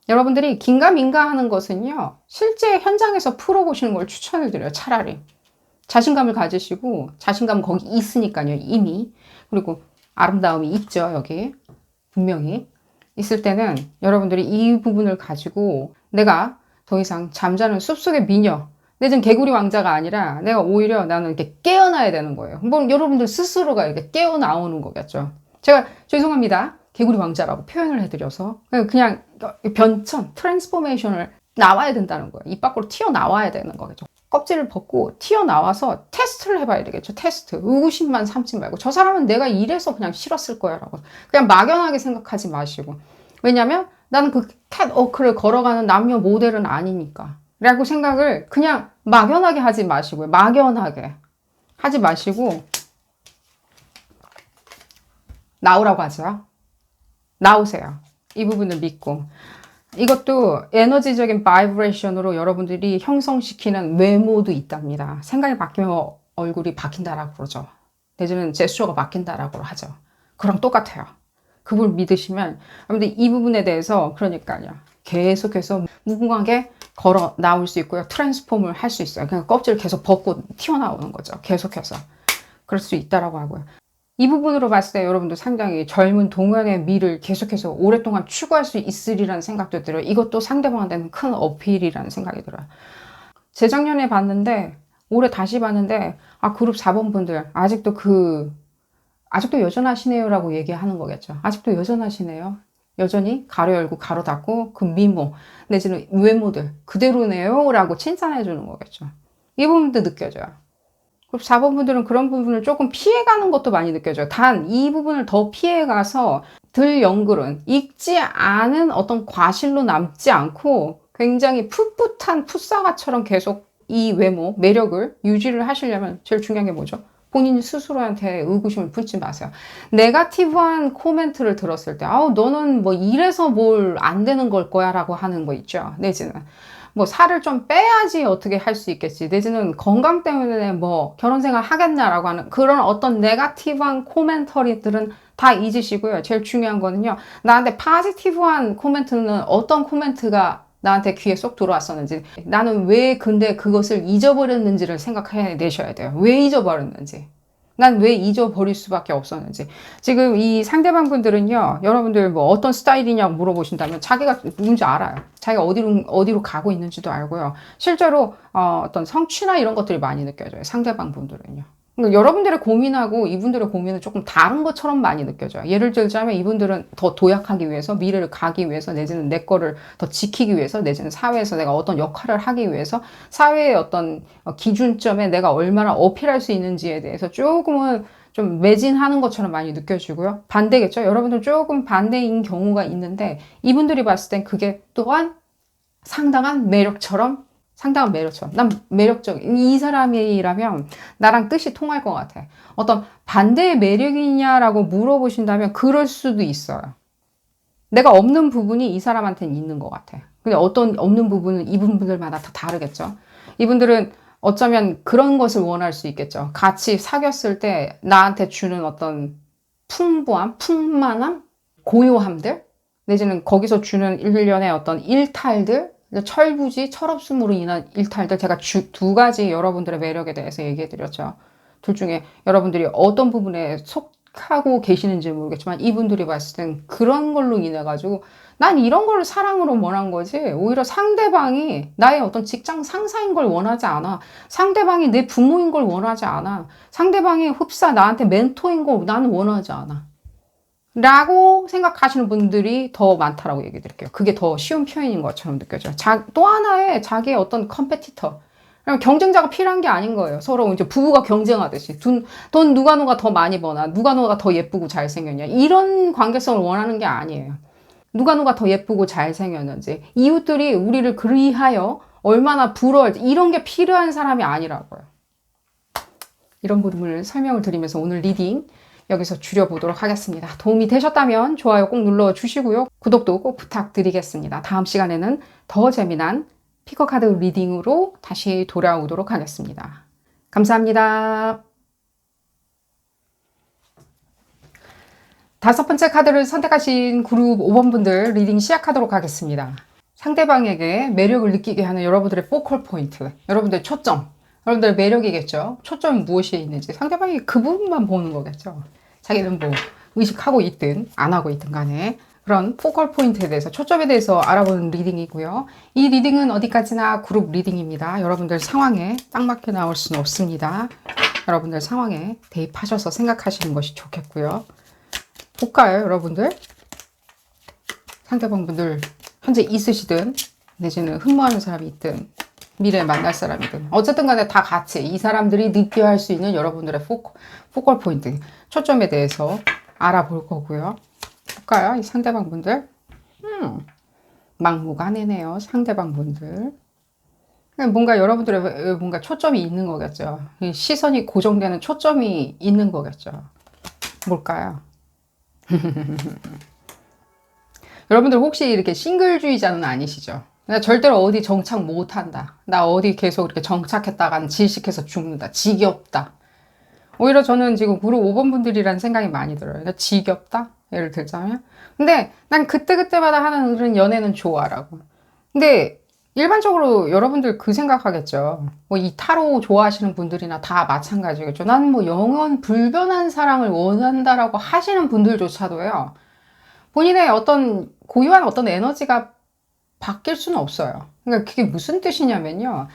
여러분들이 긴가민가 하는 것은요, 실제 현장에서 풀어보시는 걸 추천을 드려요, 차라리. 자신감을 가지시고, 자신감 거기 있으니까요, 이미. 그리고 아름다움이 있죠, 여기. 분명히. 있을 때는 여러분들이 이 부분을 가지고 내가 더 이상 잠자는 숲속의 미녀, 내지는 개구리 왕자가 아니라 내가 오히려 나는 이렇게 깨어나야 되는 거예요. 뭐 여러분들 스스로가 이렇게 깨어나오는 거겠죠. 제가 죄송합니다. 개구리 왕자라고 표현을 해드려서 그냥 변천, 트랜스포메이션을 나와야 된다는 거예요. 입 밖으로 튀어나와야 되는 거겠죠. 껍질을 벗고 튀어나와서 테스트를 해봐야 되겠죠. 테스트. 의구심만 삼지 말고 저 사람은 내가 이래서 그냥 싫었을 거야 라고 그냥 막연하게 생각하지 마시고 왜냐면 나는 그 캣워크를 걸어가는 남녀 모델은 아니니까 라고 생각을 그냥 막연하게 하지 마시고요. 막연하게 하지 마시고 나오라고 하죠. 나오세요. 이 부분을 믿고 이것도 에너지적인 바이브레이션으로 여러분들이 형성시키는 외모도 있답니다. 생각이 바뀌면 얼굴이 바뀐다라고 그러죠. 내지는 제스처가 바뀐다라고 하죠. 그럼 똑같아요. 그걸 믿으시면 여러분들 이 부분에 대해서 그러니까요. 계속해서 무궁하게 걸어 나올 수 있고요. 트랜스폼을 할 수 있어요. 그냥 껍질을 계속 벗고 튀어나오는 거죠. 계속해서. 그럴 수 있다라고 하고요. 이 부분으로 봤을 때 여러분도 상당히 젊은 동안의 미를 계속해서 오랫동안 추구할 수 있으리라는 생각도 들어요. 이것도 상대방한테는 큰 어필이라는 생각이 들어요. 재작년에 봤는데 올해 다시 봤는데 그룹 4번 분들 아직도 여전하시네요 라고 얘기하는 거겠죠. 아직도 여전하시네요. 여전히 가로 열고 가로 닫고 그 미모 내지는 외모들 그대로네요 라고 칭찬해 주는 거겠죠. 이 부분도 느껴져요. 그룹 4번 분들은 그런 부분을 조금 피해가는 것도 많이 느껴져요. 단 이 부분을 더 피해가서 들 연글은 읽지 않은 어떤 과실로 남지 않고 굉장히 풋풋한 풋사과처럼 계속 이 외모, 매력을 유지를 하시려면 제일 중요한 게 뭐죠? 본인 스스로한테 의구심을 품지 마세요. 네거티브한 코멘트를 들었을 때 너는 뭐 이래서 뭘 안 되는 걸 거야 라고 하는 거 있죠. 내지는 뭐 살을 좀 빼야지 어떻게 할 수 있겠지. 내지는 건강 때문에 뭐 결혼 생활 하겠냐라고 하는 그런 어떤 네거티브한 코멘터리들은 다 잊으시고요. 제일 중요한 거는요. 나한테 포지티브한 코멘트는 어떤 코멘트가 나한테 귀에 쏙 들어왔었는지 나는 왜 근데 그것을 잊어버렸는지를 생각해내셔야 돼요. 왜 잊어버렸는지. 난 왜 잊어버릴 수밖에 없었는지. 지금 이 상대방 분들은요, 여러분들 뭐 어떤 스타일이냐고 물어보신다면 자기가 누군지 알아요. 자기가 어디로 가고 있는지도 알고요. 실제로 어떤 성취나 이런 것들이 많이 느껴져요. 상대방 분들은요. 그러니까 여러분들의 고민하고 이분들의 고민은 조금 다른 것처럼 많이 느껴져요. 예를 들자면 이분들은 더 도약하기 위해서, 미래를 가기 위해서, 내지는 내 거를 더 지키기 위해서, 내지는 사회에서 내가 어떤 역할을 하기 위해서, 사회의 어떤 기준점에 내가 얼마나 어필할 수 있는지에 대해서 조금은 좀 매진하는 것처럼 많이 느껴지고요. 반대겠죠? 여러분들 조금 반대인 경우가 있는데 이분들이 봤을 땐 그게 또한 상당한 매력처럼 난 매력적인 이 사람이라면 나랑 뜻이 통할 것 같아. 어떤 반대의 매력이냐라고 물어보신다면 그럴 수도 있어요. 내가 없는 부분이 이 사람한테는 있는 것 같아. 근데 어떤 없는 부분은 이분들마다 다 다르겠죠. 이분들은 어쩌면 그런 것을 원할 수 있겠죠. 같이 사귀었을 때 나한테 주는 어떤 풍부함, 풍만함, 고요함들, 내지는 거기서 주는 일련의 어떤 일탈들, 철부지, 철없음으로 인한 일탈들, 제가 두 가지 여러분들의 매력에 대해서 얘기해 드렸죠. 둘 중에 여러분들이 어떤 부분에 속하고 계시는지 모르겠지만 이분들이 봤을 땐 그런 걸로 인해 가지고 난 이런 걸 사랑으로 원한 거지 오히려 상대방이 나의 어떤 직장 상사인 걸 원하지 않아. 상대방이 내 부모인 걸 원하지 않아. 상대방이 흡사 나한테 멘토인 걸 나는 원하지 않아. 라고 생각하시는 분들이 더 많다라고 얘기 드릴게요. 그게 더 쉬운 표현인 것처럼 느껴져요. 또 하나의 자기의 어떤 컴페티터. 경쟁자가 필요한 게 아닌 거예요. 서로 이제 부부가 경쟁하듯이. 돈 누가 더 많이 버나, 누가 더 예쁘고 잘생겼냐. 이런 관계성을 원하는 게 아니에요. 누가 더 예쁘고 잘생겼는지. 이웃들이 우리를 그리하여 얼마나 부러워할지. 이런 게 필요한 사람이 아니라고요. 이런 부분을 설명을 드리면서 오늘 리딩 여기서 줄여보도록 하겠습니다. 도움이 되셨다면 좋아요 꼭 눌러주시고요. 구독도 꼭 부탁드리겠습니다. 다음 시간에는 더 재미난 피커카드 리딩으로 다시 돌아오도록 하겠습니다. 감사합니다. 5번째 카드를 선택하신 그룹 5번 분들 리딩 시작하도록 하겠습니다. 상대방에게 매력을 느끼게 하는 여러분들의 포컬 포인트, 여러분들의 초점, 여러분들의 매력이겠죠. 초점이 무엇이 있는지 상대방이 그 부분만 보는 거겠죠. 자기는 뭐 의식하고 있든 안 하고 있든 간에 그런 포컬 포인트에 대해서 초점에 대해서 알아보는 리딩이고요. 이 리딩은 어디까지나 그룹 리딩입니다. 여러분들 상황에 딱 맞게 나올 수는 없습니다. 여러분들 상황에 대입하셔서 생각하시는 것이 좋겠고요. 볼까요, 여러분들? 상대방 분들 현재 있으시든 내지는 흠모하는 사람이 있든 미래에 만날 사람이든 어쨌든 간에 다 같이 이 사람들이 느껴야 할 수 있는 여러분들의 포컬 포인트, 초점에 대해서 알아볼 거고요. 볼까요? 이 상대방 분들. 막무가내네요. 상대방 분들. 뭔가 여러분들의 뭔가 초점이 있는 거겠죠. 시선이 고정되는 초점이 있는 거겠죠. 뭘까요? 여러분들 혹시 이렇게 싱글주의자는 아니시죠? 나 절대로 어디 정착 못한다. 나 어디 계속 이렇게 정착했다간 질식해서 죽는다. 지겹다. 오히려 저는 지금 그룹 5번 분들이라는 생각이 많이 들어요. 그러니까 지겹다? 예를 들자면. 근데 난 그때그때마다 하는 그런 연애는 좋아라고. 근데 일반적으로 여러분들 그 생각하겠죠. 뭐 이 타로 좋아하시는 분들이나 다 마찬가지겠죠. 나는 뭐 영원 불변한 사랑을 원한다라고 하시는 분들조차도요. 본인의 어떤 고유한 어떤 에너지가 바뀔 수는 없어요. 그러니까 그게 무슨 뜻이냐면요.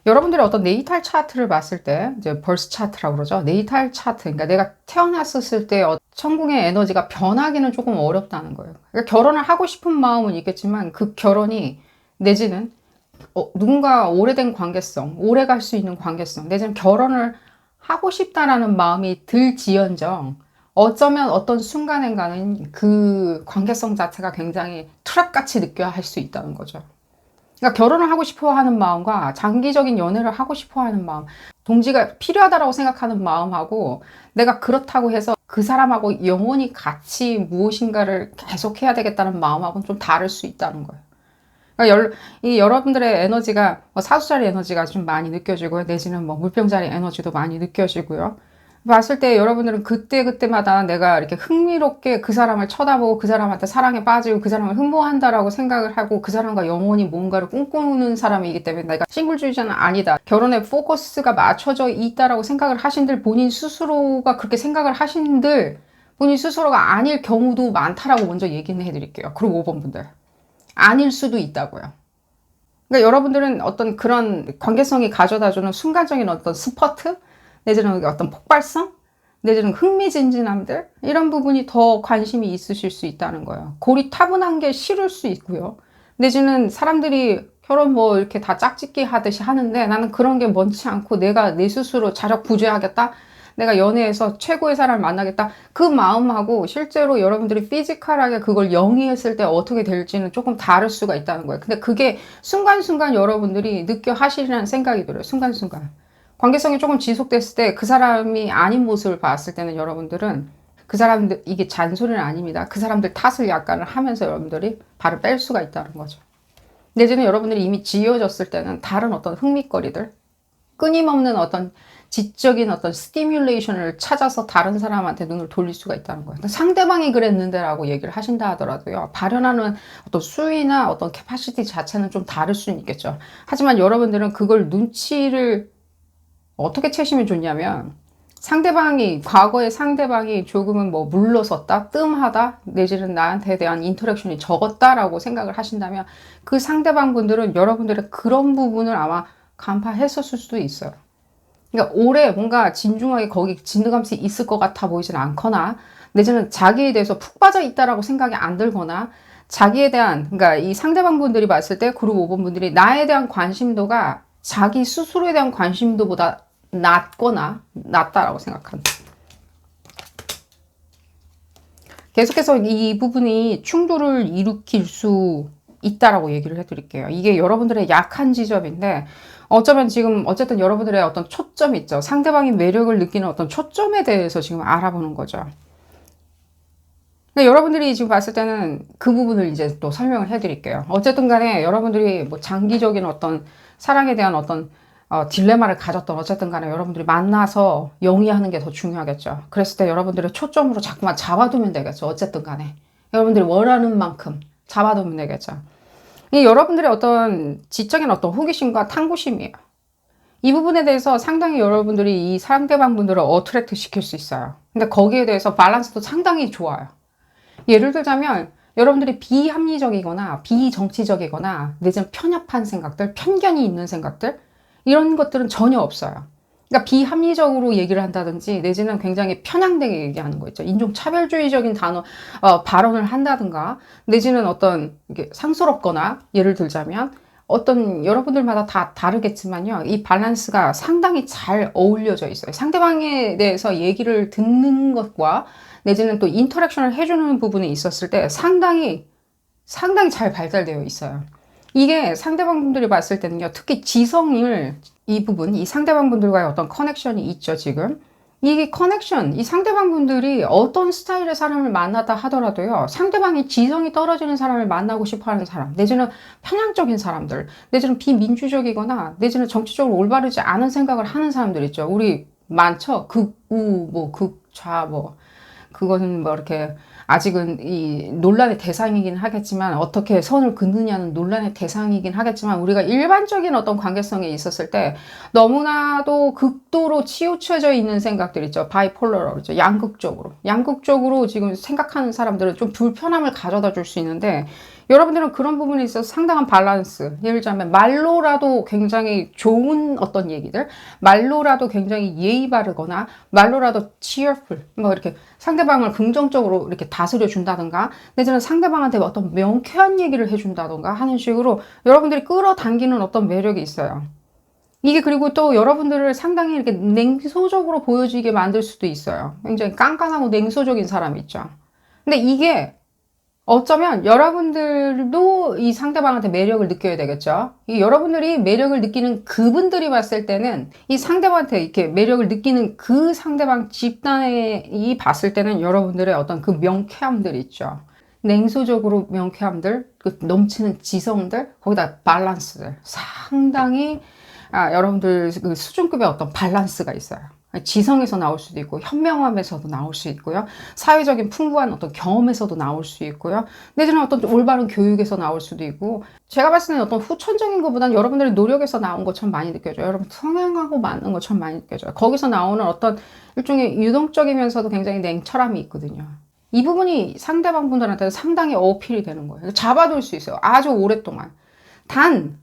여러분들의 어떤 네이탈 차트를 봤을 때, 이제 벌스 차트라고 그러죠. 네이탈 차트. 그러니까 내가 태어났었을 때 천궁의 에너지가 변하기는 조금 어렵다는 거예요. 그러니까 결혼을 하고 싶은 마음은 있겠지만 그 결혼이 내지는 누군가 오래된 관계성, 오래 갈 수 있는 관계성, 내지는 결혼을 하고 싶다라는 마음이 들지언정 어쩌면 어떤 순간인가는 그 관계성 자체가 굉장히 트랩같이 느껴야 할 수 있다는 거죠. 그러니까 결혼을 하고 싶어 하는 마음과 장기적인 연애를 하고 싶어 하는 마음, 동지가 필요하다고 생각하는 마음하고 내가 그렇다고 해서 그 사람하고 영원히 같이 무엇인가를 계속 해야 되겠다는 마음하고는 좀 다를 수 있다는 거예요. 그러니까 이 여러분들의 에너지가 사수자리 에너지가 좀 많이 느껴지고요. 내지는 뭐 물병자리 에너지도 많이 느껴지고요. 봤을 때 여러분들은 그때그때마다 내가 이렇게 흥미롭게 그 사람을 쳐다보고 그 사람한테 사랑에 빠지고 그 사람을 흠모한다라고 생각을 하고 그 사람과 영원히 뭔가를 꿈꾸는 사람이기 때문에 내가 싱글주의자는 아니다. 결혼에 포커스가 맞춰져 있다라고 생각을 하신들 본인 스스로가 그렇게 생각을 하신들 본인 스스로가 아닐 경우도 많다라고 먼저 얘기는 해드릴게요. 그리고 5번 분들. 아닐 수도 있다고요. 그러니까 여러분들은 어떤 그런 관계성이 가져다주는 순간적인 어떤 스퍼트? 내지는 어떤 폭발성? 내지는 흥미진진함들? 이런 부분이 더 관심이 있으실 수 있다는 거예요. 고리타분한 게 싫을 수 있고요. 내지는 사람들이 결혼 뭐 이렇게 다 짝짓기 하듯이 하는데 나는 그런 게 많지 않고 내가 내 스스로 자력 구제하겠다? 내가 연애에서 최고의 사람을 만나겠다. 그 마음하고 실제로 여러분들이 피지컬하게 그걸 영위했을 때 어떻게 될지는 조금 다를 수가 있다는 거예요. 근데 그게 순간순간 여러분들이 느껴 하시리라는 생각이 들어요. 순간순간. 관계성이 조금 지속됐을 때 그 사람이 아닌 모습을 봤을 때는 여러분들은 그 사람들, 이게 잔소리는 아닙니다. 그 사람들 탓을 약간을 하면서 여러분들이 발을 뺄 수가 있다는 거죠. 내지는 여러분들이 이미 지어졌을 때는 다른 어떤 흥미거리들, 끊임없는 어떤 지적인 어떤 스티뮬레이션을 찾아서 다른 사람한테 눈을 돌릴 수가 있다는 거예요. 상대방이 그랬는데 라고 얘기를 하신다 하더라도요. 발현하는 어떤 수위나 어떤 캐파시티 자체는 좀 다를 수는 있겠죠. 하지만 여러분들은 그걸 눈치를 어떻게 채시면 좋냐면 과거의 상대방이 조금은 뭐 물러섰다, 뜸하다, 내지는 나한테 대한 인터랙션이 적었다라고 생각을 하신다면 그 상대방 분들은 여러분들의 그런 부분을 아마 간파했었을 수도 있어요. 그러니까 오래 뭔가 진중하게 거기 진드감이 있을 것 같아 보이진 않거나 내지는 자기에 대해서 푹 빠져 있다라고 생각이 안 들거나 자기에 대한, 그러니까 이 상대방 분들이 봤을 때 그룹 5번 분들이 나에 대한 관심도가 자기 스스로에 대한 관심도보다 낮다라고 생각한다. 계속해서 이 부분이 충돌을 일으킬 수 있다라고 얘기를 해드릴게요. 이게 여러분들의 약한 지점인데 어쩌면 지금 어쨌든 여러분들의 어떤 초점이 있죠. 상대방이 매력을 느끼는 어떤 초점에 대해서 지금 알아보는 거죠. 근데 여러분들이 지금 봤을 때는 그 부분을 이제 또 설명을 해드릴게요. 어쨌든 간에 여러분들이 뭐 장기적인 어떤 사랑에 대한 어떤 딜레마를 가졌던 어쨌든 간에 여러분들이 만나서 영위하는 게 더 중요하겠죠. 그랬을 때 여러분들의 초점으로 자꾸만 잡아두면 되겠죠. 어쨌든 간에. 여러분들이 원하는 만큼 잡아두면 되겠죠. 이 여러분들의 어떤 지적인 어떤 호기심과 탐구심이에요. 이 부분에 대해서 상당히 여러분들이 이 상대방 분들을 어트랙트 시킬 수 있어요. 근데 거기에 대해서 밸런스도 상당히 좋아요. 예를 들자면 여러분들이 비합리적이거나 비정치적이거나 내지는 편협한 생각들, 편견이 있는 생각들 이런 것들은 전혀 없어요. 그러니까 비합리적으로 얘기를 한다든지 내지는 굉장히 편향되게 얘기하는 거 있죠. 인종차별주의적인 발언을 한다든가 내지는 어떤 이게 상스럽거나 예를 들자면 어떤 여러분들마다 다 다르겠지만요. 이 밸런스가 상당히 잘 어울려져 있어요. 상대방에 대해서 얘기를 듣는 것과 내지는 또 인터랙션을 해주는 부분이 있었을 때 상당히 잘 발달되어 있어요. 이게 상대방 분들이 봤을 때는요, 특히 이 부분, 이 상대방 분들과의 어떤 커넥션이 있죠, 지금. 이 상대방 분들이 어떤 스타일의 사람을 만나다 하더라도요, 상대방이 지성이 떨어지는 사람을 만나고 싶어 하는 사람, 내지는 편향적인 사람들, 내지는 비민주적이거나, 내지는 정치적으로 올바르지 않은 생각을 하는 사람들 있죠. 우리 많죠? 극우, 극좌, 그거는 이렇게, 아직은 이 논란의 대상이긴 하겠지만 어떻게 선을 긋느냐는 논란의 대상이긴 하겠지만 우리가 일반적인 어떤 관계성에 있었을 때 너무나도 극도로 치우쳐져 있는 생각들 있죠. 바이폴러라고 그러죠. 양극적으로 지금 생각하는 사람들은 좀 불편함을 가져다 줄 수 있는데 여러분들은 그런 부분에 있어서 상당한 밸런스, 예를 들자면 말로라도 굉장히 좋은 어떤 얘기들, 말로라도 굉장히 예의 바르거나 말로라도 cheerful, 이렇게 상대방을 긍정적으로 이렇게 다스려 준다든가 내지는 상대방한테 어떤 명쾌한 얘기를 해준다든가 하는 식으로 여러분들이 끌어당기는 어떤 매력이 있어요. 이게 그리고 또 여러분들을 상당히 이렇게 냉소적으로 보여지게 만들 수도 있어요. 굉장히 깐깐하고 냉소적인 사람이 있죠. 근데 이게 어쩌면 여러분들도 이 상대방한테 매력을 느껴야 되겠죠. 이 여러분들이 매력을 느끼는 그분들이 봤을 때는 이 상대방한테 이렇게 매력을 느끼는 그 상대방 집단이 봤을 때는 여러분들의 어떤 그 명쾌함들 있죠. 냉소적으로 명쾌함들, 그 넘치는 지성들, 거기다 밸런스들. 상당히 여러분들 그 수준급의 어떤 밸런스가 있어요. 지성에서 나올 수도 있고 현명함에서도 나올 수 있고요. 사회적인 풍부한 어떤 경험에서도 나올 수 있고요. 내지는 어떤 올바른 교육에서 나올 수도 있고 제가 봤을 때는 어떤 후천적인 것보다는 여러분들의 노력에서 나온 것처럼 많이 느껴져요. 여러분 성향하고 맞는 것처럼 많이 느껴져요. 거기서 나오는 어떤 일종의 유동적이면서도 굉장히 냉철함이 있거든요. 이 부분이 상대방 분들한테는 상당히 어필이 되는 거예요. 잡아둘 수 있어요. 아주 오랫동안. 단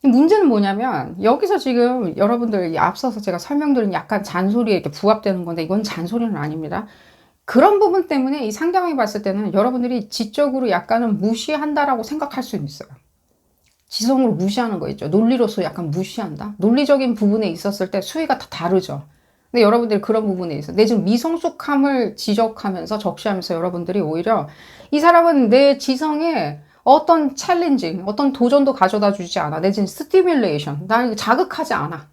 문제는 뭐냐면 여기서 지금 여러분들 앞서서 제가 설명드린 약간 잔소리에 이렇게 부합되는 건데 이건 잔소리는 아닙니다. 그런 부분 때문에 이 상대방이 봤을 때는 여러분들이 지적으로 약간은 무시한다라고 생각할 수 있어요. 지성으로 무시하는 거 있죠. 논리로서 약간 무시한다. 논리적인 부분에 있었을 때 수위가 다 다르죠. 근데 여러분들이 그런 부분에 있어. 내 지금 미성숙함을 지적하면서 적시하면서 여러분들이 오히려 이 사람은 내 지성에 어떤 챌린징, 어떤 도전도 가져다 주지 않아. 내 지금 스티뮬레이션. 나를 자극하지 않아.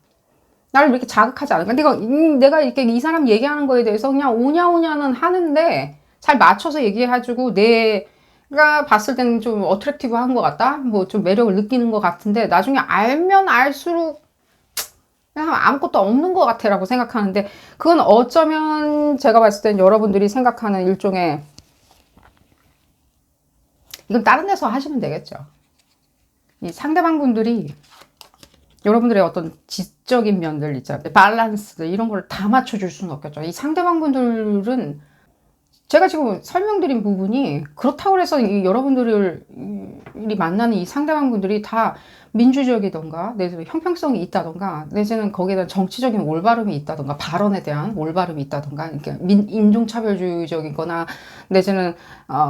나를 이렇게 자극하지 않아. 내가 이렇게 이 사람 얘기하는 거에 대해서 그냥 오냐오냐는 하는데 잘 맞춰서 얘기해가지고 내가 봤을 때는 좀 어트랙티브 한 것 같다? 뭐 좀 매력을 느끼는 것 같은데 나중에 알면 알수록 그냥 아무것도 없는 것 같아라고 생각하는데 그건 어쩌면 제가 봤을 땐 여러분들이 생각하는 일종의 이건 다른 데서 하시면 되겠죠. 이 상대방 분들이 여러분들의 어떤 지적인 면들 있잖아요. 밸런스 이런 걸 다 맞춰줄 수는 없겠죠. 이 상대방 분들은 제가 지금 설명드린 부분이 그렇다고 해서 여러분들이 만나는 이 상대방 분들이 다 민주적이던가 내지는 형평성이 있다던가 내지는 거기에 대한 정치적인 올바름이 있다던가 발언에 대한 올바름이 있다던가 이렇게 인종차별주의적이거나 내지는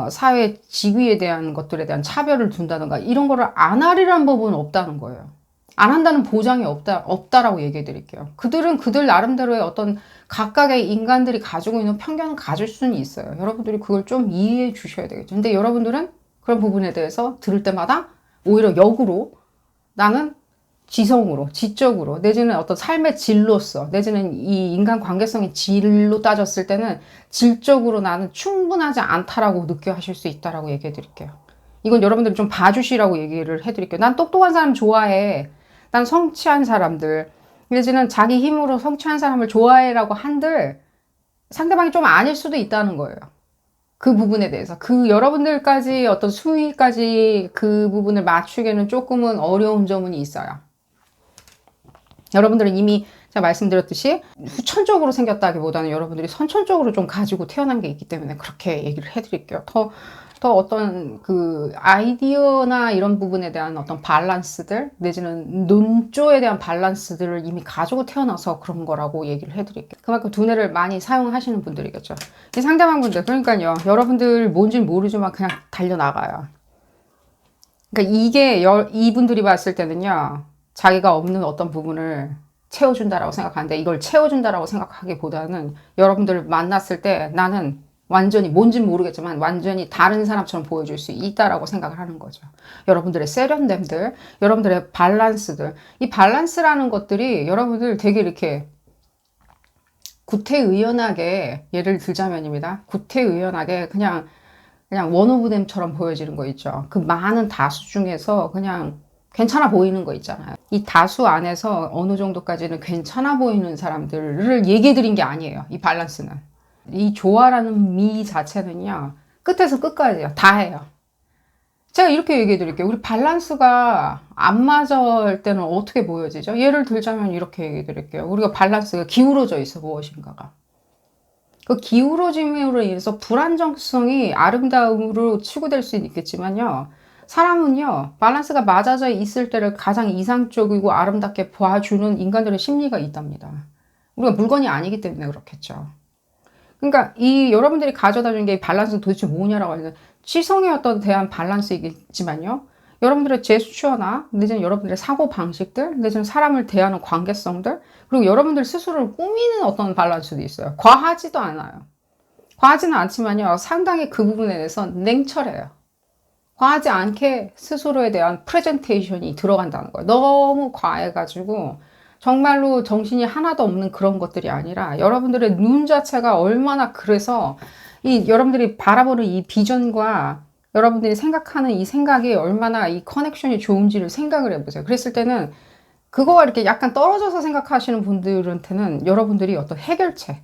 사회 직위에 대한 것들에 대한 차별을 둔다던가 이런 거를 안 하리란 법은 없다는 거예요. 안 한다는 보장이 없다라고 얘기해 드릴게요. 그들은 그들 나름대로의 어떤 각각의 인간들이 가지고 있는 편견을 가질 수는 있어요. 여러분들이 그걸 좀 이해해 주셔야 되겠죠. 근데 여러분들은 그런 부분에 대해서 들을 때마다 오히려 역으로 나는 지성으로, 지적으로, 내지는 어떤 삶의 질로서, 내지는 이 인간 관계성의 질로 따졌을 때는 질적으로 나는 충분하지 않다라고 느껴 하실 수 있다라고 얘기해 드릴게요. 이건 여러분들이 좀 봐주시라고 얘기를 해드릴게요. 난 똑똑한 사람 좋아해. 난 성취한 사람들, 내지는 자기 힘으로 성취한 사람을 좋아해라고 한들 상대방이 좀 아닐 수도 있다는 거예요. 그 부분에 대해서. 그 여러분들까지 어떤 수위까지 그 부분을 맞추기에는 조금은 어려운 점은 있어요. 여러분들은 이미 제가 말씀드렸듯이 후천적으로 생겼다기보다는 여러분들이 선천적으로 좀 가지고 태어난 게 있기 때문에 그렇게 얘기를 해드릴게요. 더 어떤 그 아이디어나 이런 부분에 대한 어떤 밸런스들 내지는 논조에 대한 밸런스들을 이미 가지고 태어나서 그런 거라고 얘기를 해드릴게요. 그만큼 두뇌를 많이 사용하시는 분들이겠죠. 이 상대방 분들 그러니까요. 여러분들 뭔지는 모르지만 그냥 달려나가요. 그러니까 이게 이분들이 봤을 때는요. 자기가 없는 어떤 부분을 채워준다라고 생각하는데 이걸 채워준다라고 생각하기보다는 여러분들을 만났을 때 나는 완전히 뭔진 모르겠지만 완전히 다른 사람처럼 보여줄 수 있다라고 생각을 하는 거죠. 여러분들의 세련됨들, 여러분들의 밸런스들, 이 밸런스라는 것들이 여러분들 되게 이렇게 구태의연하게 예를 들자면입니다. 구태의연하게 그냥 원 오브 댐처럼 보여지는 거 있죠. 그 많은 다수 중에서 그냥 괜찮아 보이는 거 있잖아요. 이 다수 안에서 어느 정도까지는 괜찮아 보이는 사람들을 얘기해 드린 게 아니에요. 이 밸런스는. 이 조화라는 미 자체는요. 끝에서 끝까지요. 다 해요. 제가 이렇게 얘기해 드릴게요. 우리 밸런스가 안 맞을 때는 어떻게 보여지죠? 예를 들자면 이렇게 얘기해 드릴게요. 우리가 밸런스가 기울어져 있어 무엇인가가. 그 기울어짐으로 인해서 불안정성이 아름다움으로 치고될 수는 있겠지만요. 사람은요. 밸런스가 맞아져 있을 때를 가장 이상적이고 아름답게 봐주는 인간들의 심리가 있답니다. 우리가 물건이 아니기 때문에 그렇겠죠. 그러니까 이 여러분들이 가져다 준 게 이 밸런스는 도대체 뭐냐라고 하는 시성에 어떤 대한 밸런스이겠지만요. 여러분들의 제스처나 내지는 여러분들의 사고 방식들, 내지는 사람을 대하는 관계성들, 그리고 여러분들 스스로를 꾸미는 어떤 밸런스도 있어요. 과하지도 않아요. 과하지는 않지만요. 상당히 그 부분에 대해서 냉철해요. 과하지 않게 스스로에 대한 프레젠테이션이 들어간다는 거예요. 너무 과해가지고 정말로 정신이 하나도 없는 그런 것들이 아니라 여러분들의 눈 자체가 얼마나 그래서 이 여러분들이 바라보는 이 비전과 여러분들이 생각하는 이 생각이 얼마나 이 커넥션이 좋은지를 생각을 해보세요. 그랬을 때는 그거와 이렇게 약간 떨어져서 생각하시는 분들한테는 여러분들이 어떤 해결책,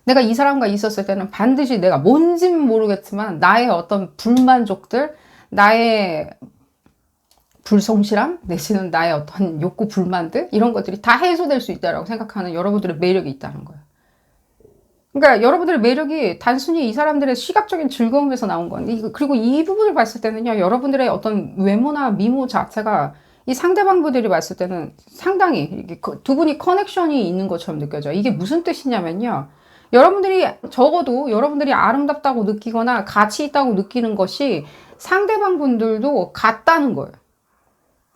내가 이 사람과 있었을 때는 반드시 내가 뭔지는 모르겠지만 나의 어떤 불만족들, 나의 불성실함 내지는 나의 어떤 욕구 불만들 이런 것들이 다 해소될 수 있다고 생각하는 여러분들의 매력이 있다는 거예요. 그러니까 여러분들의 매력이 단순히 이 사람들의 시각적인 즐거움에서 나온 건데 그리고 이 부분을 봤을 때는요. 여러분들의 어떤 외모나 미모 자체가 이 상대방분들이 봤을 때는 상당히 이렇게 두 분이 커넥션이 있는 것처럼 느껴져요. 이게 무슨 뜻이냐면요. 여러분들이 적어도 여러분들이 아름답다고 느끼거나 가치 있다고 느끼는 것이 상대방 분들도 같다는 거예요.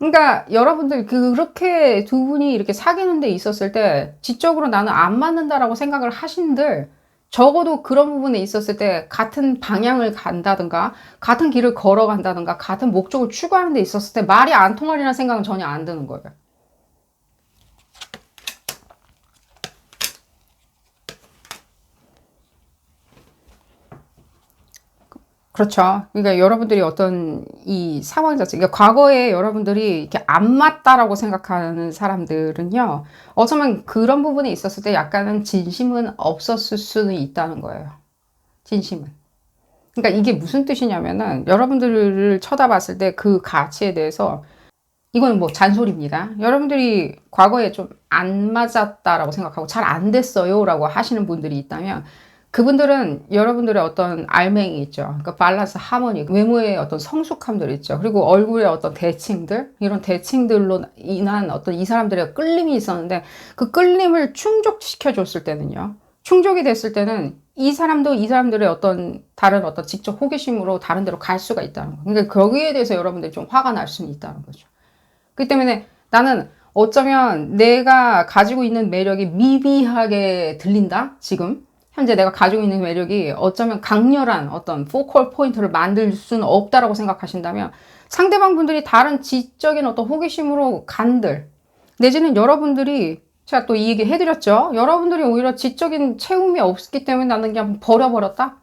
그러니까 여러분들 그렇게 두 분이 이렇게 사귀는 데 있었을 때 지적으로 나는 안 맞는다라고 생각을 하신들 적어도 그런 부분에 있었을 때 같은 방향을 간다든가 같은 길을 걸어간다든가 같은 목적을 추구하는 데 있었을 때 말이 안 통하리라는 생각은 전혀 안 드는 거예요. 그렇죠. 그러니까 여러분들이 어떤 이 상황 자체, 그러니까 과거에 여러분들이 이렇게 안 맞다라고 생각하는 사람들은요, 어쩌면 그런 부분에 있었을 때 약간은 진심은 없었을 수는 있다는 거예요. 진심은. 그러니까 이게 무슨 뜻이냐면은 여러분들을 쳐다봤을 때 그 가치에 대해서 이건 뭐 잔소리입니다. 여러분들이 과거에 좀 안 맞았다라고 생각하고 잘 안 됐어요라고 하시는 분들이 있다면 그분들은 여러분들의 어떤 알맹이 있죠. 그러니까 밸런스, 하모니, 외모의 어떤 성숙함들 있죠. 그리고 얼굴의 어떤 대칭들, 이런 대칭들로 인한 어떤 이 사람들의 끌림이 있었는데 그 끌림을 충족시켜 줬을 때는요. 충족이 됐을 때는 이 사람도 이 사람들의 어떤 다른 어떤 직접 호기심으로 다른 데로 갈 수가 있다는 거예요. 그러니까 거기에 대해서 여러분들이 좀 화가 날 수는 있다는 거죠. 그렇기 때문에 나는 어쩌면 내가 가지고 있는 매력이 미비하게 들린다? 지금? 현재 내가 가지고 있는 매력이 어쩌면 강렬한 어떤 포컬 포인트를 만들 수는 없다라고 생각하신다면 상대방 분들이 다른 지적인 어떤 호기심으로 간들, 내지는 여러분들이 제가 또 이 얘기 해드렸죠. 여러분들이 오히려 지적인 체움이 없기 때문에 나는 그냥 버려버렸다?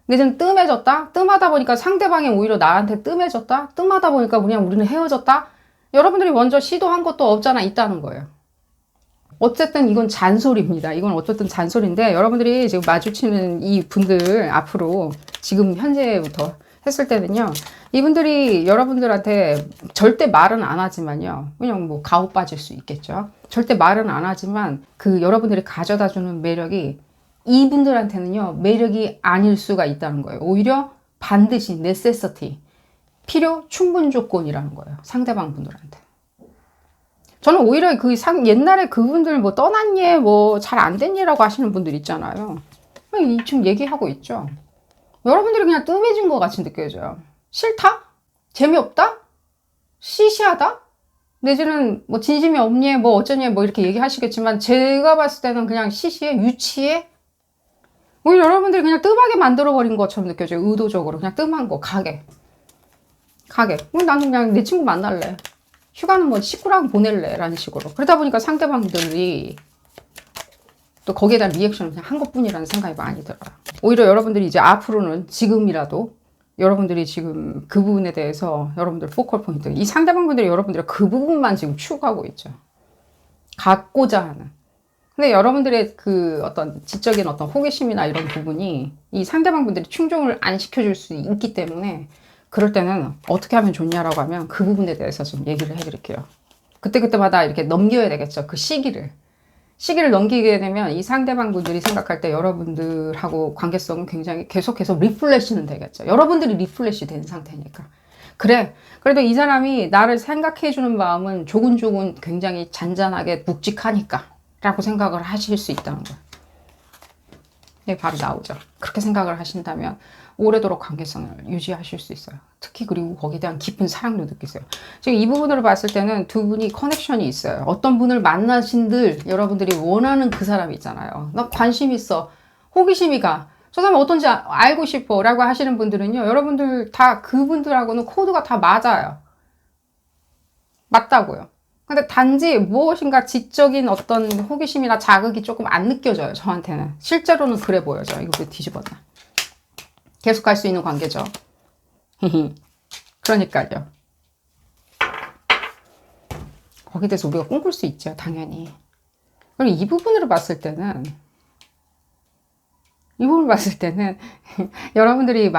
내지는 뜸해졌다? 뜸하다 보니까 상대방이 오히려 나한테 뜸해졌다? 뜸하다 보니까 그냥 우리는 헤어졌다? 여러분들이 먼저 시도한 것도 없잖아 있다는 거예요. 어쨌든 이건 잔소리입니다. 이건 어쨌든 잔소리인데 여러분들이 지금 마주치는 이 분들 앞으로 지금 현재부터 했을 때는요. 이분들이 여러분들한테 절대 말은 안 하지만요. 그냥 뭐 가오 빠질 수 있겠죠. 절대 말은 안 하지만 그 여러분들이 가져다 주는 매력이 이분들한테는요. 매력이 아닐 수가 있다는 거예요. 오히려 반드시 necessity, 필요 충분 조건이라는 거예요. 상대방 분들한테. 저는 오히려 옛날에 그분들 뭐 떠났니, 뭐 잘 안 됐니라고 하시는 분들 있잖아요. 지금 얘기하고 있죠. 여러분들이 그냥 뜸해진 것 같이 느껴져요. 싫다? 재미없다? 시시하다? 내지는 뭐 진심이 없니, 뭐 어쩌니, 뭐 이렇게 얘기하시겠지만 제가 봤을 때는 그냥 시시해, 유치해. 오히려 여러분들이 그냥 뜸하게 만들어버린 것처럼 느껴져요. 의도적으로 그냥 뜸한 거, 가게. 나는 그냥 내 친구 만날래. 휴가는 뭐 식구랑 보낼래 라는 식으로. 그러다 보니까 상대방들이 또 거기에 대한 리액션을 그냥 한 것뿐이라는 생각이 많이 들어요. 오히려 여러분들이 이제 앞으로는 지금이라도 여러분들이 지금 그 부분에 대해서 여러분들 포컬 포인트, 이 상대방분들이 여러분들의 그 부분만 지금 추구하고 있죠. 갖고자 하는. 근데 여러분들의 그 어떤 지적인 어떤 호기심이나 이런 부분이 이 상대방분들이 충족을 안 시켜줄 수 있기 때문에 그럴 때는 어떻게 하면 좋냐라고 하면 그 부분에 대해서 좀 얘기를 해드릴게요. 그때그때마다 이렇게 넘겨야 되겠죠. 그 시기를 넘기게 되면 이 상대방 분들이 생각할 때 여러분들하고 관계성은 굉장히 계속해서 리플래시는 되겠죠. 여러분들이 리플래시 된 상태니까. 그래. 그래도 이 사람이 나를 생각해주는 마음은 조근조근 굉장히 잔잔하게 묵직하니까 라고 생각을 하실 수 있다는 거예요. 이게 바로 나오죠. 그렇게 생각을 하신다면 오래도록 관계성을 유지하실 수 있어요. 특히 그리고 거기에 대한 깊은 사랑도 느끼세요. 지금 이 부분으로 봤을 때는 두 분이 커넥션이 있어요. 어떤 분을 만나신들 여러분들이 원하는 그 사람이 있잖아요. 나 관심 있어. 호기심이 가. 저 사람 어떤지 알고 싶어 라고 하시는 분들은요. 여러분들 다 그분들하고는 코드가 다 맞아요. 맞다고요. 근데 단지 무엇인가 지적인 어떤 호기심이나 자극이 조금 안 느껴져요. 저한테는. 실제로는 그래 보여져요. 이거 왜 뒤집었나. 계속 갈 수 있는 관계죠. 그러니까요. 거기에 대해서 우리가 꿈꿀 수 있죠. 당연히. 그리고 이 부분으로 봤을 때는 여러분들이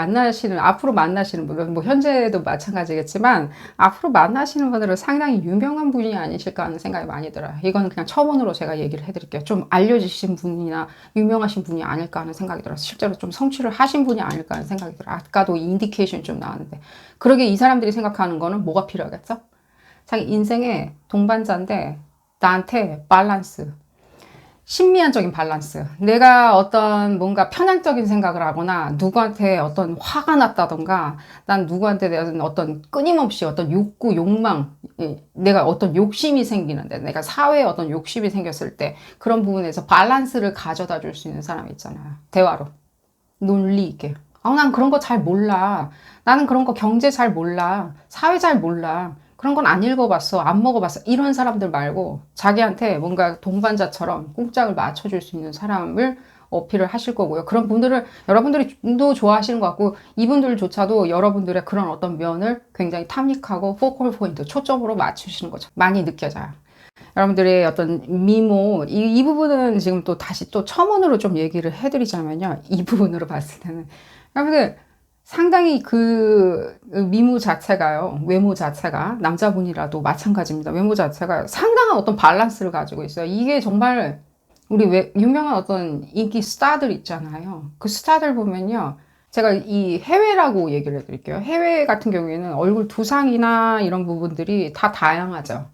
앞으로 만나시는 분들, 뭐 현재도 마찬가지겠지만 앞으로 만나시는 분들은 상당히 유명한 분이 아니실까 하는 생각이 많이 들어요. 이건 그냥 첨언으로 제가 얘기를 해드릴게요. 좀 알려지신 분이나 유명하신 분이 아닐까 하는 생각이 들어요. 실제로 좀 성취를 하신 분이 아닐까 하는 생각이 들어요. 아까도 인디케이션이 좀 나왔는데. 그러게 이 사람들이 생각하는 거는 뭐가 필요하겠죠? 자기 인생의 동반자인데 나한테 밸런스. 신미안적인 밸런스. 내가 어떤 뭔가 편향적인 생각을 하거나 누구한테 어떤 화가 났다던가 난 누구한테 대한 어떤 끊임없이 어떤 욕구, 욕망, 내가 어떤 욕심이 생기는데 내가 사회에 어떤 욕심이 생겼을 때 그런 부분에서 밸런스를 가져다 줄 수 있는 사람이 있잖아요. 대화로. 논리 있게. 난 그런 거 잘 몰라. 나는 그런 거 경제 잘 몰라. 사회 잘 몰라. 그런 건 안 읽어봤어. 안 먹어봤어. 이런 사람들 말고 자기한테 뭔가 동반자처럼 꽁짝을 맞춰줄 수 있는 사람을 어필을 하실 거고요. 그런 분들을 여러분들이 도 좋아하시는 것 같고 이분들조차도 여러분들의 그런 어떤 면을 굉장히 탐닉하고 포컬 포인트, 초점으로 맞추시는 거죠. 많이 느껴져요. 여러분들의 어떤 미모, 이 부분은 지금 또 다시 또 첨언으로 좀 얘기를 해드리자면요. 이 부분으로 봤을 때는. 여러분들 상당히 그 미모 자체가요. 외모 자체가 남자분이라도 마찬가지입니다. 외모 자체가 상당한 어떤 밸런스를 가지고 있어요. 이게 정말 우리 유명한 어떤 인기 스타들 있잖아요. 그 스타들 보면요. 제가 이 해외라고 얘기를 해드릴게요. 해외 같은 경우에는 얼굴 두상이나 이런 부분들이 다 다양하죠.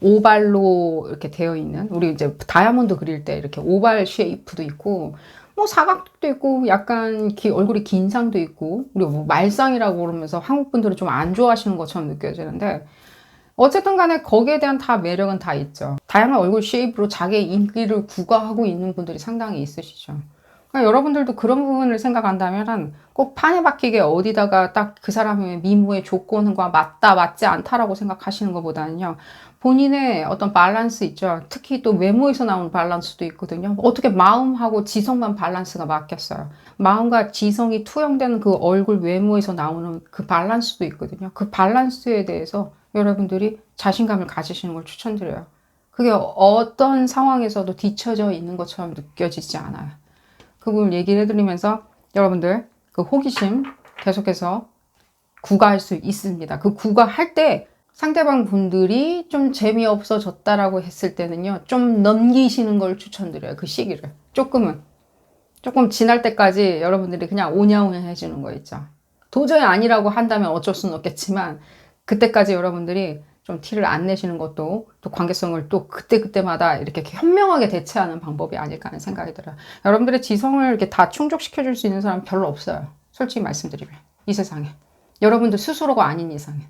오발로 이렇게 되어 있는, 우리 이제 다이아몬드 그릴 때 이렇게 오발 쉐이프도 있고 뭐 사각도 있고 약간 얼굴이 긴 상도 있고, 우리 뭐 말상이라고 그러면서 한국 분들은 좀 안 좋아하시는 것처럼 느껴지는데 어쨌든 간에 거기에 대한 다 매력은 다 있죠. 다양한 얼굴 쉐입으로 자기의 인기를 구가하고 있는 분들이 상당히 있으시죠. 그러니까 여러분들도 그런 부분을 생각한다면 꼭 판에 박히게 어디다가 딱 그 사람의 미모의 조건과 맞다 맞지 않다라고 생각하시는 것보다는요, 본인의 어떤 밸런스 있죠. 특히 또 외모에서 나오는 밸런스도 있거든요. 어떻게 마음하고 지성만 밸런스가 맞겠어요. 마음과 지성이 투영되는 그 얼굴 외모에서 나오는 그 밸런스도 있거든요. 그 밸런스에 대해서 여러분들이 자신감을 가지시는 걸 추천드려요. 그게 어떤 상황에서도 뒤처져 있는 것처럼 느껴지지 않아요. 그 부분 얘기를 해드리면서 여러분들 그 호기심 계속해서 구가할 수 있습니다. 그 구가할 때 상대방 분들이 좀 재미없어졌다라고 했을 때는요, 좀 넘기시는 걸 추천드려요. 그 시기를. 조금 지날 때까지 여러분들이 그냥 오냐오냐 해주는 거 있죠. 도저히 아니라고 한다면 어쩔 수는 없겠지만 그때까지 여러분들이 좀 티를 안 내시는 것도 또 관계성을 또 그때그때마다 이렇게 현명하게 대체하는 방법이 아닐까 하는 생각이 들어요. 여러분들의 지성을 이렇게 다 충족시켜줄 수 있는 사람 별로 없어요. 솔직히 말씀드리면. 이 세상에. 여러분들 스스로가 아닌 이상에.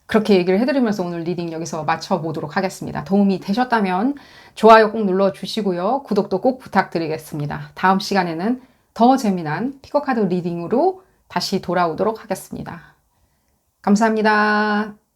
그렇게 얘기를 해드리면서 오늘 리딩 여기서 마쳐보도록 하겠습니다. 도움이 되셨다면 좋아요 꼭 눌러주시고요. 구독도 꼭 부탁드리겠습니다. 다음 시간에는 더 재미난 피코카드 리딩으로 다시 돌아오도록 하겠습니다. 감사합니다.